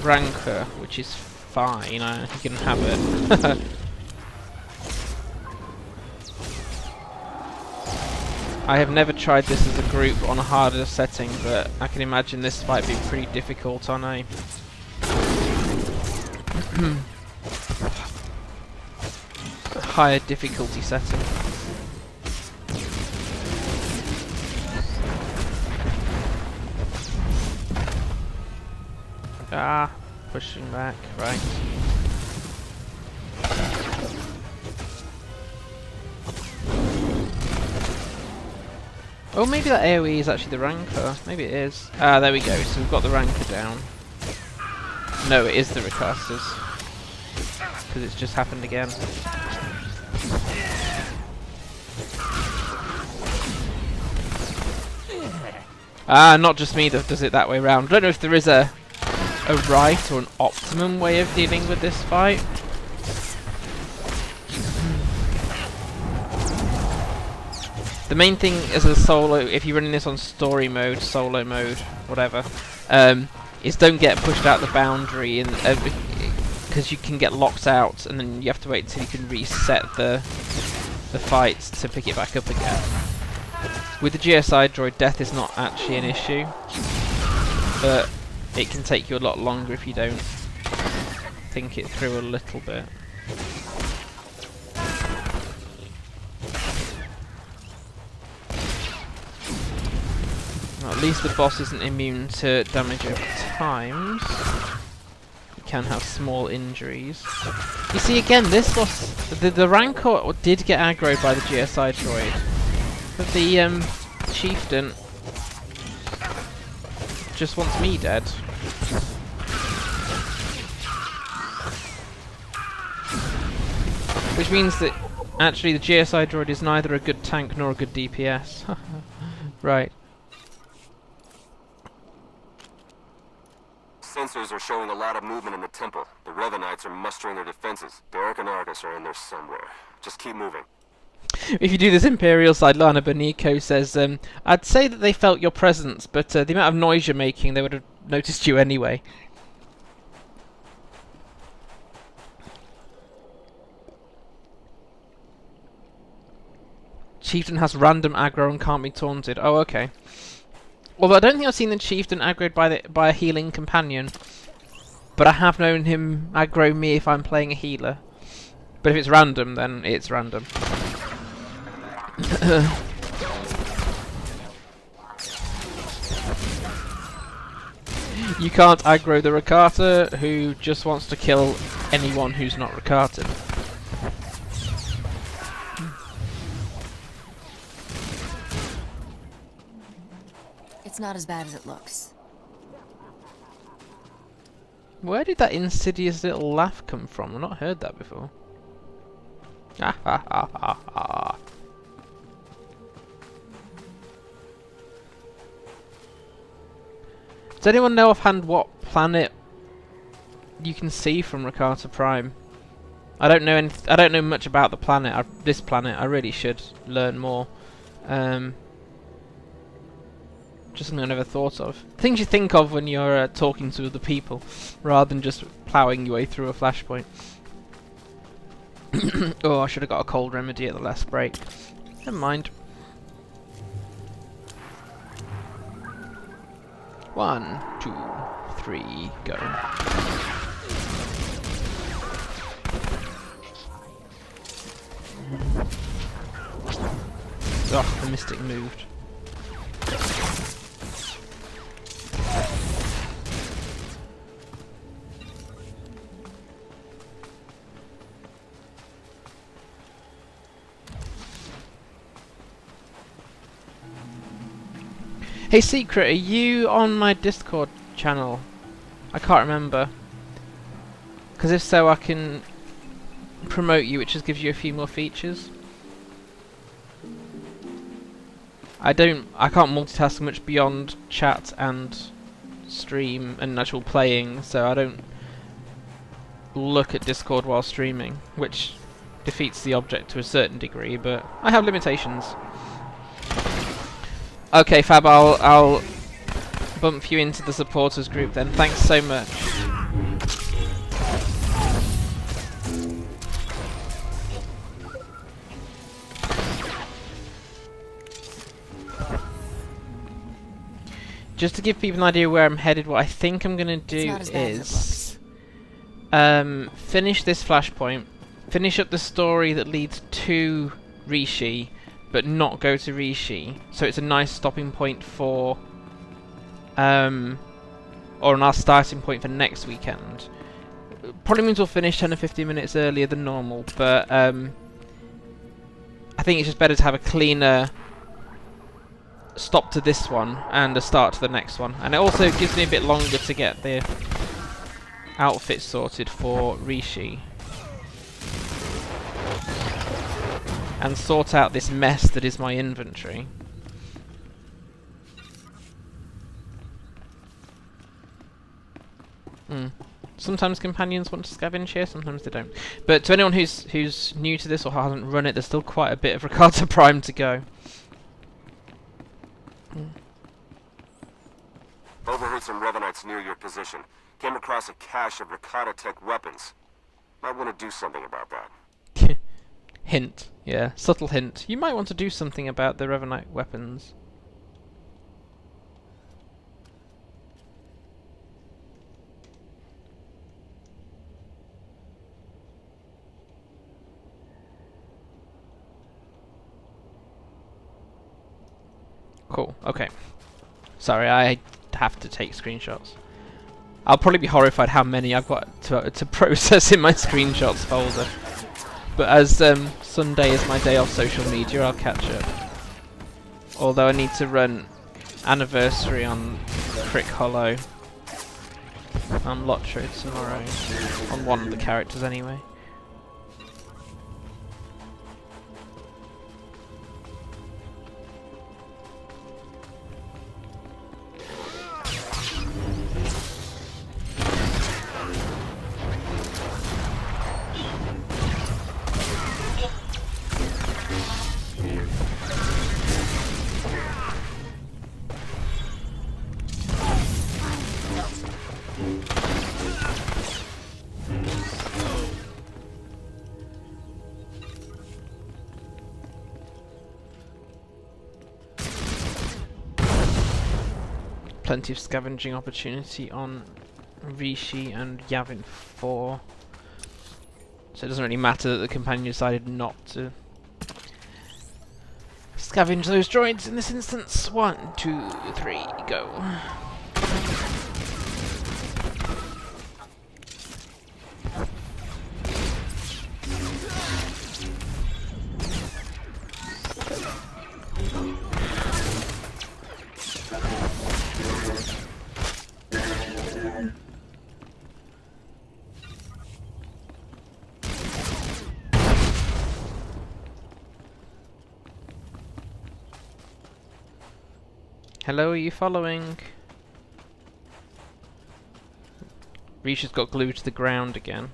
Rancor, which is fine, he can have it. I have never tried this as a group on a harder setting, but I can imagine this might be pretty difficult on a higher difficulty setting. Ah, pushing back, right. Oh, maybe that AoE is actually the Rancor. Maybe it is. Ah, there we go. So we've got the Rancor down. No, it is the Rakata's. Because it's just happened again. Ah, not just me that does it that way round. I don't know if there is a right or an optimum way of dealing with this fight. The main thing as a solo, if you're running this on story mode, solo mode, whatever, is don't get pushed out the boundary, and because you can get locked out, and then you have to wait until you can reset the fight to pick it back up again. With the GSI droid, death is not actually an issue, but it can take you a lot longer if you don't think it through a little bit. At least the boss isn't immune to damage over times. You can have small injuries. You see, again, this boss, the Rancor did get aggroed by the GSI droid, but the chieftain just wants me dead. Which means that actually the GSI droid is neither a good tank nor a good DPS. Right. sensors are showing a lot of movement in the temple. The Revanites are mustering their defenses. Derek and Argus are in there somewhere. Just keep moving. If you do this Imperial side, Lana Bonico says, I'd say that they felt your presence, but the amount of noise you're making, they would have noticed you anyway. Chieftain has random aggro and can't be taunted. Oh, okay. Although I don't think I've seen the Chieftain aggroed by a healing companion. But I have known him aggro me if I'm playing a healer. But if it's random, then it's random. You can't aggro the Rakata, who just wants to kill anyone who's not Rakata. It's not as bad as it looks. Where did that insidious little laugh come from? I've not heard that before. Ha ha ha ha ha. Does anyone know offhand what planet you can see from Rakata Prime? I don't know much about the planet. This planet. I really should learn more. Just something I never thought of. Things you think of when you're talking to other people, rather than just ploughing your way through a flashpoint. Oh, I should have got a cold remedy at the last break. Never mind. 1, 2, 3, go. Oh, the Mystic moved. Hey Secret, are you on my Discord channel? I can't remember. Because if so, I can promote you, which just gives you a few more features. I can't multitask much beyond chat and stream and actual playing, so I don't look at Discord while streaming, which defeats the object to a certain degree, but I have limitations. Okay, Fab, I'll bump you into the supporters group then. Thanks so much. Just to give people an idea where I'm headed, what I think I'm going to do is finish this flashpoint, finish up the story that leads to Rishi, but not go to Rishi, so it's a nice stopping point for, or a nice starting point for next weekend. Probably means we'll finish 10 or 15 minutes earlier than normal, but I think it's just better to have a cleaner stop to this one and a start to the next one. And it also gives me a bit longer to get the outfit sorted for Rishi. And sort out this mess that is my inventory. Sometimes companions want to scavenge here, sometimes they don't. But to anyone who's new to this or hasn't run it, there's still quite a bit of Rakata Prime to go. Overheard some Revanites near your position. Came across a cache of Rakata tech weapons. Might want to do something about that. Hint. Yeah, subtle hint. You might want to do something about the Revanite weapons. Cool, okay. Sorry, I have to take screenshots. I'll probably be horrified how many I've got to process in my screenshots folder. But as Sunday is my day off social media, I'll catch up. Although I need to run Anniversary on Crick Hollow. On Lotro tomorrow. On one of the characters anyway. plenty of scavenging opportunity on Rishi and Yavin 4. So it doesn't really matter that the companion decided not to scavenge those droids in this instance. 1, 2, 3, go. Hello, are you following? Risha's got glued to the ground again.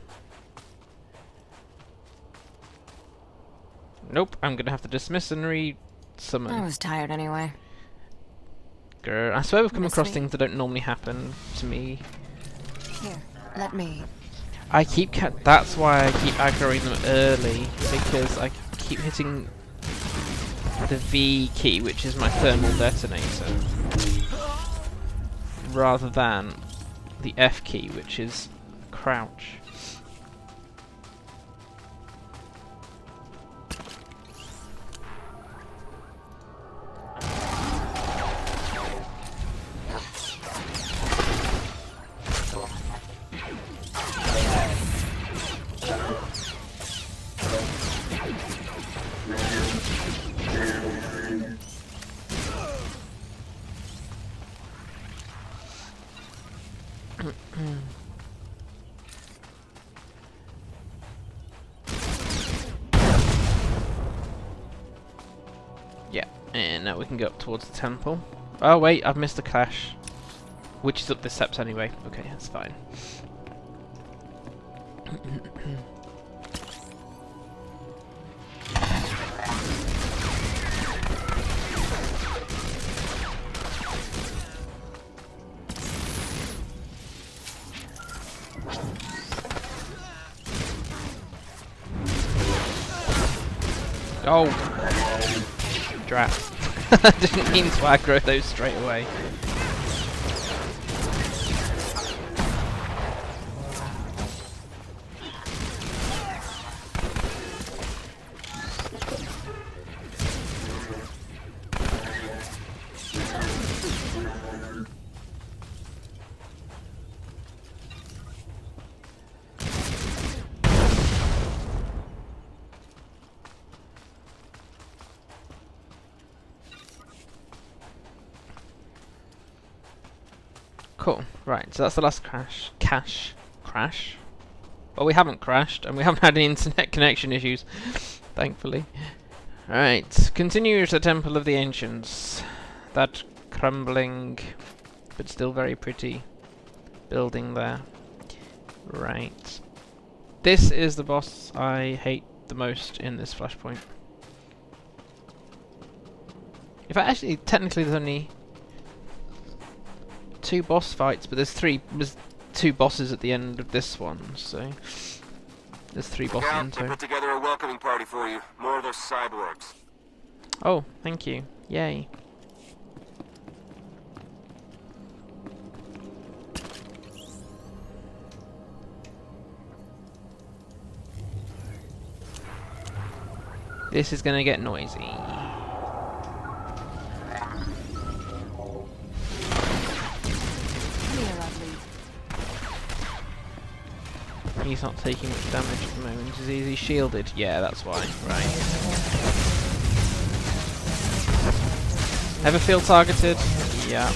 Nope, I'm gonna have to dismiss and re-summon. I was tired anyway. Grr. I swear we've come across things that don't normally happen to me. Here, let me. That's why I keep aggroing them early, because I keep hitting the V key, which is my thermal detonator, rather than the F key, which is crouch. Yeah, and now we can go up towards the temple. Oh wait, I've missed a cache, which is up the steps anyway. Okay, that's fine. Oh! Drat. I didn't mean to aggro those straight away. Cool, right, so that's the last crash. Well, we haven't crashed, and we haven't had any internet connection issues, thankfully. Alright, continue to the Temple of the Ancients. That crumbling, but still very pretty building there. Right. This is the boss I hate the most in this Flashpoint. In fact, actually, technically there's only 2 boss fights, but there's 2 bosses at the end of this one, so there's 3 bosses in I total. put together a welcoming party for you. More of those cyborgs. Oh, thank you. Yay. This is gonna get noisy. He's not taking much damage at the moment. Is he shielded? Yeah, that's why. Right. Ever feel targeted? Yeah.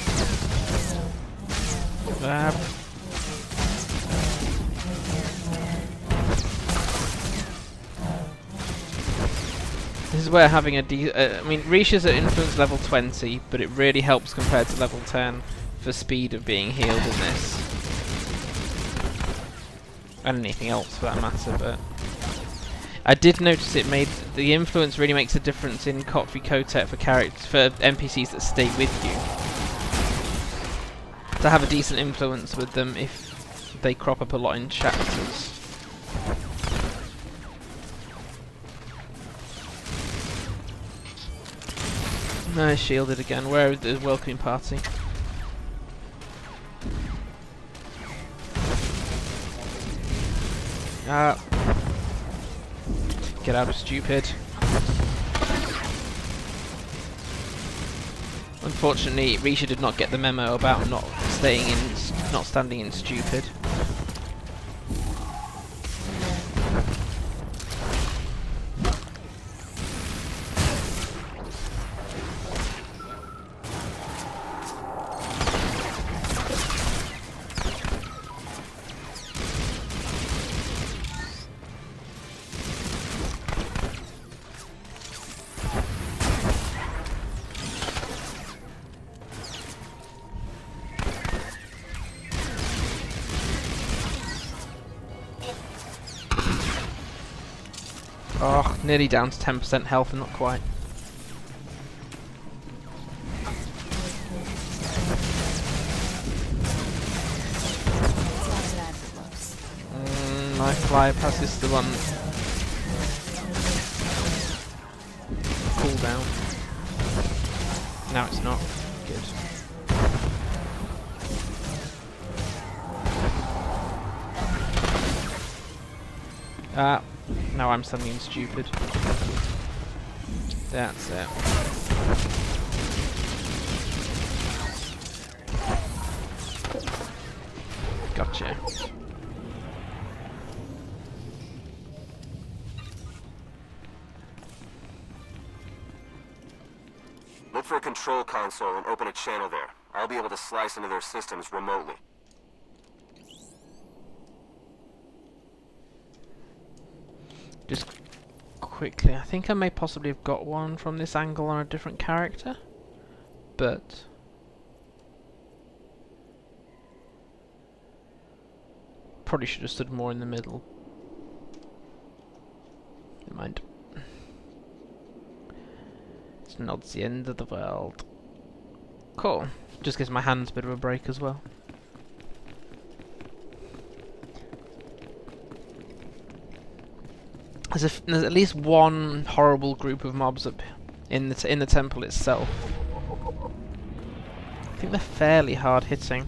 This is where having I mean, Risha's at influence level 20, but it really helps compared to level 10 for speed of being healed in this. And anything else for that matter, but I did notice it made the influence really makes a difference in Kotri Kotet for NPCs that stay with you. To have a decent influence with them if they crop up a lot in chapters. No, shielded again. Where is the welcoming party? Get out of stupid. Unfortunately, Risha did not get the memo about not standing in stupid. Oh, nearly down to 10% health and not quite. My fly passes the one cooldown. Now it's not. Good. Now I'm suddenly stupid. That's it. Gotcha. Look for a control console and open a channel there. I'll be able to slice into their systems remotely. Just quickly, I think I may possibly have got one from this angle on a different character, but probably should have stood more in the middle. Never mind. It's not the end of the world. Cool. Just gives my hands a bit of a break as well. There's at least one horrible group of mobs up in the temple itself. I think they're fairly hard hitting,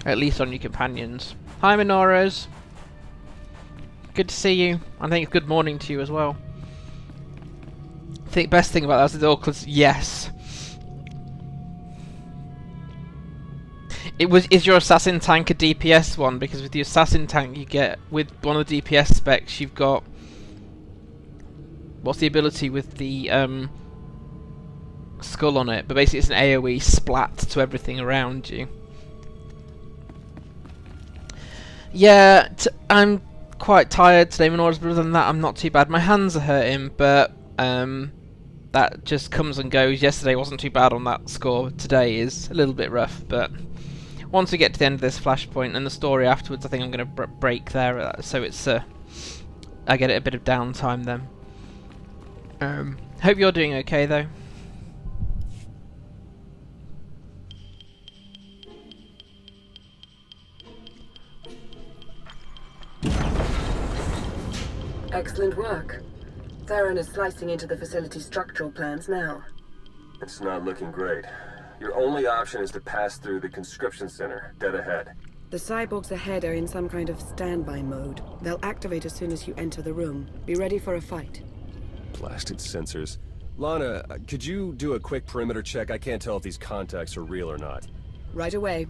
at least on your companions. Hi, Minoras. Good to see you. I think it's good morning to you as well. I think best thing about that is the Orclas. Yes. Is your assassin tank a DPS one? Because with the assassin tank you get, with one of the DPS specs, you've got, what's the ability with the skull on it? But basically it's an AoE splat to everything around you. Yeah, I'm quite tired today, Minoras, but other than that I'm not too bad. My hands are hurting, but that just comes and goes. Yesterday wasn't too bad on that score. Today is a little bit rough, but once we get to the end of this flashpoint and the story afterwards, I think I'm going to break there, so it's I get a bit of downtime then. Hope you're doing okay though. Excellent work. Theron is slicing into the facility's structural plans now. It's not looking great. Your only option is to pass through the conscription center, dead ahead. The cyborgs ahead are in some kind of standby mode. They'll activate as soon as you enter the room. Be ready for a fight. Blasted sensors. Lana, could you do a quick perimeter check? I can't tell if these contacts are real or not. Right away.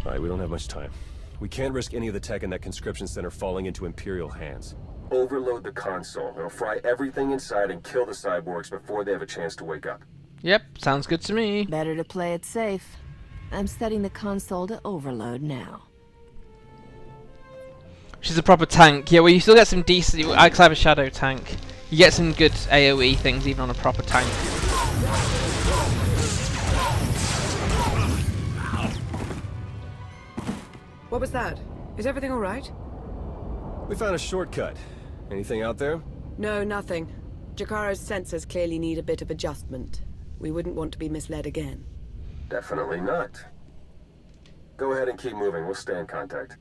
Alright, we don't have much time. We can't risk any of the tech in that conscription center falling into Imperial hands. Overload the console. It'll fry everything inside and kill the cyborgs before they have a chance to wake up. Yep, sounds good to me. Better to play it safe. I'm setting the console to overload now. She's a proper tank. Yeah, well, you still get some decent. I have a shadow tank. You get some good AoE things even on a proper tank. What was that? Is everything all right? We found a shortcut. Anything out there? No, nothing. Jakaro's sensors clearly need a bit of adjustment. We wouldn't want to be misled again. Definitely not. Go ahead and keep moving. We'll stay in contact.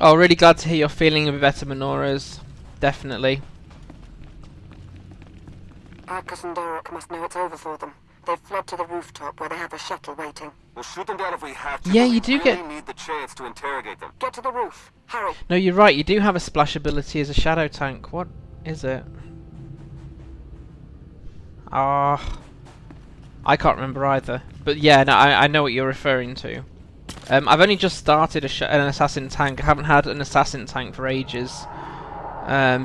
Oh, really glad to hear you're feeling a bit better, Minoras. Definitely. Arcus and Dorok must know it's over for them. They've fled to the rooftop where they have a shuttle waiting. We'll shoot them down if we have to. Yeah, but you do we really get... need the chance to interrogate them. Get to the roof. Hurry. No, you're right. You do have a splash ability as a shadow tank. What is it? Ah, I can't remember either. But yeah, no, I know what you're referring to. I've only just started an assassin tank. I haven't had an assassin tank for ages.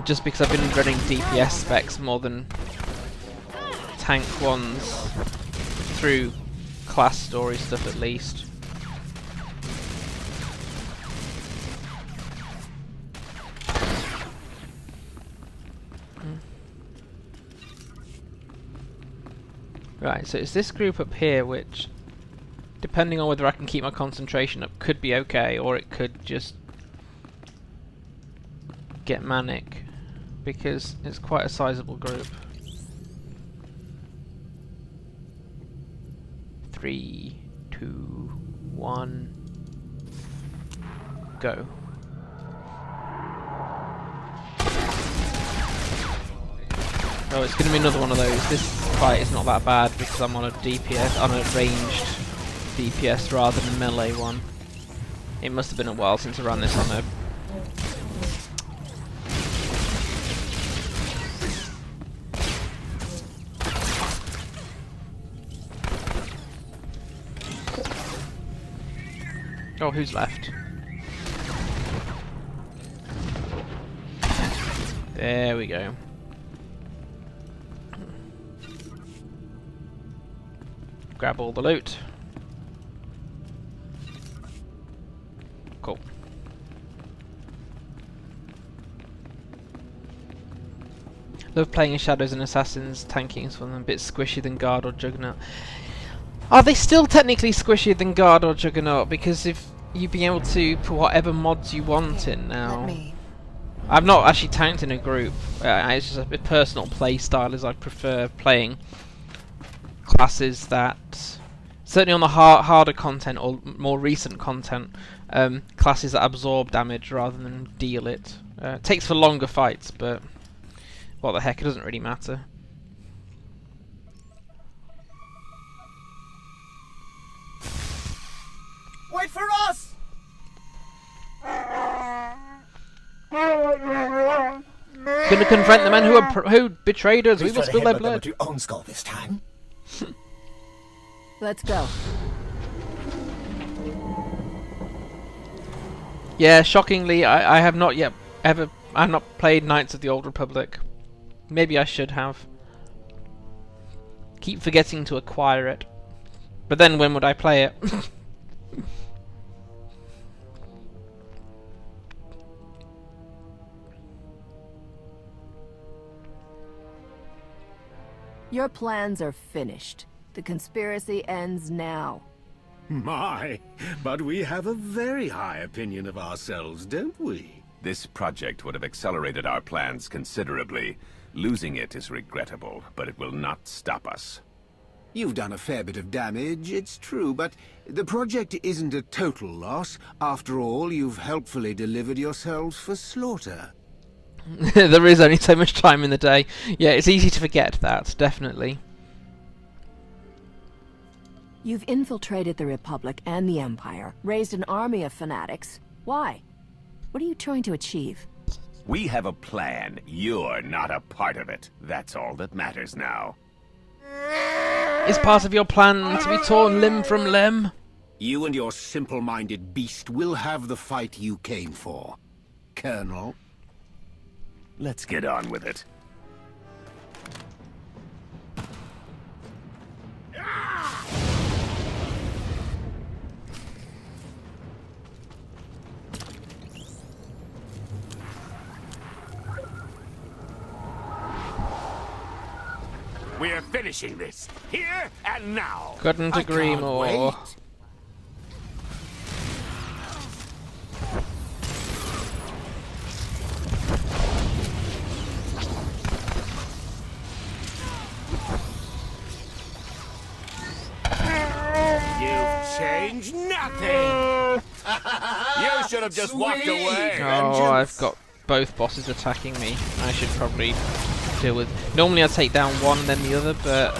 Just because I've been running DPS specs more than tank ones through class story stuff at least. Right, so it's this group up here which, depending on whether I can keep my concentration up, could be okay, or it could just get manic, because it's quite a sizable group. 3, 2, 1, go. Oh, it's going to be another one of those. This fight is not that bad because I'm on a DPS, on a ranged DPS rather than a melee one. It must have been a while since I ran this on a... Oh, who's left? There we go. Grab all the loot. Cool. Love playing as Shadows and Assassins. Tanking is one of them, a bit squishier than Guard or Juggernaut. Are they still technically squishier than Guard or Juggernaut? Because if you'd be able to put whatever mods you want in now. I've not actually tanked in a group. It's just a personal play style, as I prefer playing classes that, certainly on the harder content or more recent content, classes that absorb damage rather than deal it. It takes for longer fights, but what the heck, it doesn't really matter. Wait for us! Gonna confront the men who betrayed us. We will spill their blood. Your own skull this time. Let's go. Yeah, shockingly, I have not yet I've not played Knights of the Old Republic. Maybe I should have. Keep forgetting to acquire it. But then when would I play it? Your plans are finished. The conspiracy ends now. My, but we have a very high opinion of ourselves, don't we? This project would have accelerated our plans considerably. Losing it is regrettable, but it will not stop us. You've done a fair bit of damage, it's true, but the project isn't a total loss. After all, you've helpfully delivered yourselves for slaughter. There is only so much time in the day. Yeah, it's easy to forget that, definitely. You've infiltrated the Republic and the Empire, raised an army of fanatics. Why? What are you trying to achieve? We have a plan. You're not a part of it. That's all that matters now. Is part of your plan to be torn limb from limb? You and your simple-minded beast will have the fight you came for, Colonel. Let's get on with it. We're finishing this, here and now. Couldn't agree more. You've changed nothing. You should have just walked away. Oh, I've got both bosses attacking me. I should probably deal with... Normally I take down one and then the other, but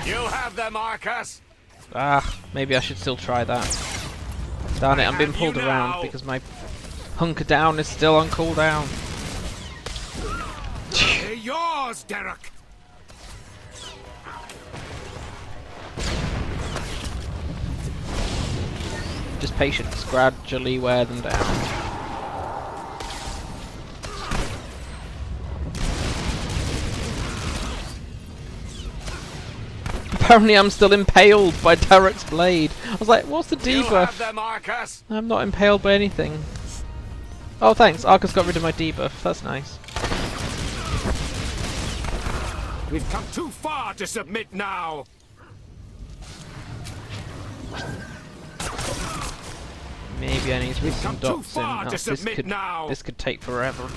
You have them, Arcus. maybe I should still try that. Darn it, I'm being pulled around because my hunker down is still on cooldown. They're yours, Derek. Just patience, gradually wear them down. Apparently I'm still impaled by Derek's blade. I was like, what's the debuff? I'm not impaled by anything. Oh thanks, Arcus got rid of my debuff. That's nice. We've come too far to submit now. Maybe I need to put some dots in. Oh, now. This could take forever.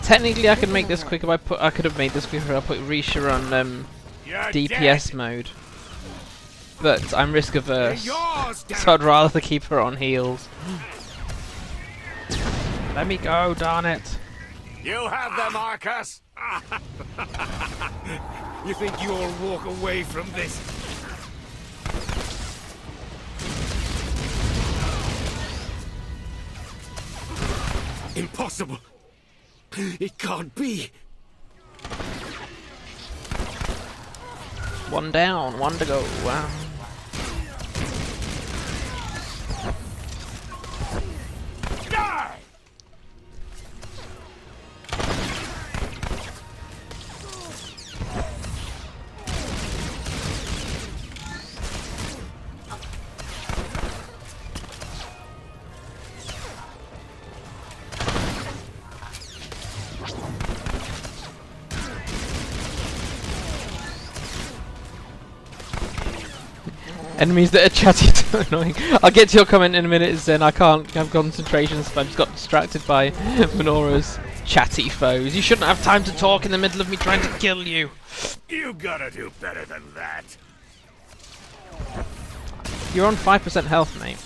Technically, I could make this quicker. I could have made this quicker. I put Risha on DPS mode, but I'm risk averse, so I'd rather keep her on heals. Let me go, darn it! You have them, Arcus. You think you'll walk away from this? Impossible. It can't be. One down, one to go. Wow. Die! Enemies that are chatty too annoying. I'll get to your comment in a minute, Zen. I can't have concentration, so I just got distracted by Minora's chatty foes. You shouldn't have time to talk in the middle of me trying to kill you. You gotta do better than that. You're on 5% health, mate.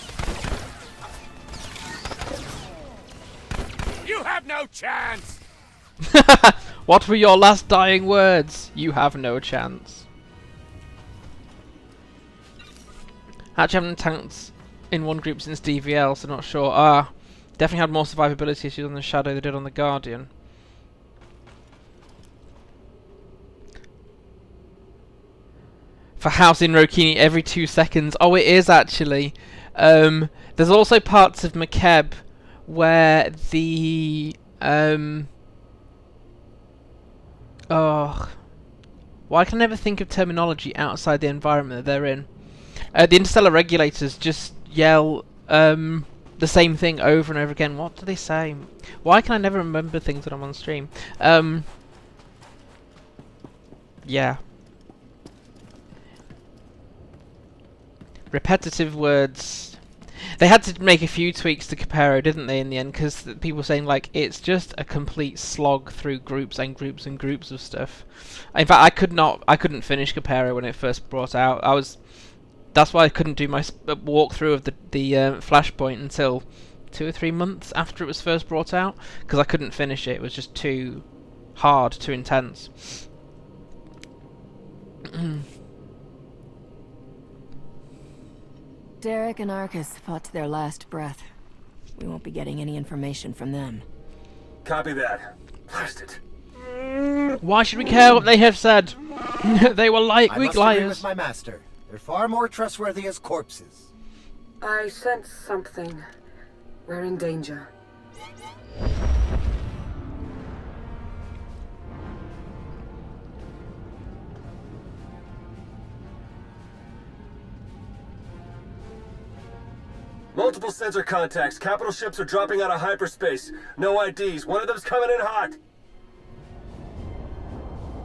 You have no chance. What were your last dying words? You have no chance. Actually, haven't tanked in one group since DVL, so not sure. Definitely had more survivability issues on the Shadow than they did on the Guardian. For House in Rokini every 2 seconds. Oh, it is actually. There's also parts of Makeb where the why can I never think of terminology outside the environment that they're in? The interstellar regulators just yell the same thing over and over again. What do they say? Why can I never remember things when I'm on stream? Yeah. Repetitive words. They had to make a few tweaks to Capero, didn't they, in the end? Because people were saying, like, it's just a complete slog through groups and groups and groups of stuff. In fact, I couldn't finish Capero when it first brought out. That's why I couldn't do my walkthrough of the Flashpoint until 2 or 3 months after it was first brought out, because I couldn't finish it. It was just too hard, too intense. Derek and Arcus fought to their last breath. We won't be getting any information from them. Copy that. Blast it. Why should we care what they have said? They were weak liars. Agree with my master. They're far more trustworthy as corpses. I sense something. We're in danger. Multiple sensor contacts. Capital ships are dropping out of hyperspace. No IDs. One of them's coming in hot.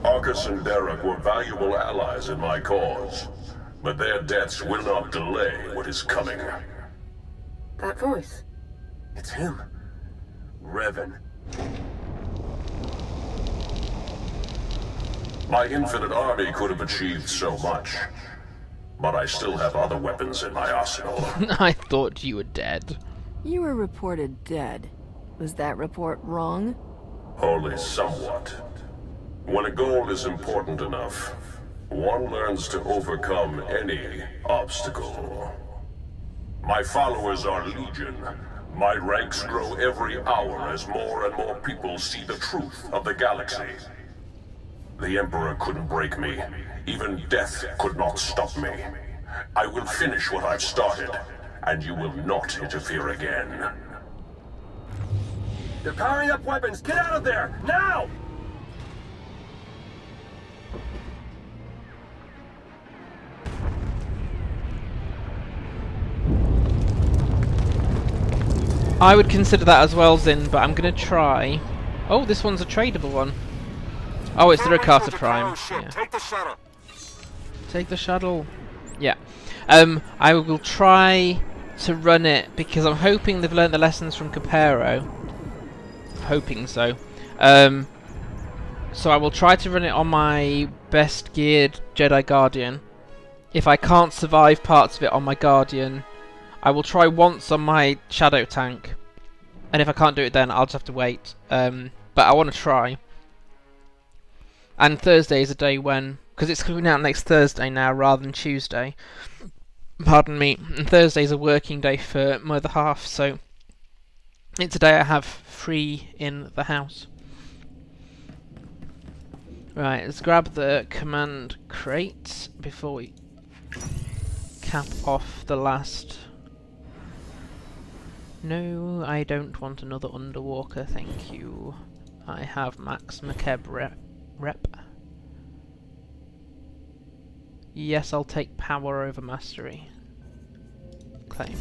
Arcus and Derek were valuable allies in my cause, but their deaths will not delay what is coming. That voice. It's him. Revan. My infinite army could have achieved so much. But I still have other weapons in my arsenal. I thought you were dead. You were reported dead. Was that report wrong? Only somewhat. When a goal is important enough, one learns to overcome any obstacle. My followers are legion. My ranks grow every hour as more and more people see the truth of the galaxy. The Emperor couldn't break me. Even death could not stop me. I will finish what I've started, and you will not interfere again. They're powering up weapons! Get out of there! Now! I would consider that as well, Zin, but I'm gonna try. Oh, this one's a tradable one. Oh, it's the Rakata Prime. Yeah. Take the shuttle. Take the shuttle. Yeah. I will try to run it because I'm hoping they've learnt the lessons from Capero. Hoping so. So I will try to run it on my best geared Jedi Guardian. If I can't survive parts of it on my Guardian, I will try once on my Shadow tank. And if I can't do it then, I'll just have to wait. But I want to try. And Thursday is a day when, because it's coming out next Thursday now rather than Tuesday. Pardon me. And Thursday's a working day for my other half, so it's a day I have free in the house. Right, let's grab the command crate before we cap off the last. No, I don't want another Underwalker, thank you. I have Max McKeb rep. Yes, I'll take power over mastery. Claim.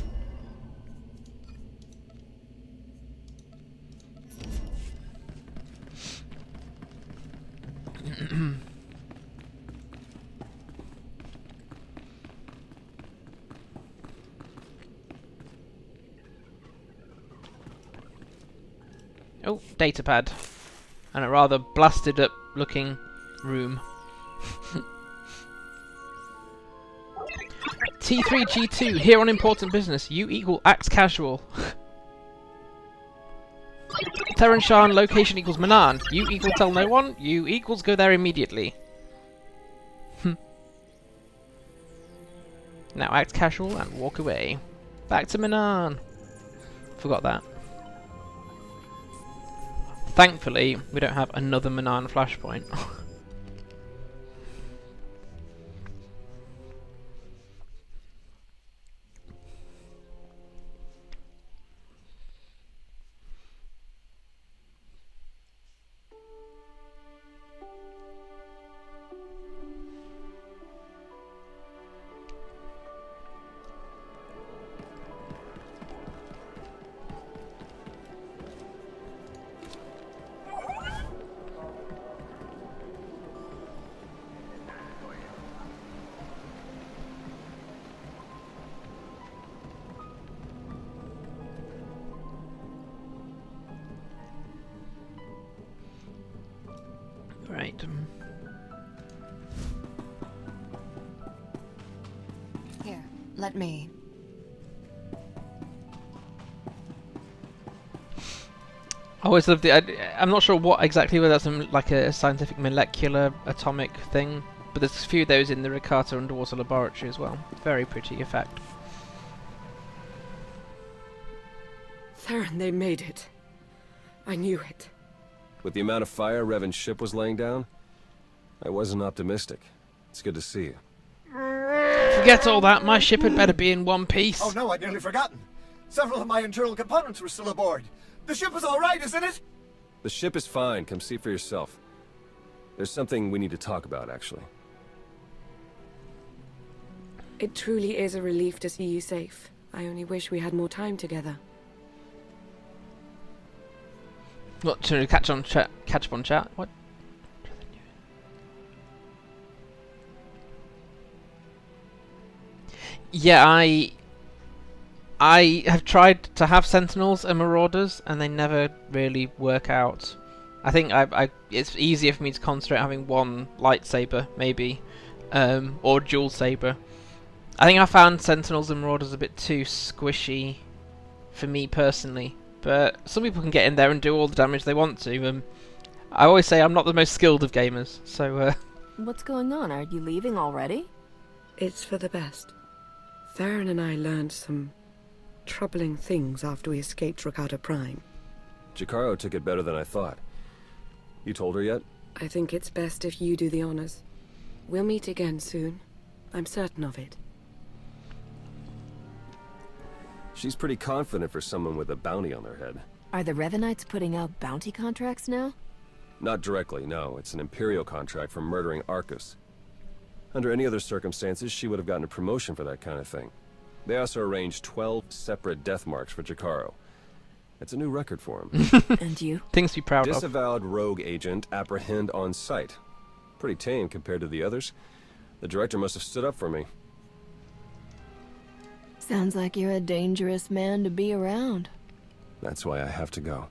Oh, datapad. And a rather blasted up looking room. T3G2, here on important business. U equal acts casual. Theron Shan, location equals Manaan. U equal tell no one. U equals go there immediately. Now act casual and walk away. Back to Manaan. Forgot that. Thankfully, we don't have another Manaan flashpoint. Right. Here, let me. I always loved it. I'm not sure what exactly, whether that's like a scientific molecular atomic thing, but there's a few of those in the Rakata underwater laboratory as well. Very pretty effect. Theron, they made it. I knew it. With the amount of fire Revan's ship was laying down, I wasn't optimistic. It's good to see you. Forget all that. My ship had better be in one piece. Oh no, I'd nearly forgotten. Several of my internal components were still aboard. The ship is all right, isn't it? The ship is fine. Come see for yourself. There's something we need to talk about, actually. It truly is a relief to see you safe. I only wish we had more time together. What, to catch up on chat? What? Yeah, I have tried to have Sentinels and Marauders, and they never really work out. I think it's easier for me to concentrate having one lightsaber, maybe, or dual saber. I think I found Sentinels and Marauders a bit too squishy for me personally, but some people can get in there and do all the damage they want to. I always say I'm not the most skilled of gamers, so... What's going on? Are you leaving already? It's for the best. Theron and I learned some troubling things after we escaped Rakata Prime. Jakaro took it better than I thought. You told her yet? I think it's best if you do the honors. We'll meet again soon. I'm certain of it. She's pretty confident for someone with a bounty on their head. Are the Revanites putting out bounty contracts now? Not directly, no. It's an Imperial contract for murdering Arcus. Under any other circumstances, she would have gotten a promotion for that kind of thing. They also arranged 12 separate death marks for Jakaro. It's a new record for him. And you? Things to be proud of. Disavowed rogue agent apprehend on sight. Pretty tame compared to the others. The director must have stood up for me. Sounds like you're a dangerous man to be around. That's why I have to go.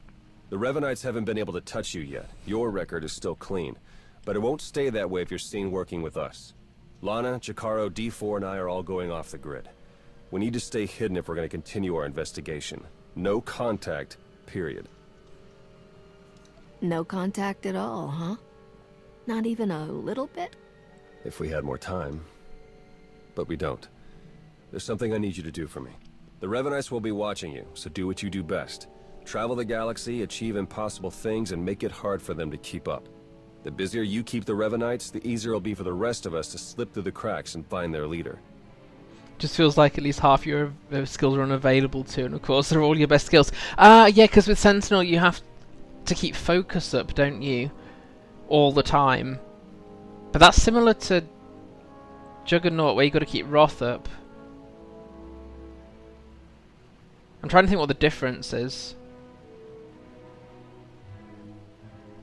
The Revanites haven't been able to touch you yet. Your record is still clean. But it won't stay that way if you're seen working with us. Lana, Jakaro, D4, and I are all going off the grid. We need to stay hidden if we're going to continue our investigation. No contact, period. No contact at all, huh? Not even a little bit? If we had more time. But we don't. There's something I need you to do for me. The Revanites will be watching you, so do what you do best. Travel the galaxy, achieve impossible things, and make it hard for them to keep up. The busier you keep the Revanites, the easier it'll be for the rest of us to slip through the cracks and find their leader. Just feels like at least half your skills are unavailable to, and of course they're all your best skills. Yeah, because with Sentinel you have to keep focus up, don't you? All the time. But that's similar to Juggernaut, where you got to keep Wrath up. I'm trying to think what the difference is.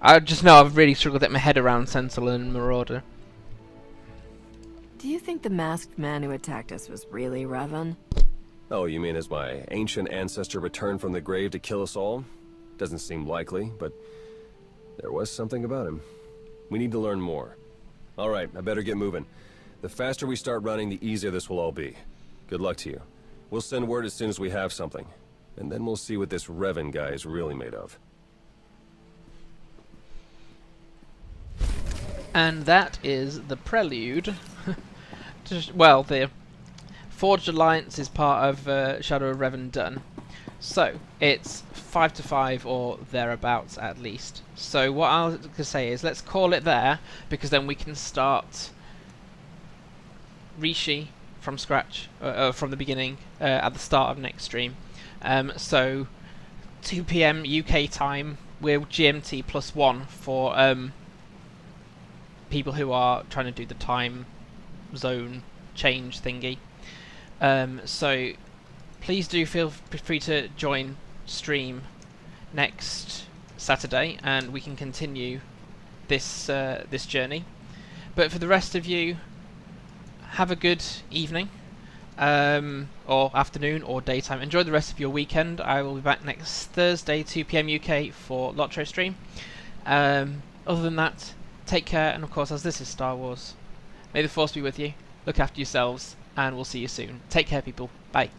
I just know I've really struggled to get my head around Sentinel and Marauder. Do you think the masked man who attacked us was really Revan? Oh, you mean as my ancient ancestor returned from the grave to kill us all? Doesn't seem likely, but there was something about him. We need to learn more. Alright, I better get moving. The faster we start running, the easier this will all be. Good luck to you. We'll send word as soon as we have something. And then we'll see what this Revan guy is really made of. And that is the prelude. Well, the Forged Alliance is part of Shadow of Revan done. So, it's 5 to 5 or thereabouts at least. So what I was going to say is, let's call it there, because then we can start Rishi from scratch, from the beginning, at the start of next stream. So, 2 PM UK time, we're GMT +1 for people who are trying to do the time zone change thingy. So please do feel free to join stream next Saturday, and we can continue this this journey. But for the rest of you, have a good evening, or afternoon, or daytime. Enjoy the rest of your weekend. I will be back next Thursday, 2 PM UK for Lotro stream. Other than that, take care, and of course, as this is Star Wars, may the Force be with you. Look after yourselves, and we'll see you soon. Take care, people. Bye.